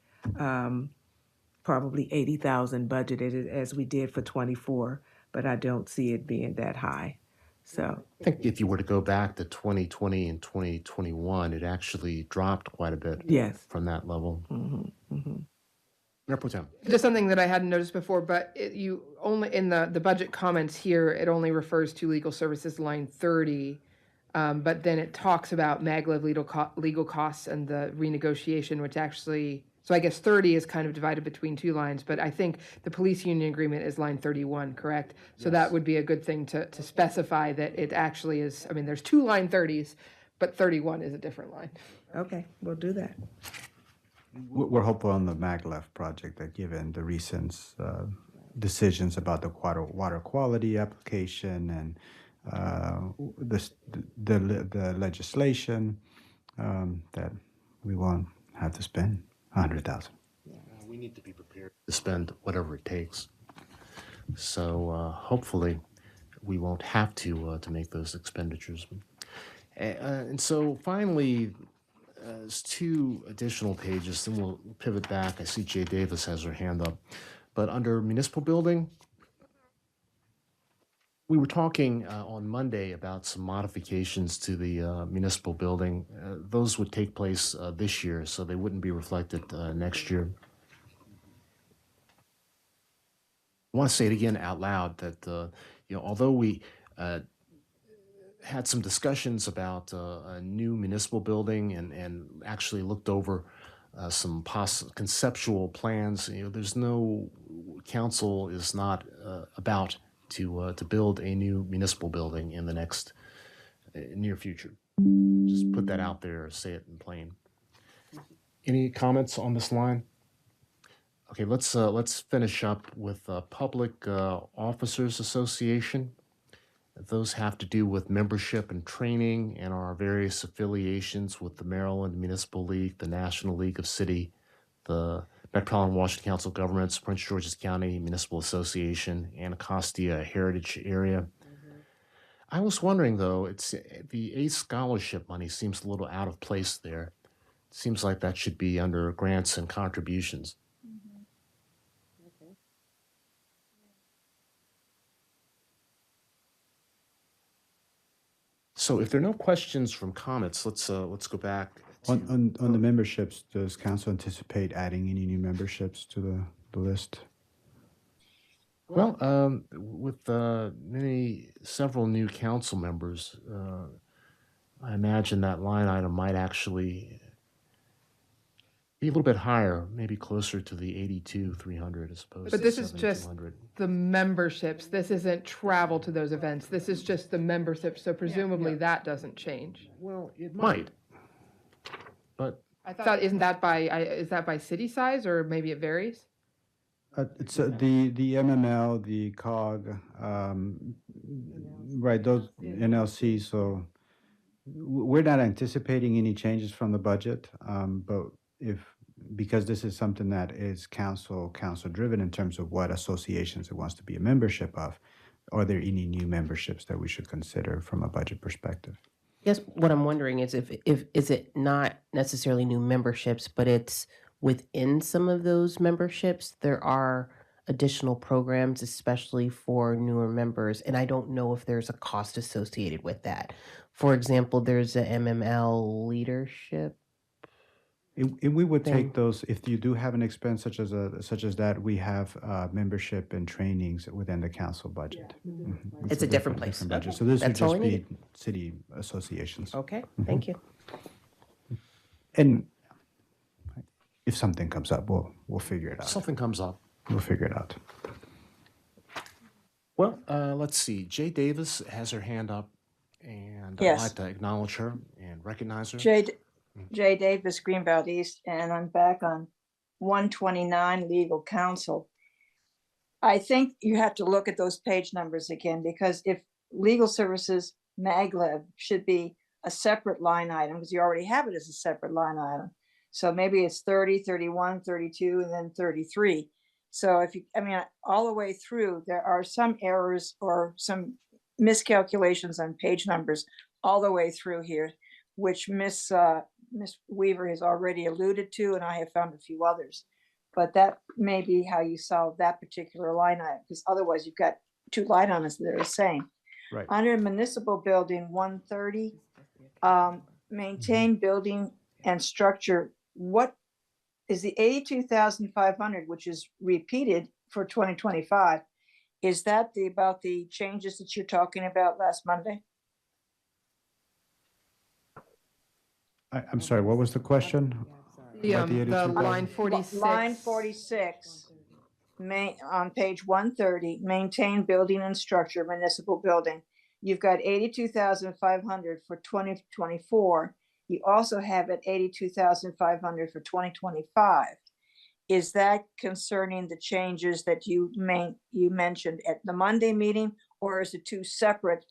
probably 80,000 budgeted as we did for 24, but I don't see it being that high. So I think if you were to go back to 2020 and 2021, it actually dropped quite a bit from that level. Mayor Pro Tem. Just something that I hadn't noticed before, but you only, in the budget comments here, it only refers to legal services line 30. But then it talks about maglev legal costs and the renegotiation, which actually, so I guess 30 is kind of divided between two lines, but I think the police union agreement is line 31, correct? So that would be a good thing to specify that it actually is, I mean, there's two line 30s, but 31 is a different line. okay, we'll do that. We're hopeful on the maglev project that given the recent decisions about the water quality application and the legislation, that we won't have to spend $100,000. We need to be prepared to spend whatever it takes. So hopefully we won't have to make those expenditures. And so finally, there's two additional pages, then we'll pivot back. I see Jay Davis has her hand up. But under municipal building, We were talking on Monday about some modifications to the municipal building. Those would take place this year, so they wouldn't be reflected next year. I want to say it again out loud that although we had some discussions about a new municipal building and actually looked over some conceptual plans, there's no council is not about to build a new municipal building in the next near future. Just put that out there, say it in plain. Any comments on this line? Okay, let's finish up with Public Officers Association. Those have to do with membership and training and our various affiliations with the Maryland Municipal League, the National League of City, the Metropolitan Washington Council of Governments, Prince George's County Municipal Association, Anacostia Heritage Area. I was wondering though, it's the ACE scholarship money seems a little out of place there. It seems like that should be under grants and contributions. So if there are no questions from comments, let's go back. On the memberships, does council anticipate adding any new memberships to the list? Well, with several new council members, I imagine that line item might actually be a little bit higher, maybe closer to the 82,300 as opposed to But this is just 7,200. the memberships. This isn't travel to those events. This is just the membership. So presumably that doesn't change. Well, it might. But I thought, isn't that is that by city size or maybe it varies? It's the MML, the COG, right, those NLC, so we're not anticipating any changes from the budget, but because this is something that is council driven in terms of what associations it wants to be a membership of, are there any new memberships that we should consider from a budget perspective? Yes, what I'm wondering is if is it not necessarily new memberships, but it's within some of those memberships, there are additional programs, especially for newer members, and I don't know if there's a cost associated with that. For example, there's a MML leadership. We would thing. take those, if you do have an expense such as that, we have membership and trainings within the council budget. Mhm. It's a different place. budget. Okay. So this would That's all just I be needed. city associations. Okay, thank you. And if something comes up, we'll figure it out. something comes up. We'll figure it out. Well, let's see. Jay Davis has her hand up, and I'd Yes. like to acknowledge her and recognize her. Jay Davis, Greenbelt East, and I'm back on 129 Legal Counsel. I think you have to look at those page numbers again, because if Legal Services Maglev should be a separate line item, because you already have it as a separate line item. So maybe it's 30, 31, 32, and then 33. So all the way through, there are some errors or some miscalculations on page numbers all the way through here, which Miss Weaver has already alluded to, and I have found a few others. But that may be how you solve that particular line item, because otherwise you've got two line items that are the same. Right. Under municipal building 130, maintain building and structure, what is the 82,500, which is repeated for 2025? Is that about the changes that you're talking about last Monday? I'm sorry, what was the question? About The 82,000? line 46. Line 46, on page 130, maintain building and structure, municipal building. You've got 82,500 for 2024. You also have it 82,500 for 2025. Is that concerning the changes that you mentioned at the Monday meeting, or is it two separate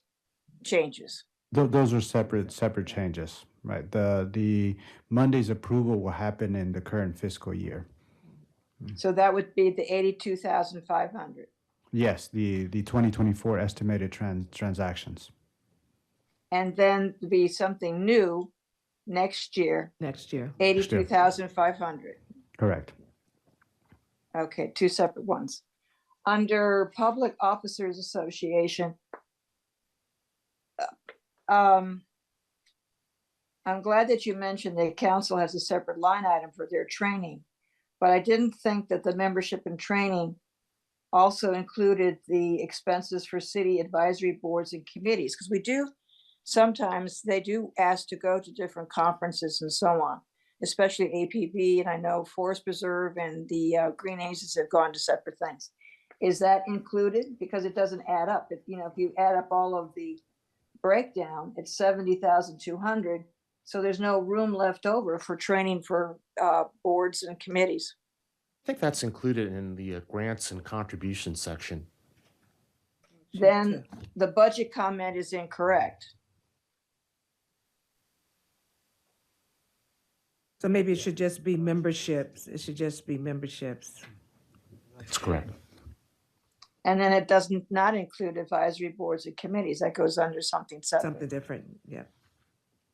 changes? Those are separate changes, right? The Monday's approval will happen in the current fiscal year. So that would be the 82,500. Yes, the 2024 estimated transactions. And then be something new next year, Next year. 82,500. Correct. Okay, two separate ones. Under Public Officers Association, I'm glad that you mentioned the council has a separate line item for their training, but I didn't think that the membership and training also included the expenses for city advisory boards and committees, because we do, sometimes they do ask to go to different conferences and so on, especially APB, and I know Forest Preserve and the Green Aces have gone to separate things. Is that included? Because it doesn't add up. If you add up all of the breakdown, it's 70,200. So there's no room left over for training for boards and committees. I think that's included in the grants and contributions section. Then the budget comment is incorrect. So maybe it should just be memberships. It should just be memberships. That's correct. And then it doesn't not include advisory boards and committees. That goes under something separate. Something different, yeah.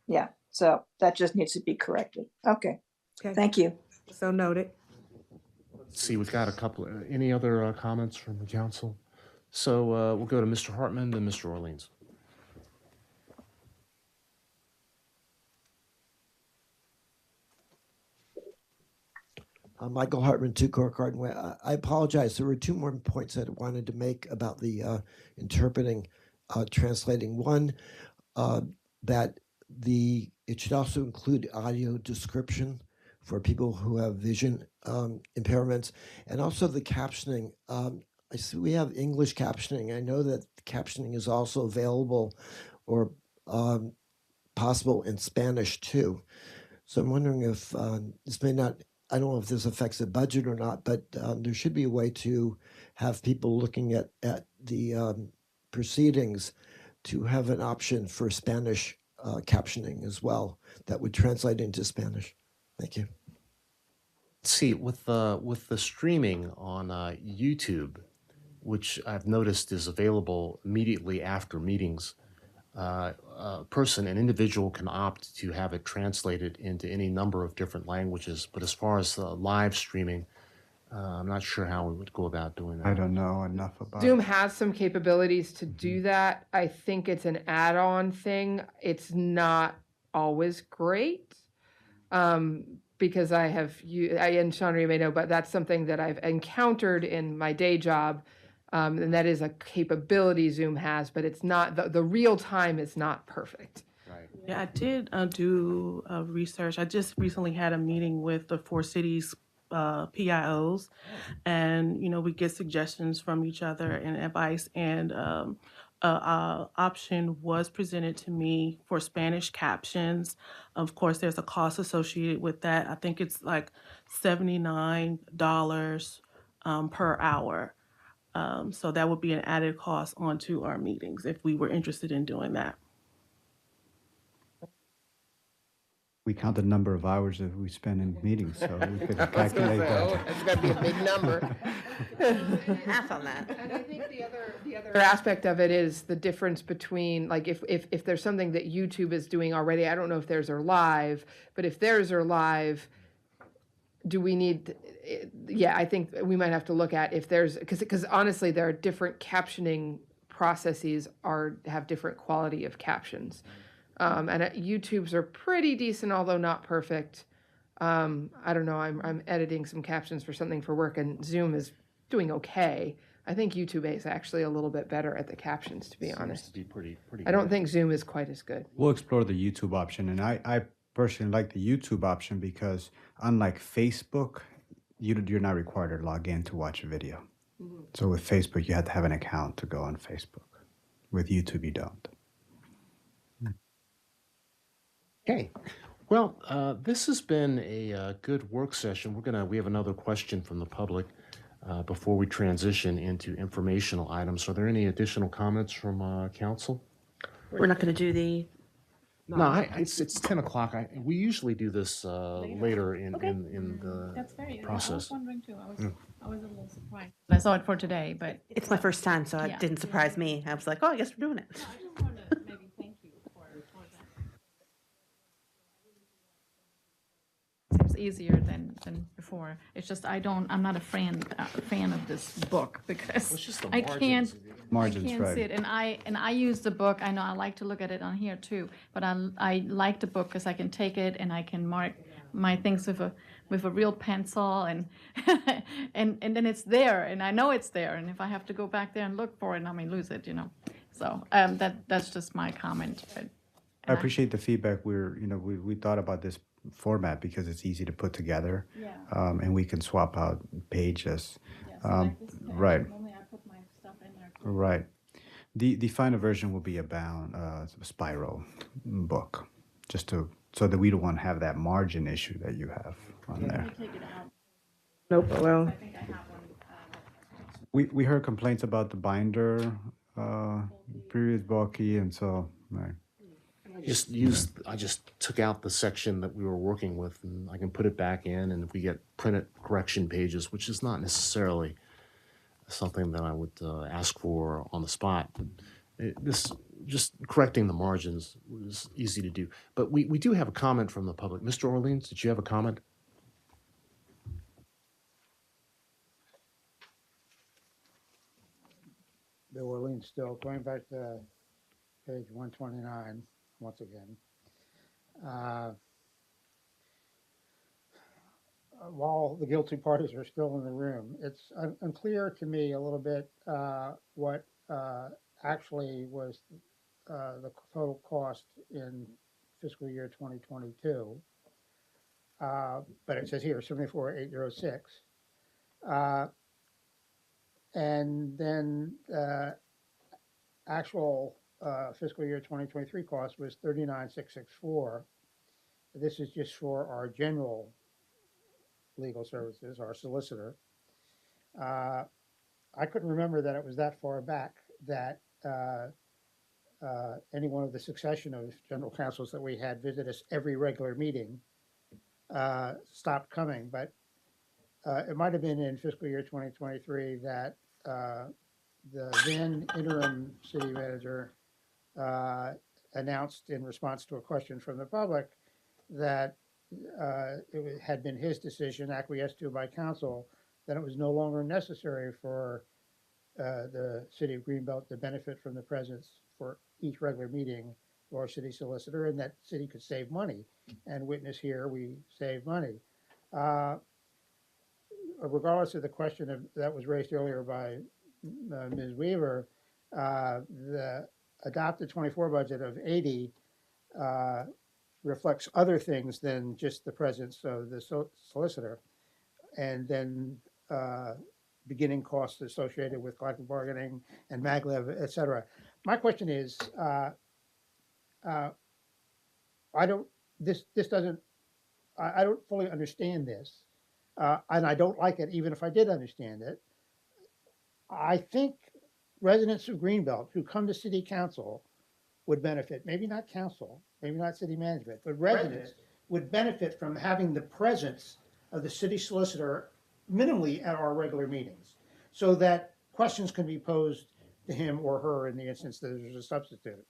Yeah, so that just needs to be corrected. Okay, thank you. So noted. Let's see, we've got a couple, any other comments from the council? So we'll go to Mr. Hartman, then Mr. Orleans. Michael Hartman, 2 Court Garden Way. I apologize. There were 2 more points that I wanted to make about the interpreting, translating. One, that it should also include audio description for people who have vision impairments, and also the captioning. I see we have English captioning. I know that captioning is also available or possible in Spanish too. So I'm wondering if this may not, I don't know if this affects the budget or not, but there should be a way to have people looking at the proceedings to have an option for Spanish captioning as well that would translate into Spanish. Thank you. Let's see, with the streaming on YouTube, which I've noticed is available immediately after meetings, an individual can opt to have it translated into any number of different languages. But as far as live streaming, I'm not sure how we would go about doing that. I don't know enough about Zoom has some capabilities to do that. I think it's an add-on thing. It's not always great. Because I and Chandra may know, but that's something that I've encountered in my day job. And that is a capability Zoom has, but it's not, the real time is not perfect. Right. Yeah, I did do research. I just recently had a meeting with the 4 cities PIOs, and we get suggestions from each other and advice. And option was presented to me for Spanish captions. Of course, there's a cost associated with that. I think it's like $79 per hour. So that would be an added cost onto our meetings if we were interested in doing that. We count the number of hours that we spend in meetings, so we could calculate that. It's got to be a big number. Half on that. And I think the other aspect of it is the difference between, like, if there's something that YouTube is doing already, I don't know if theirs are live, but if theirs are live, do we need, I think we might have to look at if there's, because honestly, there are different captioning processes have different quality of captions. And YouTube's are pretty decent, although not perfect. I don't know, I'm editing some captions for something for work, and Zoom is doing okay. I think YouTube is actually a little bit better at the captions, to be honest. To be pretty I don't good. think Zoom is quite as good. We'll explore the YouTube option, and I personally like the YouTube option because unlike Facebook, you're not required to log in to watch a video. So with Facebook, you have to have an account to go on Facebook. With YouTube, you don't. Okay. Well, this has been a good work session. We have another question from the public before we transition into informational items. Are there any additional comments from council? We're not going to do the. No, it's 10 o'clock. We usually do this later in the That's very, I process. was wondering too. I was a little surprised. I saw it for today, but. It's my first time, so Yeah. it didn't surprise me. I was like, oh, I guess we're doing it. I just wanted to maybe thank you for that. Seems easier than before. It's just I'm not a fan of this book because It's just the I margins. can't Margins, I can't right. see it, and I use the book. I know I like to look at it on here too, but I like the book because I can take it and I can mark my things with a real pencil, and and then it's there, and I know it's there, and if I have to go back there and look for it, I may lose it, you know. So that's just my comment. But, I appreciate the feedback. We thought about this format because it's easy to put together. Yeah. And we can swap out pages. Yeah, so like this page, Right. normally I put my stuff in there. Right. The final version will be a bound spiral book, just so that we don't want to have that margin issue that you have on there. Take it out. Nope, well, I think I have one. We heard complaints about the binder, previous bulky, and so right. I just took out the section that we were working with, and I can put it back in, and if we get printed correction pages, which is not necessarily something that I would ask for on the spot. This just correcting the margins was easy to do. But we do have a comment from the public. Mr. Orleans, did you have a comment? Bill Orleans still, going back to page 129, once again. While the guilty parties are still in the room, it's unclear to me a little bit what actually was the total cost in fiscal year 2022. But it says here 74,806. And then actual fiscal year 2023 cost was 39,664. This is just for our general legal services, our solicitor. I couldn't remember that it was that far back that any one of the succession of general counsels that we had visit us every regular meeting stopped coming. But it might have been in fiscal year 2023 that the then interim city manager announced in response to a question from the public that it had been his decision, acquiesced to by council, that it was no longer necessary for the city of Greenbelt to benefit from the presence for each regular meeting of our city solicitor, and that city could save money. And witness here, we save money. Regardless of the question that was raised earlier by Ms. Weaver, the adopted 24 budget of 80 reflects other things than just the presence of the solicitor, and then beginning costs associated with collective bargaining and maglev, et cetera. My question is, I don't fully understand this, and I don't like it even if I did understand it. I think residents of Greenbelt who come to city council would benefit, maybe not council, maybe not city management, but residents would benefit from having the presence of the city solicitor minimally at our regular meetings, so that questions can be posed to him or her in the instance that there's a substitute.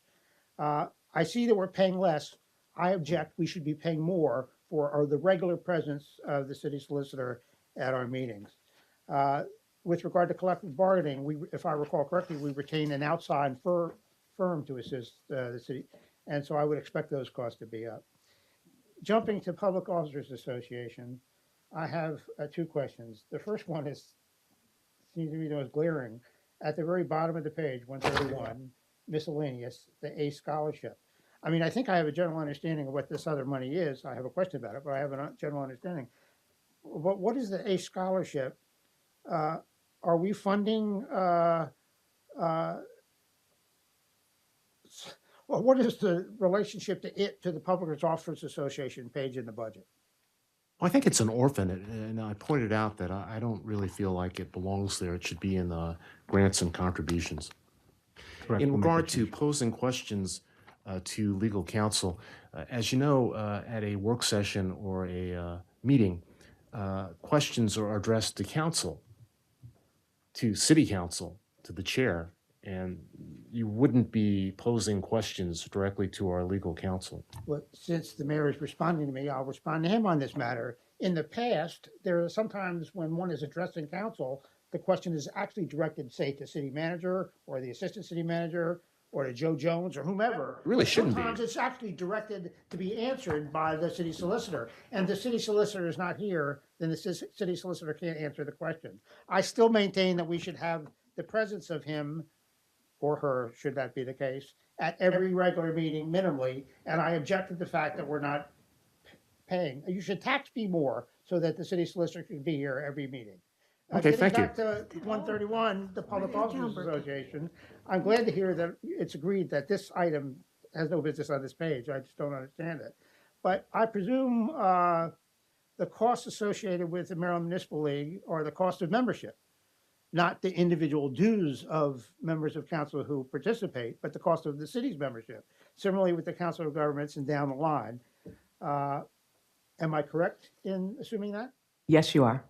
I see that we're paying less. I object. We should be paying more for the regular presence of the city solicitor at our meetings. With regard to collective bargaining, if I recall correctly, we retain an outside firm to assist the city, and so I would expect those costs to be up. Jumping to Public Officers Association, I have two questions. The first one seems to be the most glaring. At the very bottom of the page, 131, miscellaneous, the ACE scholarship. I mean, I think I have a general understanding of what this other money is. I have a question about it, but I have a general understanding. But what is the ACE scholarship? Are we funding, what is the relationship to the Public Officers Association page in the budget? Well, I think it's an orphan, and I pointed out that I don't really feel like it belongs there. It should be in the grants and contributions. Correct. In We'll make regard a to change. posing questions to legal counsel, as you know, at a work session or a meeting, questions are addressed to council, to city council, to the chair, and you wouldn't be posing questions directly to our legal counsel. Well, since the mayor is responding to me, I'll respond to him on this matter. In the past, there are sometimes when one is addressing council, the question is actually directed, say, to city manager or the assistant city manager or to Joe Jones or whomever. It really shouldn't be. Sometimes it's actually directed to be answered by the city solicitor. And the city solicitor is not here, then the city solicitor can't answer the question. I still maintain that we should have the presence of him or her, should that be the case, at every regular meeting minimally. And I object to the fact that we're not paying. You should tax me more so that the city solicitor can be here every meeting. Okay, thank you. Getting back to 131, the Public Officers Association, I'm glad to hear that it's agreed that this item has no business on this page. I just don't understand it. But I presume the costs associated with the Maryland Municipal League are the cost of membership, not the individual dues of members of council who participate, but the cost of the city's membership. Similarly with the Council of Governments and down the line. Am I correct in assuming that? Yes, you are.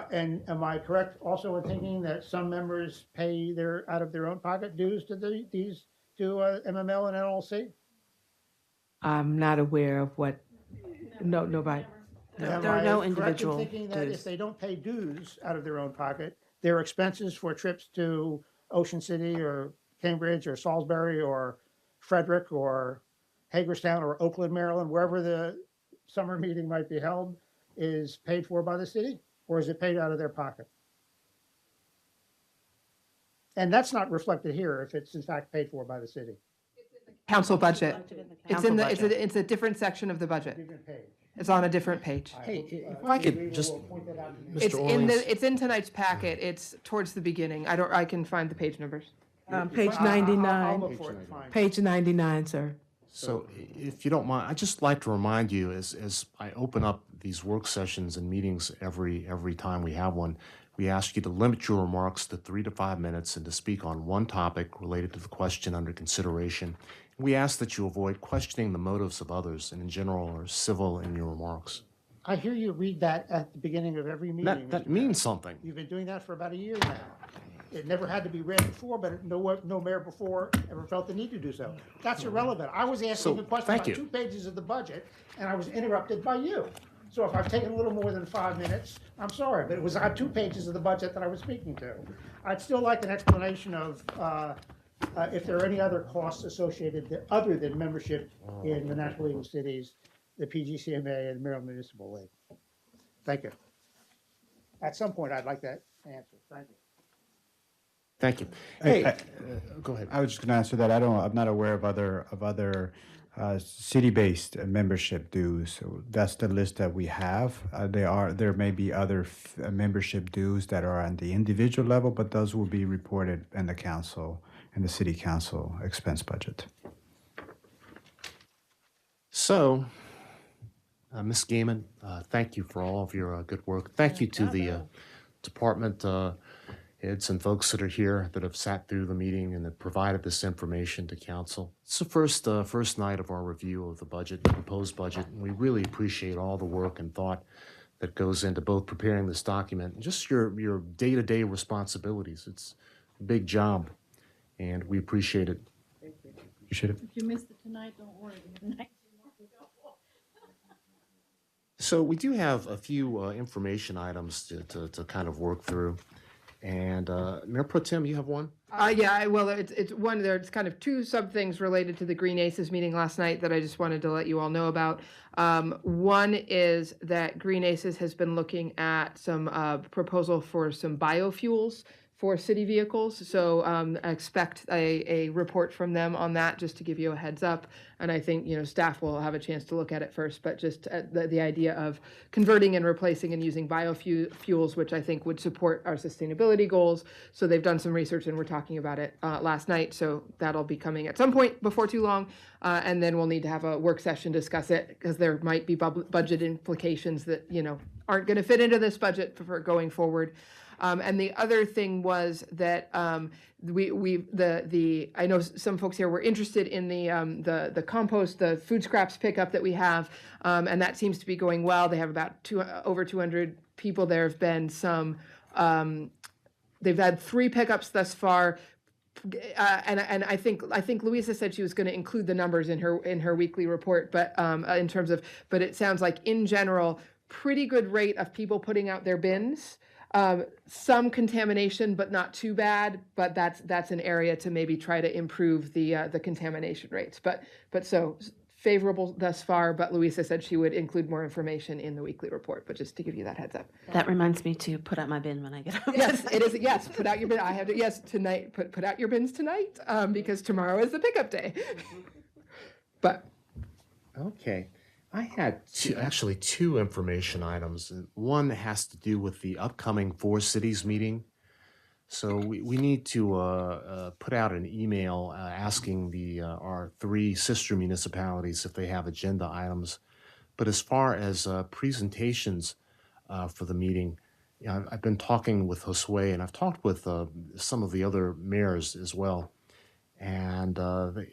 And am I correct also in thinking that some members pay out of their own pocket dues to MML and NLC? I'm not aware of what, nobody. Am There are I no correct in individual thinking that if dues. they don't pay dues out of their own pocket, their expenses for trips to Ocean City or Cambridge or Salisbury or Frederick or Hagerstown or Oakland, Maryland, wherever the summer meeting might be held, is paid for by the city, or is it paid out of their pocket? And that's not reflected here if it's in fact paid for by the city. Council budget. It's in the, Council budget. it's a different section of the budget. Different page. It's on a different page. Hey, if I could just, It's Mr. in Orleans. it's in tonight's packet. It's towards the beginning. I can find the page numbers. Page I'll 99, look for it and find it. page 99, sir. So if you don't mind, I'd just like to remind you as I open up these work sessions and meetings every time we have one, we ask you to limit your remarks to 3 to 5 minutes and to speak on one topic related to the question under consideration. We ask that you avoid questioning the motives of others and in general are civil in your remarks. I hear you read that at the beginning of every meeting. That Mr. means something. You've been doing that for about a year now. It never had to be read before, but no mayor before ever felt the need to do so. That's irrelevant. I was asking So, a question thank about you. 2 pages of the budget, and I was interrupted by you. So if I've taken a little more than 5 minutes, I'm sorry, but it was 2 pages of the budget that I was speaking to. I'd still like an explanation of if there are any other costs associated other than membership in the National League of Cities, the PGCMA, and Maryland Municipal League. Thank you. At some point, I'd like that answer. Thank you. Thank you. Hey, Hey, go ahead. I was just going to answer that. I'm not aware of other city-based membership dues. So that's the list that we have. There may be other membership dues that are on the individual level, but those will be reported in the council and the city council expense budget. So, Ms. Gaiman, thank you for all of your good work. Thank you to the department heads and folks that are here that have sat through the meeting and have provided this information to council. It's the first night of our review of the budget, the proposed budget, and we really appreciate all the work and thought that goes into both preparing this document and just your day-to-day responsibilities. It's a big job, and we appreciate it. You should have. If you missed it tonight, don't worry. We have 19 more to go. So we do have a few information items to kind of work through. And Mayor Pro Tem, you have one? Well, it's one. There's kind of 2 sub things related to the Green Aces meeting last night that I just wanted to let you all know about. One is that Green Aces has been looking at some proposal for some biofuels for city vehicles. So I expect a report from them on that, just to give you a heads up. And I think, staff will have a chance to look at it first, but just the idea of converting and replacing and using biofuels, which I think would support our sustainability goals. So they've done some research and we're talking about it last night. So that'll be coming at some point before too long. And then we'll need to have a work session, discuss it, because there might be budget implications that, aren't going to fit into this budget for going forward. And the other thing was that I know some folks here were interested in the compost, the food scraps pickup that we have, and that seems to be going well. They have about over 200 people. There have been some. They've had 3 pickups thus far. And I think Louisa said she was going to include the numbers in her weekly report, but it sounds like in general, pretty good rate of people putting out their bins. Some contamination, but not too bad. But that's an area to maybe try to improve the contamination rates. But so favorable thus far. But Louisa said she would include more information in the weekly report. But just to give you that heads up. That reminds me to put out my bin when I get home. Yes, it is. Yes, put out your bin. I have to. Yes, tonight. Put out your bins tonight because tomorrow is the pickup day. But Okay. I had two information items. One has to do with the upcoming Four Cities meeting. So we need to put out an email asking our three sister municipalities if they have agenda items. But as far as presentations for the meeting, I've been talking with Josue, and I've talked with some of the other mayors as well. And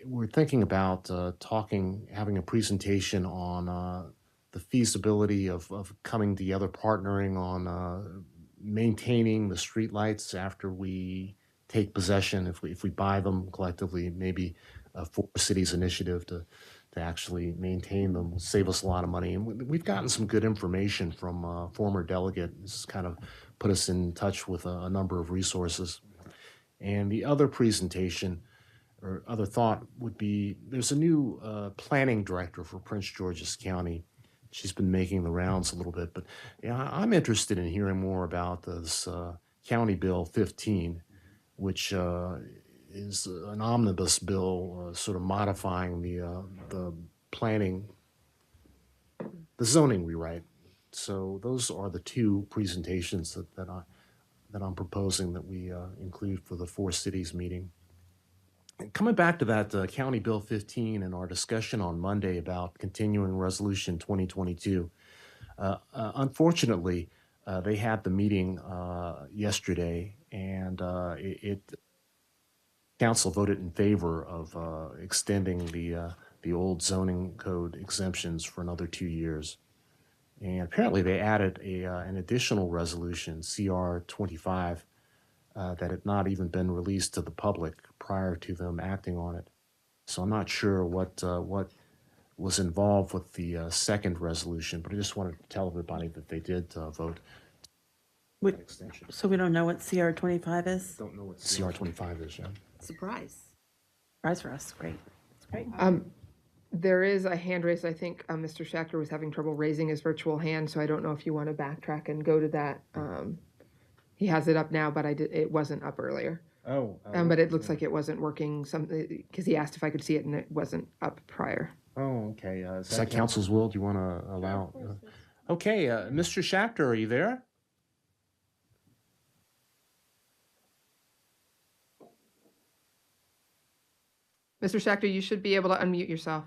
we're thinking about having a presentation on the feasibility of coming together, partnering on maintaining the streetlights after we take possession, if we buy them collectively, maybe a Four Cities initiative to actually maintain them, save us a lot of money. And we've gotten some good information from a former delegate. This has kind of put us in touch with a number of resources. And the other presentation or other thought would be, there's a new planning director for Prince George's County. She's been making the rounds a little bit, but yeah, I'm interested in hearing more about this County Bill 15, which is an omnibus bill, sort of modifying the planning, the zoning rewrite. So those are the two presentations that I'm proposing that we include for the Four Cities meeting. Coming back to that County Bill 15 and our discussion on Monday about continuing Resolution 2022, unfortunately, they had the meeting yesterday, and council voted in favor of extending the old zoning code exemptions for another 2 years. And apparently, they added an additional resolution, CR 25. That had not even been released to the public prior to them acting on it. So I'm not sure what was involved with the second resolution, but I just wanted to tell everybody that they did vote. Extension. So we don't know what CR 25 is? Don't know what CR 25 is, yeah. Surprise. Surprise for us. Great. It's great. there is a hand raised. I think Mr. Schachter was having trouble raising his virtual hand, so I don't know if you want to backtrack and go to that. He has it up now, but it wasn't up earlier. But it looks like it wasn't working. Because he asked if I could see it, and it wasn't up prior. Oh, okay. Is that council's will? Do you want to allow? Okay, Mr. Schachter, are you there? Mr. Schachter, you should be able to unmute yourself.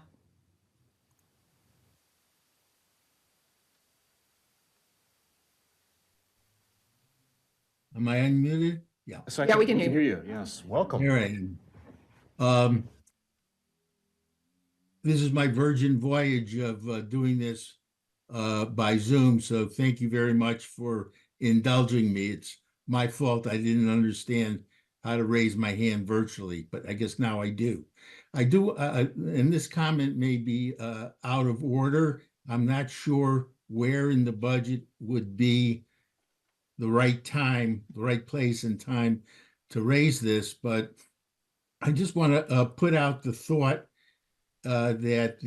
Am I unmuted? Yeah. Yeah, we can hear you. Yes, welcome. All right. This is my virgin voyage of doing this by Zoom, so thank you very much for indulging me. It's my fault I didn't understand how to raise my hand virtually, but I guess now I do. And this comment may be out of order. I'm not sure where in the budget would be the right time, the right place and time to raise this, but I just want to put out the thought that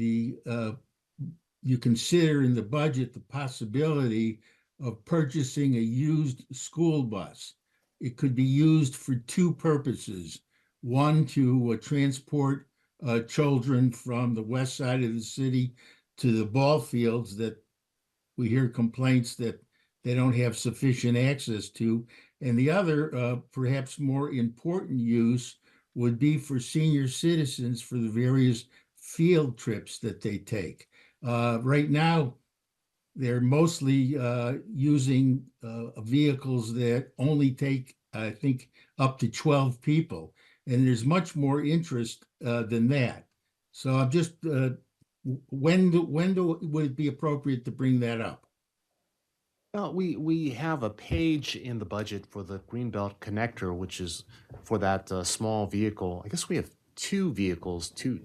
you consider in the budget the possibility of purchasing a used school bus. It could be used for two purposes. One, to transport children from the west side of the city to the ball fields that we hear complaints that they don't have sufficient access to. And the other, perhaps more important use would be for senior citizens for the various field trips that they take. Right now, they're mostly using vehicles that only take, I think, up to 12 people. And there's much more interest than that. So I'm just, when would it be appropriate to bring that up? Well, we have a page in the budget for the Greenbelt Connector, which is for that small vehicle. I guess we have two vehicles, two.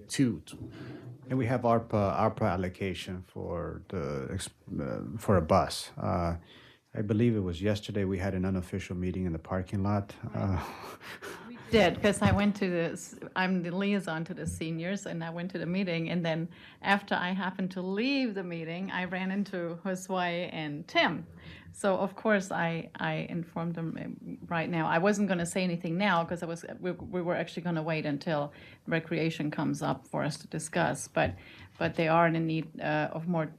And we have ARPA allocation for a bus. I believe it was yesterday, we had an unofficial meeting in the parking lot. Did, because I went to I'm the liaison to the seniors, and I went to the meeting, and then after I happened to leave the meeting, I ran into Josue and Tim. So of course I informed them right now. I wasn't going to say anything now because we were actually going to wait until recreation comes up for us to discuss. But they are in need of more,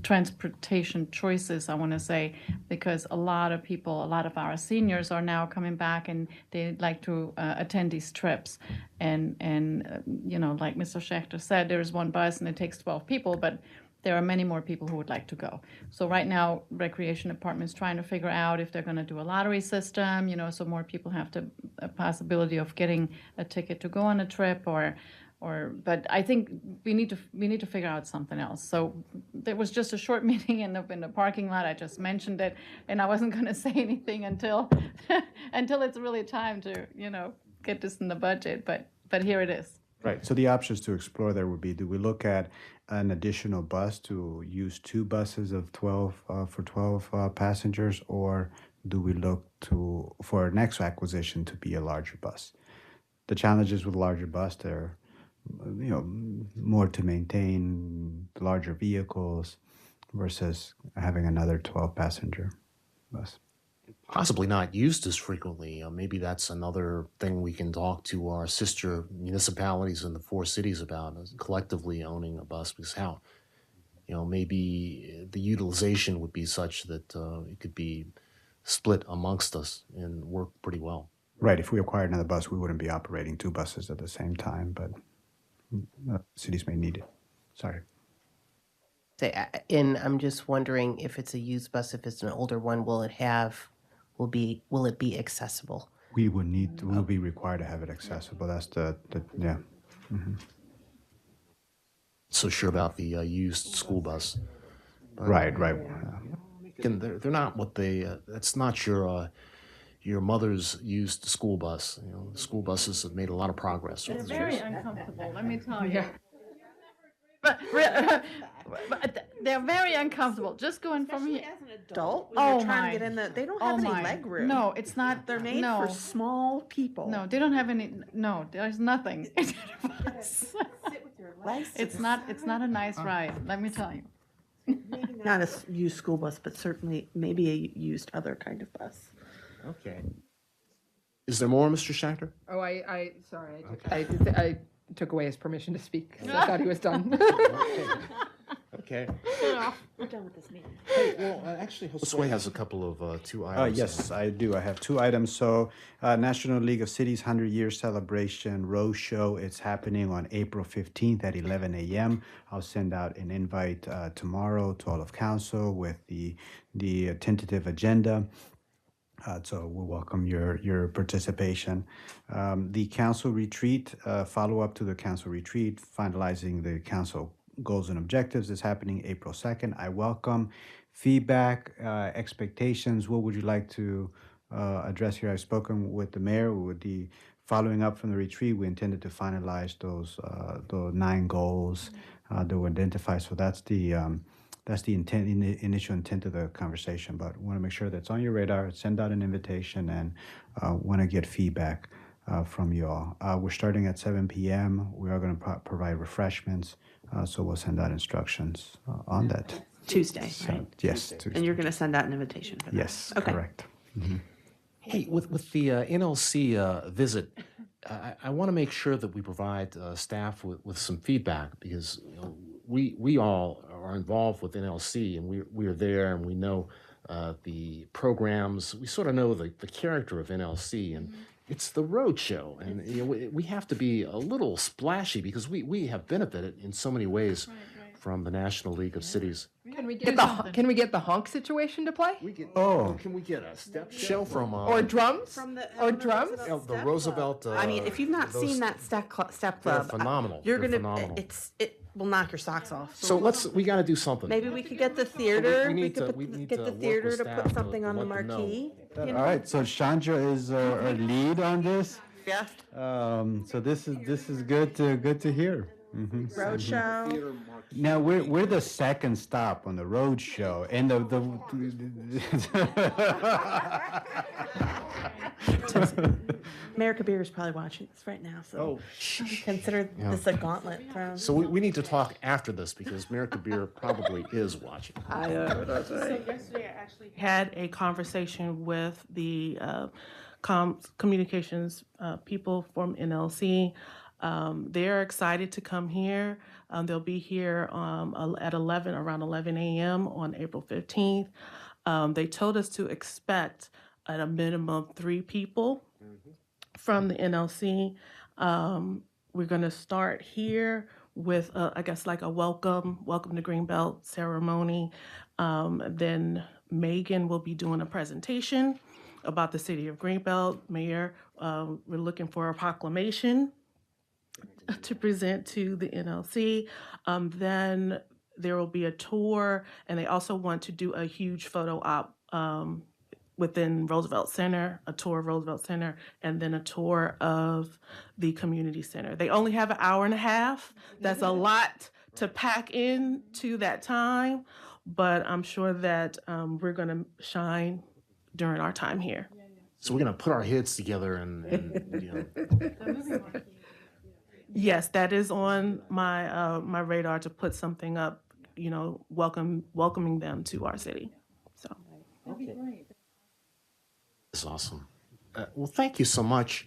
transportation choices, I want to say, because a lot of people, a lot of our seniors are now coming back and they like to attend these trips. And like Mr. Schechter said, there's one bus and it takes 12 people, but there are many more people who would like to go. So right now, Recreation Department is trying to figure out if they're going to do a lottery system, so more people have a possibility of getting a ticket to go on a trip but I think we need to figure out something else. So there was just a short meeting in the parking lot. I just mentioned it, and I wasn't going to say anything until it's really time to get this in the budget. But here it is. Right. So the options to explore there would be: do we look at an additional bus to use 2 buses of 12 for 12 passengers, or do we look for our next acquisition to be a larger bus? The challenges with larger bus, they're more to maintain, larger vehicles versus having another 12 passenger bus. Possibly not used as frequently. Maybe that's another thing we can talk to our sister municipalities in the 4 cities about, collectively owning a bus, because maybe the utilization would be such that it could be split amongst us and work pretty well. Right. If we acquired another bus, we wouldn't be operating 2 buses at the same time, but cities may need it. Sorry. And I'm just wondering if it's a used bus, if it's an older one, will it be accessible? We'll be required to have it accessible. That's yeah. Mm-hmm. So sure about the used school bus. Right. And they're not what that's not your mother's used school bus. School buses have made a lot of progress. It's very uncomfortable, let me tell you. But they're very uncomfortable. Just going from here. As an adult, Oh when you're trying my. to get in they don't have Oh any my. leg room. No, it's not. They're made no. for small people. No, they don't have any. No, there's nothing. Sit with your legs. It's not a nice ride. Let me tell you. Not a used school bus, but certainly maybe a used other kind of bus. Okay. Is there more, Mr. Schechter? Oh, sorry, I took away his permission to speak. So I thought he was done. Okay. We're done with this meeting. Hey, well, actually, Josue has a couple of 2 items. Yes, I do. I have 2 items. So, National League of Cities 100-year celebration road show. It's happening on April 15th at 11 a.m. I'll send out an invite tomorrow to all of council with the tentative agenda. So we'll welcome your participation. The council retreat, follow up to the council retreat, finalizing the council goals and objectives is happening April 2nd. I welcome feedback, expectations. What would you like to address here? I've spoken with the mayor. With the following up from the retreat, we intended to finalize those 9 goals that were identified. So that's the intent, initial intent of the conversation. But want to make sure that's on your radar. Send out an invitation and want to get feedback from you all. We're starting at 7 p.m. We are going to provide refreshments. So we'll send out instructions on that. Tuesday, So, right? yes. Tuesday. And you're going to send out an invitation for that? Yes, Okay. correct. Mhm. Hey, with the NLC visit, I want to make sure that we provide staff with some feedback, because we all are involved with NLC, and we are there, and we know the programs. We sort of know the character of NLC, and it's the road show, and we have to be a little splashy because we have benefited in so many ways from the National League of Cities. Can we get the honk situation to play? Can we get a step show from or drums? the Roosevelt? I mean, if you've not seen that step club, they're phenomenal. You're They're gonna. phenomenal. It will knock your socks off. So we got to do something. Maybe we could get the theater. We need could to- put- we need get to the work theater with to staff put to- something to on the let them know. marquee. All right, so Chandra is our lead on this. Yeah. So this is good to hear. Roadshow. Now, we're the second stop on the road show, and America Beer is probably watching this right now, so consider Yeah. this a gauntlet thrown. So we need to talk after this because America Beer probably is watching. So yesterday, I actually had a conversation with the communications people from NLC. They're excited to come here. They'll be here at around 11 a.m. on April 15th. They told us to expect at a minimum 3 people from the NLC. We're going to start here with, I guess, like a welcome to Greenbelt ceremony. Then Megan will be doing a presentation about the city of Greenbelt. Mayor, we're looking for a proclamation to present to the NLC. Then there will be a tour, and they also want to do a huge photo op within Roosevelt Center, a tour of Roosevelt Center, and then a tour of the community center. They only have an hour and a half. That's a lot to pack into that time, but I'm sure that we're going to shine during our time here. So we're gonna put our heads together and you know. Yes, that is on my my radar to put something up, you know, welcoming them to our city. So It's awesome. Well, thank you so much.